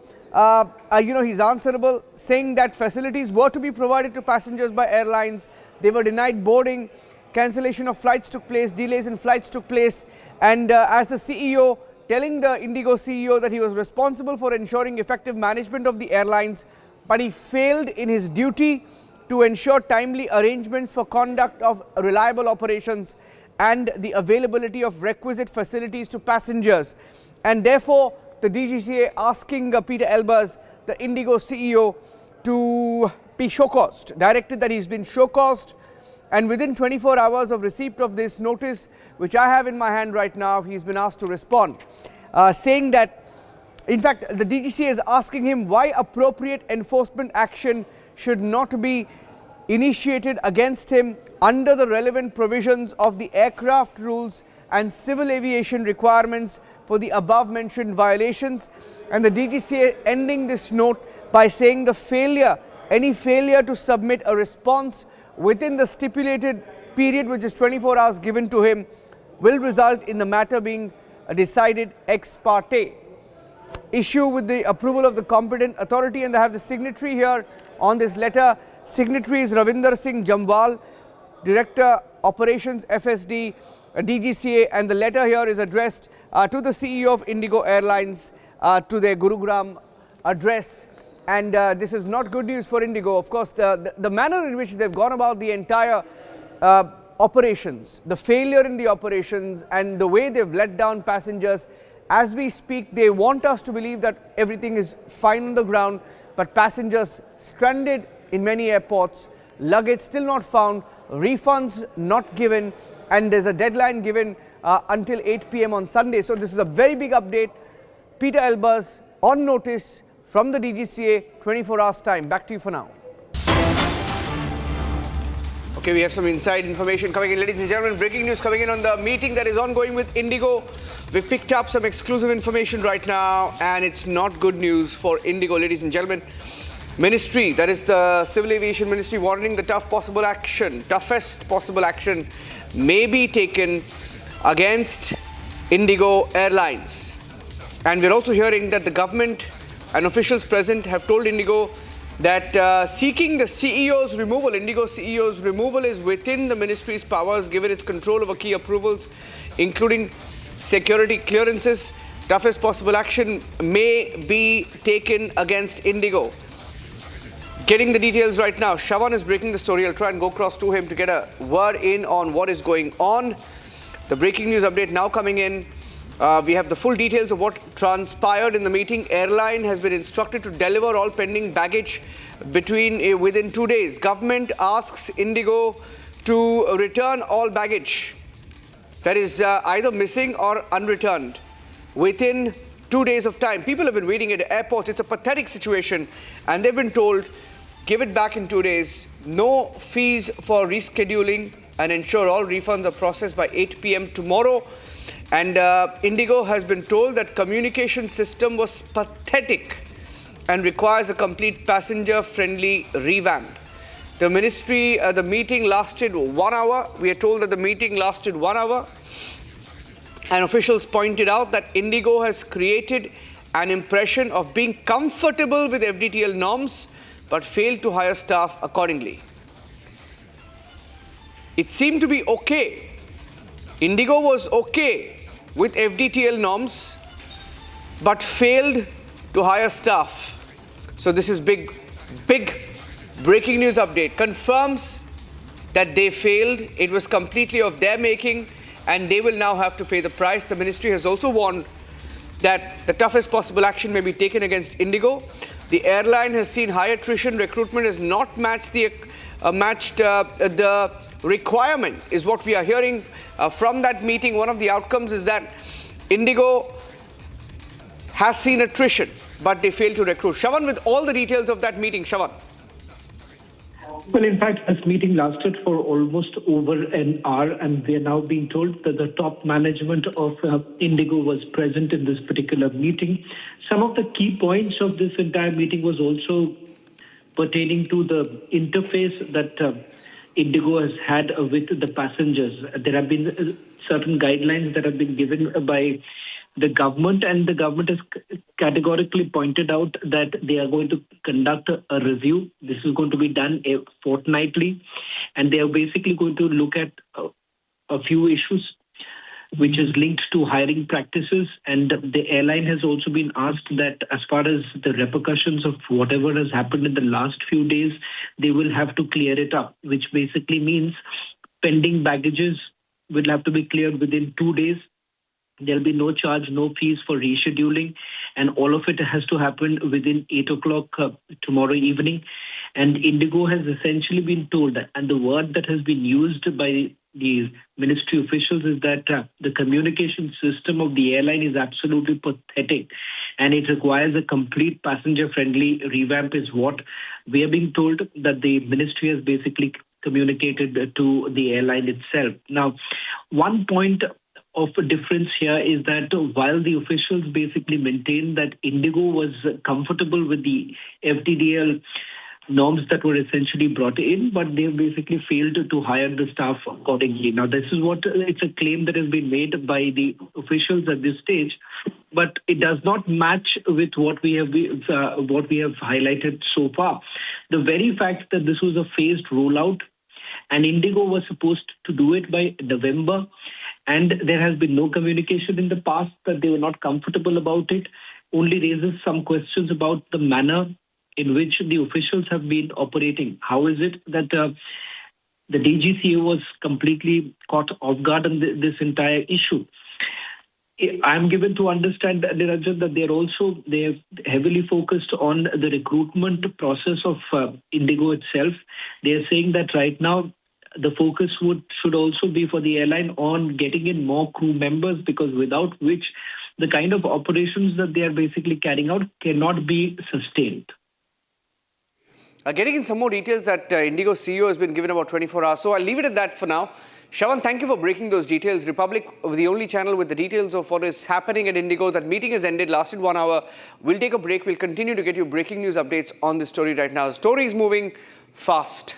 he's answerable, saying that facilities were to be provided to passengers by airlines. They were denied boarding, cancellation of flights took place, delays in flights took place, and as the CEO, telling the IndiGO CEO that he was responsible for ensuring effective management of the airlines, but he failed in his duty to ensure timely arrangements for conduct of reliable operations and the availability of requisite facilities to passengers. And therefore, the DGCA asking Peter Elbers, the IndiGO CEO, to be show-caused, directed that he's been show-caused, and within 24 hours of receipt of this notice, which I have in my hand right now, he's been asked to respond, saying that, in fact, the DGCA is asking him why appropriate enforcement action should not be initiated against him under the relevant provisions of the aircraft rules and civil aviation requirements for the above mentioned violations. And the DGCA ending this note by saying any failure to submit a response within the stipulated period, which is 24 hours given to him, will result in the matter being decided ex parte. Issue with the approval of the competent authority, and they have the signatory here on this letter. Signatory is Ravinder Singh Jamwal, Director Operations FSD, DGCA, and the letter here is addressed to the CEO of IndiGO Airlines, to their Gurugram address. And this is not good news for IndiGO. Of course, the manner in which they've gone about the entire operations, the failure in the operations, and the way they've let down passengers. As we speak, they want us to believe that everything is fine on the ground, but passengers stranded in many airports, luggage still not found, refunds not given, and there's a deadline given until 8 p.m. on Sunday. So this is a very big update. Peter Elbers on notice from the DGCA, 24 hours time. Back to you for now. Okay, we have some inside information coming in, ladies and gentlemen. Breaking news coming in on the meeting that is ongoing with IndiGO. We've picked up some exclusive information right now, and it's not good news for IndiGO, ladies and gentlemen. Ministry, that is the Civil Aviation Ministry, warning the toughest possible action may be taken against IndiGo Airlines. And we're also hearing that the government and officials present have told IndiGo that seeking the CEO's removal, IndiGo CEO's removal, is within the ministry's powers given its control over key approvals, including security clearances. Toughest possible action may be taken against IndiGo. Getting the details right now. Shravan is breaking the story. I'll try and go across to him to get a word in on what is going on. The breaking news update now coming in. We have the full details of what transpired in the meeting. Airline has been instructed to deliver all pending baggage within 2 days. Government asks IndiGo to return all baggage that is either missing or unreturned within 2 days of time. People have been waiting at airports. It's a pathetic situation, and they've been told, give it back in 2 days, no fees for rescheduling, and ensure all refunds are processed by 8 p.m. tomorrow. And IndiGo has been told that communication system was pathetic and requires a complete passenger-friendly revamp. The meeting lasted 1 hour. We are told that the meeting lasted 1 hour. And officials pointed out that IndiGo has created an impression of being comfortable with FDTL norms, but failed to hire staff accordingly. It seemed to be okay. IndiGo was okay with FDTL norms, but failed to hire staff. So this is big breaking news update. Confirms that they failed. It was completely of their making, and they will now have to pay the price. The ministry has also warned that the toughest possible action may be taken against IndiGo. The airline has seen high attrition. Recruitment has not matched the requirement, is what we are hearing from that meeting. One of the outcomes is that IndiGo has seen attrition, but they failed to recruit. Shravan with all the details of that meeting. Shravan. Well, in fact, this meeting lasted for almost over an hour, and we are now being told that the top management of IndiGo was present in this particular meeting. Some of the key points of this entire meeting was also pertaining to the interface that IndiGo has had with the passengers. There have been certain guidelines that have been given by the government, and the government has categorically pointed out that they are going to conduct a review. This is going to be done fortnightly, and they are basically going to look at a few issues which is linked to hiring practices. And the airline has also been asked that as far as the repercussions of whatever has happened in the last few days, they will have to clear it up, which basically means pending baggages will have to be cleared within 2 days. There'll be no charge, no fees for rescheduling, and all of it has to happen within 8 o'clock tomorrow evening. And IndiGo has essentially been told, and the word that has been used by the ministry officials is that the communication system of the airline is absolutely pathetic, and it requires a complete passenger-friendly revamp, is what we are being told, that the ministry has basically communicated to the airline itself. Now, one point of a difference here is that while the officials basically maintained that IndiGo was comfortable with the FDTL norms that were essentially brought in, but they basically failed to hire the staff accordingly. Now, this is it's a claim that has been made by the officials at this stage, but it does not match with what we have highlighted so far. The very fact that this was a phased rollout, and IndiGo was supposed to do it by November, and there has been no communication in the past that they were not comfortable about it, only raises some questions about the manner in which the officials have been operating. How is it that the DGCA was completely caught off guard on this entire issue? I'm given to understand, Niranjan, that they're heavily focused on the recruitment process of IndiGo itself. They're saying that right now the focus should also be for the airline on getting in more crew members, because without which the kind of operations that they are basically carrying out cannot be sustained. Getting in some more details that IndiGo CEO has been given about 24 hours. So I'll leave it at that for now. Shravan, thank you for breaking those details. Republic, the only channel with the details of what is happening at IndiGo. That meeting has ended, lasted 1 hour. We'll take a break. We'll continue to get you breaking news updates on this story right now. The story is moving fast.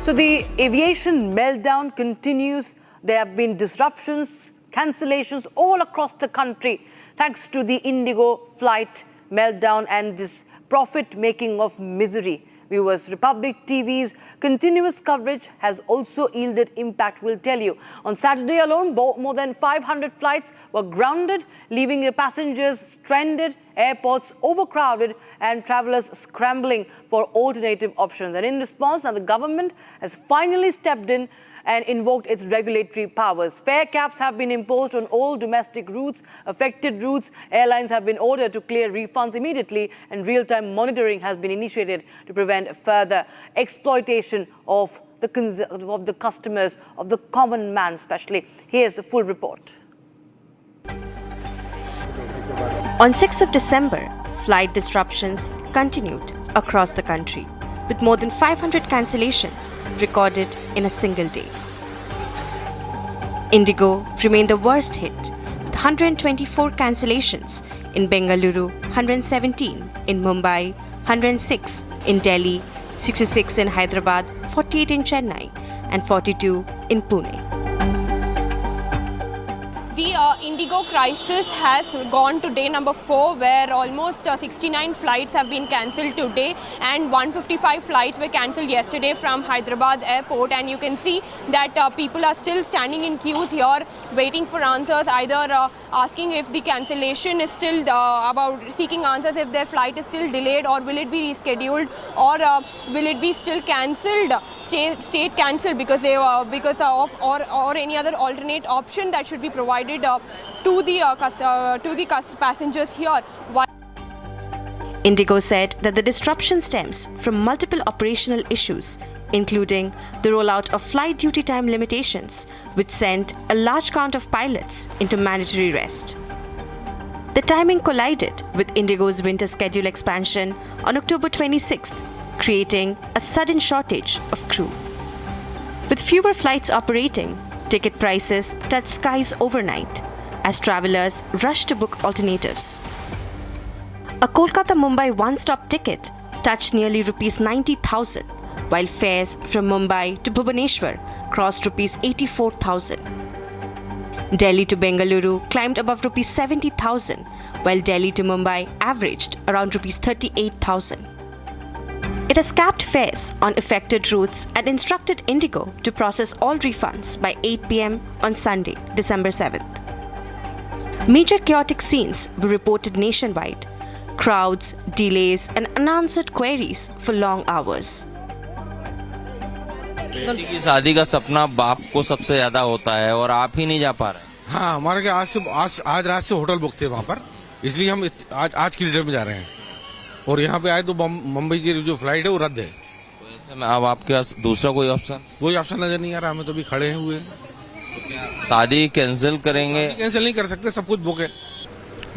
So the aviation meltdown continues. There have been disruptions, cancellations all across the country thanks to the IndiGO flight meltdown and this profit-making of misery. Viewers, Republic TV's continuous coverage has also yielded impact, we'll tell you. On Saturday alone, more than 500 flights were grounded, leaving the passengers stranded, airports overcrowded, and travelers scrambling for alternative options. And in response, now the government has finally stepped in and invoked its regulatory powers. Fare caps have been imposed on all domestic routes. Affected routes, airlines have been ordered to clear refunds immediately, and real-time monitoring has been initiated to prevent further exploitation of the customers, of the common man especially. Here's the full report. On 6th of December, flight disruptions continued across the country, with more than 500 cancellations recorded in a single day. IndiGO remained the worst hit, with 124 cancellations in Bengaluru, 117 in Mumbai, 106 in Delhi, 66 in Hyderabad, 48 in Chennai, and 42 in Pune. The IndiGO crisis has gone to day number 4, where almost 69 flights have been cancelled today, and 155 flights were cancelled yesterday from Hyderabad airport. And you can see that people are still standing in queues here waiting for answers, either asking if the cancellation is still about seeking answers if their flight is still delayed, or will it be rescheduled, or will it be still cancelled, state cancelled because of or any other alternate option that should be provided to the passengers here. IndiGO said that the disruption stems from multiple operational issues, including the rollout of flight duty time limitations, which sent a large count of pilots into mandatory rest. The timing collided with IndiGO's winter schedule expansion on October 26th, creating a sudden shortage of crew. With fewer flights operating, ticket prices touched skies overnight as travelers rushed to book alternatives. A Kolkata-Mumbai one-stop ticket touched nearly Rs 90,000, while fares from Mumbai to Bhubaneswar crossed Rs 84,000. Delhi to Bengaluru climbed above Rs 70,000, while Delhi to Mumbai averaged around Rs 38,000. It has capped fares on affected routes and instructed IndiGO to process all refunds by 8 p.m. on Sunday, December 7th. Major chaotic scenes were reported nationwide: crowds, delays, and unanswered queries for long hours. बेटी की शादी का सपना बाप को सबसे ज्यादा होता है और आप ही नहीं जा पा रहे। हाँ, हमारे के आज रात से होटल बुक थे वहाँ पर, इसलिए हम आज की डेट में जा रहे हैं और यहाँ पे आए तो मुंबई की जो फ्लाइट है वो रद्द है। तो ऐसे में अब आपके पास दूसरा कोई ऑप्शन नजर नहीं आ रहा, हमें तो अभी खड़े हुए हैं। तो क्या शादी कैंसिल करेंगे? कैंसिल नहीं कर सकते, सब कुछ बुक है।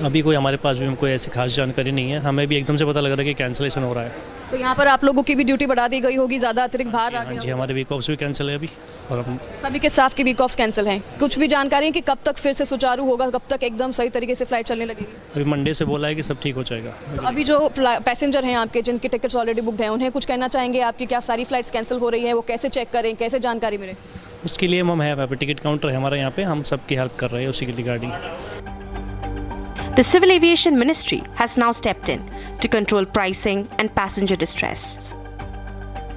अभी कोई हमारे पास भी कोई ऐसी खास जानकारी नहीं है, हमें भी एकदम से पता लग रहा है कि कैंसिलेशन हो रहा है। तो यहाँ पर आप लोगों की भी ड्यूटी बढ़ा दी गई होगी, ज़्यादा अतिरिक्त भार आ गया? जी, हमारे वीक ऑफ्स भी कैंसिल है अभी, और हम सभी के स्टाफ के वीक ऑफ्स कैंसिल हैं। कुछ भी जानकारी है कि कब तक फिर से सुचारू होगा, कब तक एकदम सही तरीके से फ्लाइट चलने लगेगी? अभी मंडे से बोला है कि सब ठीक हो जाएगा। तो अभी जो पैसेंजर हैं आपके, जिनके टिकट्स ऑलरेडी बुकड हैं, उन्हें कुछ कहना चाहेंगे आपकी? क्या सारी फ्लाइट्स कैंसिल हो रही है, वो कैसे चेक करें, कैसे जानकारी मिले? उसके लिए हम है पे टिकट काउंटर है हमारा यहाँ पे, हम सबकी हेल्प कर रहे हैं उसी के regarding. The Civil Aviation Ministry has now stepped in to control pricing and passenger distress.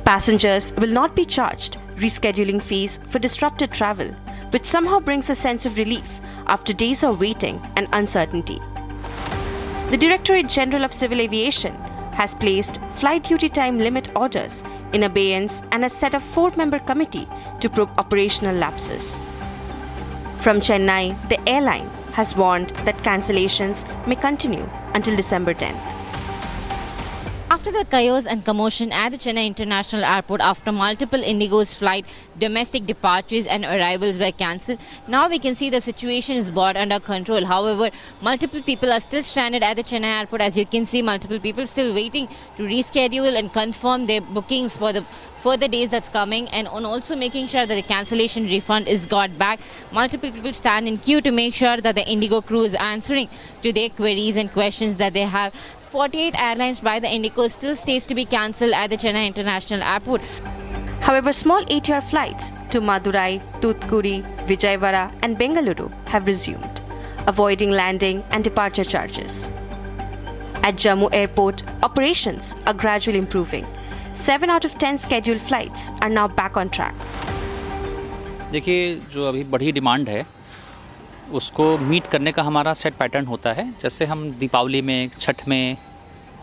Passengers will not be charged rescheduling fees for disrupted travel, which somehow brings a sense of relief after days of waiting and uncertainty. The Directorate General of Civil Aviation has placed flight duty time limit orders in abeyance and has set a 4-member committee to probe operational lapses. From Chennai, the airline has warned that cancellations may continue until December 10th. After the chaos and commotion at the Chennai International Airport after multiple IndiGO's flight, domestic departures and arrivals were cancelled, now we can see the situation is brought under control. However, multiple people are still stranded at the Chennai Airport. As you can see, multiple people still waiting to reschedule and confirm their bookings for the days that's coming, and on also making sure that the cancellation refund is got back. Multiple people stand in queue to make sure that the IndiGO crew is answering to their queries and questions that they have. 48 airlines by the IndiGO still stays to be cancelled at the Chennai International Airport. However, small ATR flights to Madurai, Thoothukudi, Vijayawada and Bengaluru have resumed, avoiding landing and departure charges. At Jammu Airport, operations are gradually improving. 7 out of 10 scheduled flights are now back on track. देखिए, जो अभी बढ़ी demand है उसको meet करने का हमारा set pattern होता है। जैसे हम दीपावली में, छठ में,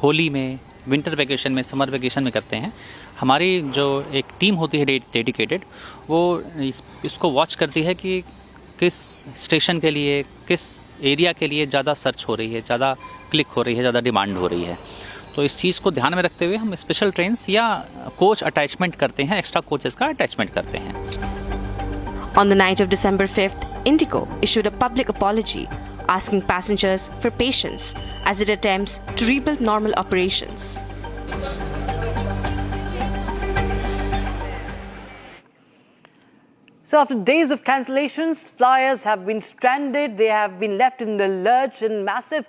होली में, विंटर वेकेशन में, समर वेकेशन में करते हैं। हमारी जो एक टीम होती है डेडिकेटेड, वो इसको वॉच करती है कि किस स्टेशन के लिए, किस एरिया के लिए ज़्यादा सर्च हो रही है, ज़्यादा क्लिक हो रही है, ज़्यादा डिमांड हो रही है। तो इस चीज़ को ध्यान में रखते हुए हम स्पेशल ट्रेन्स या कोच अटैचमेंट करते हैं, एक्स्ट्रा कोचेस का अटैचमेंट करते हैं। On the night of December 5th, IndiGO issued a public apology asking passengers for patience as it attempts to rebuild normal operations. So after days of cancellations, flyers have been stranded, they have been left in the lurch, and massive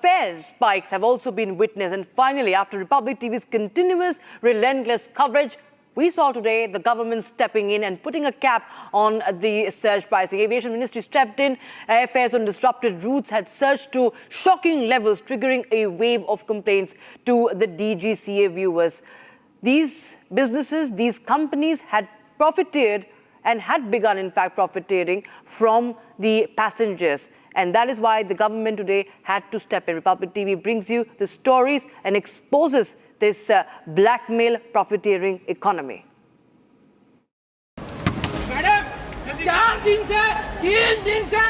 fare spikes have also been witnessed. And finally, after Republic TV's continuous, relentless coverage, we saw today the government stepping in and putting a cap on the surge pricing. Aviation Ministry stepped in. Airfares on disrupted routes had surged to shocking levels, triggering a wave of complaints to the DGCA viewers. These businesses, these companies had profiteered and had begun, in fact, profiteering from the passengers. And that is why the government today had to step in. Republic TV brings you the stories and exposes this blackmail profiteering economy. Madam 4 दिन से 3 दिन से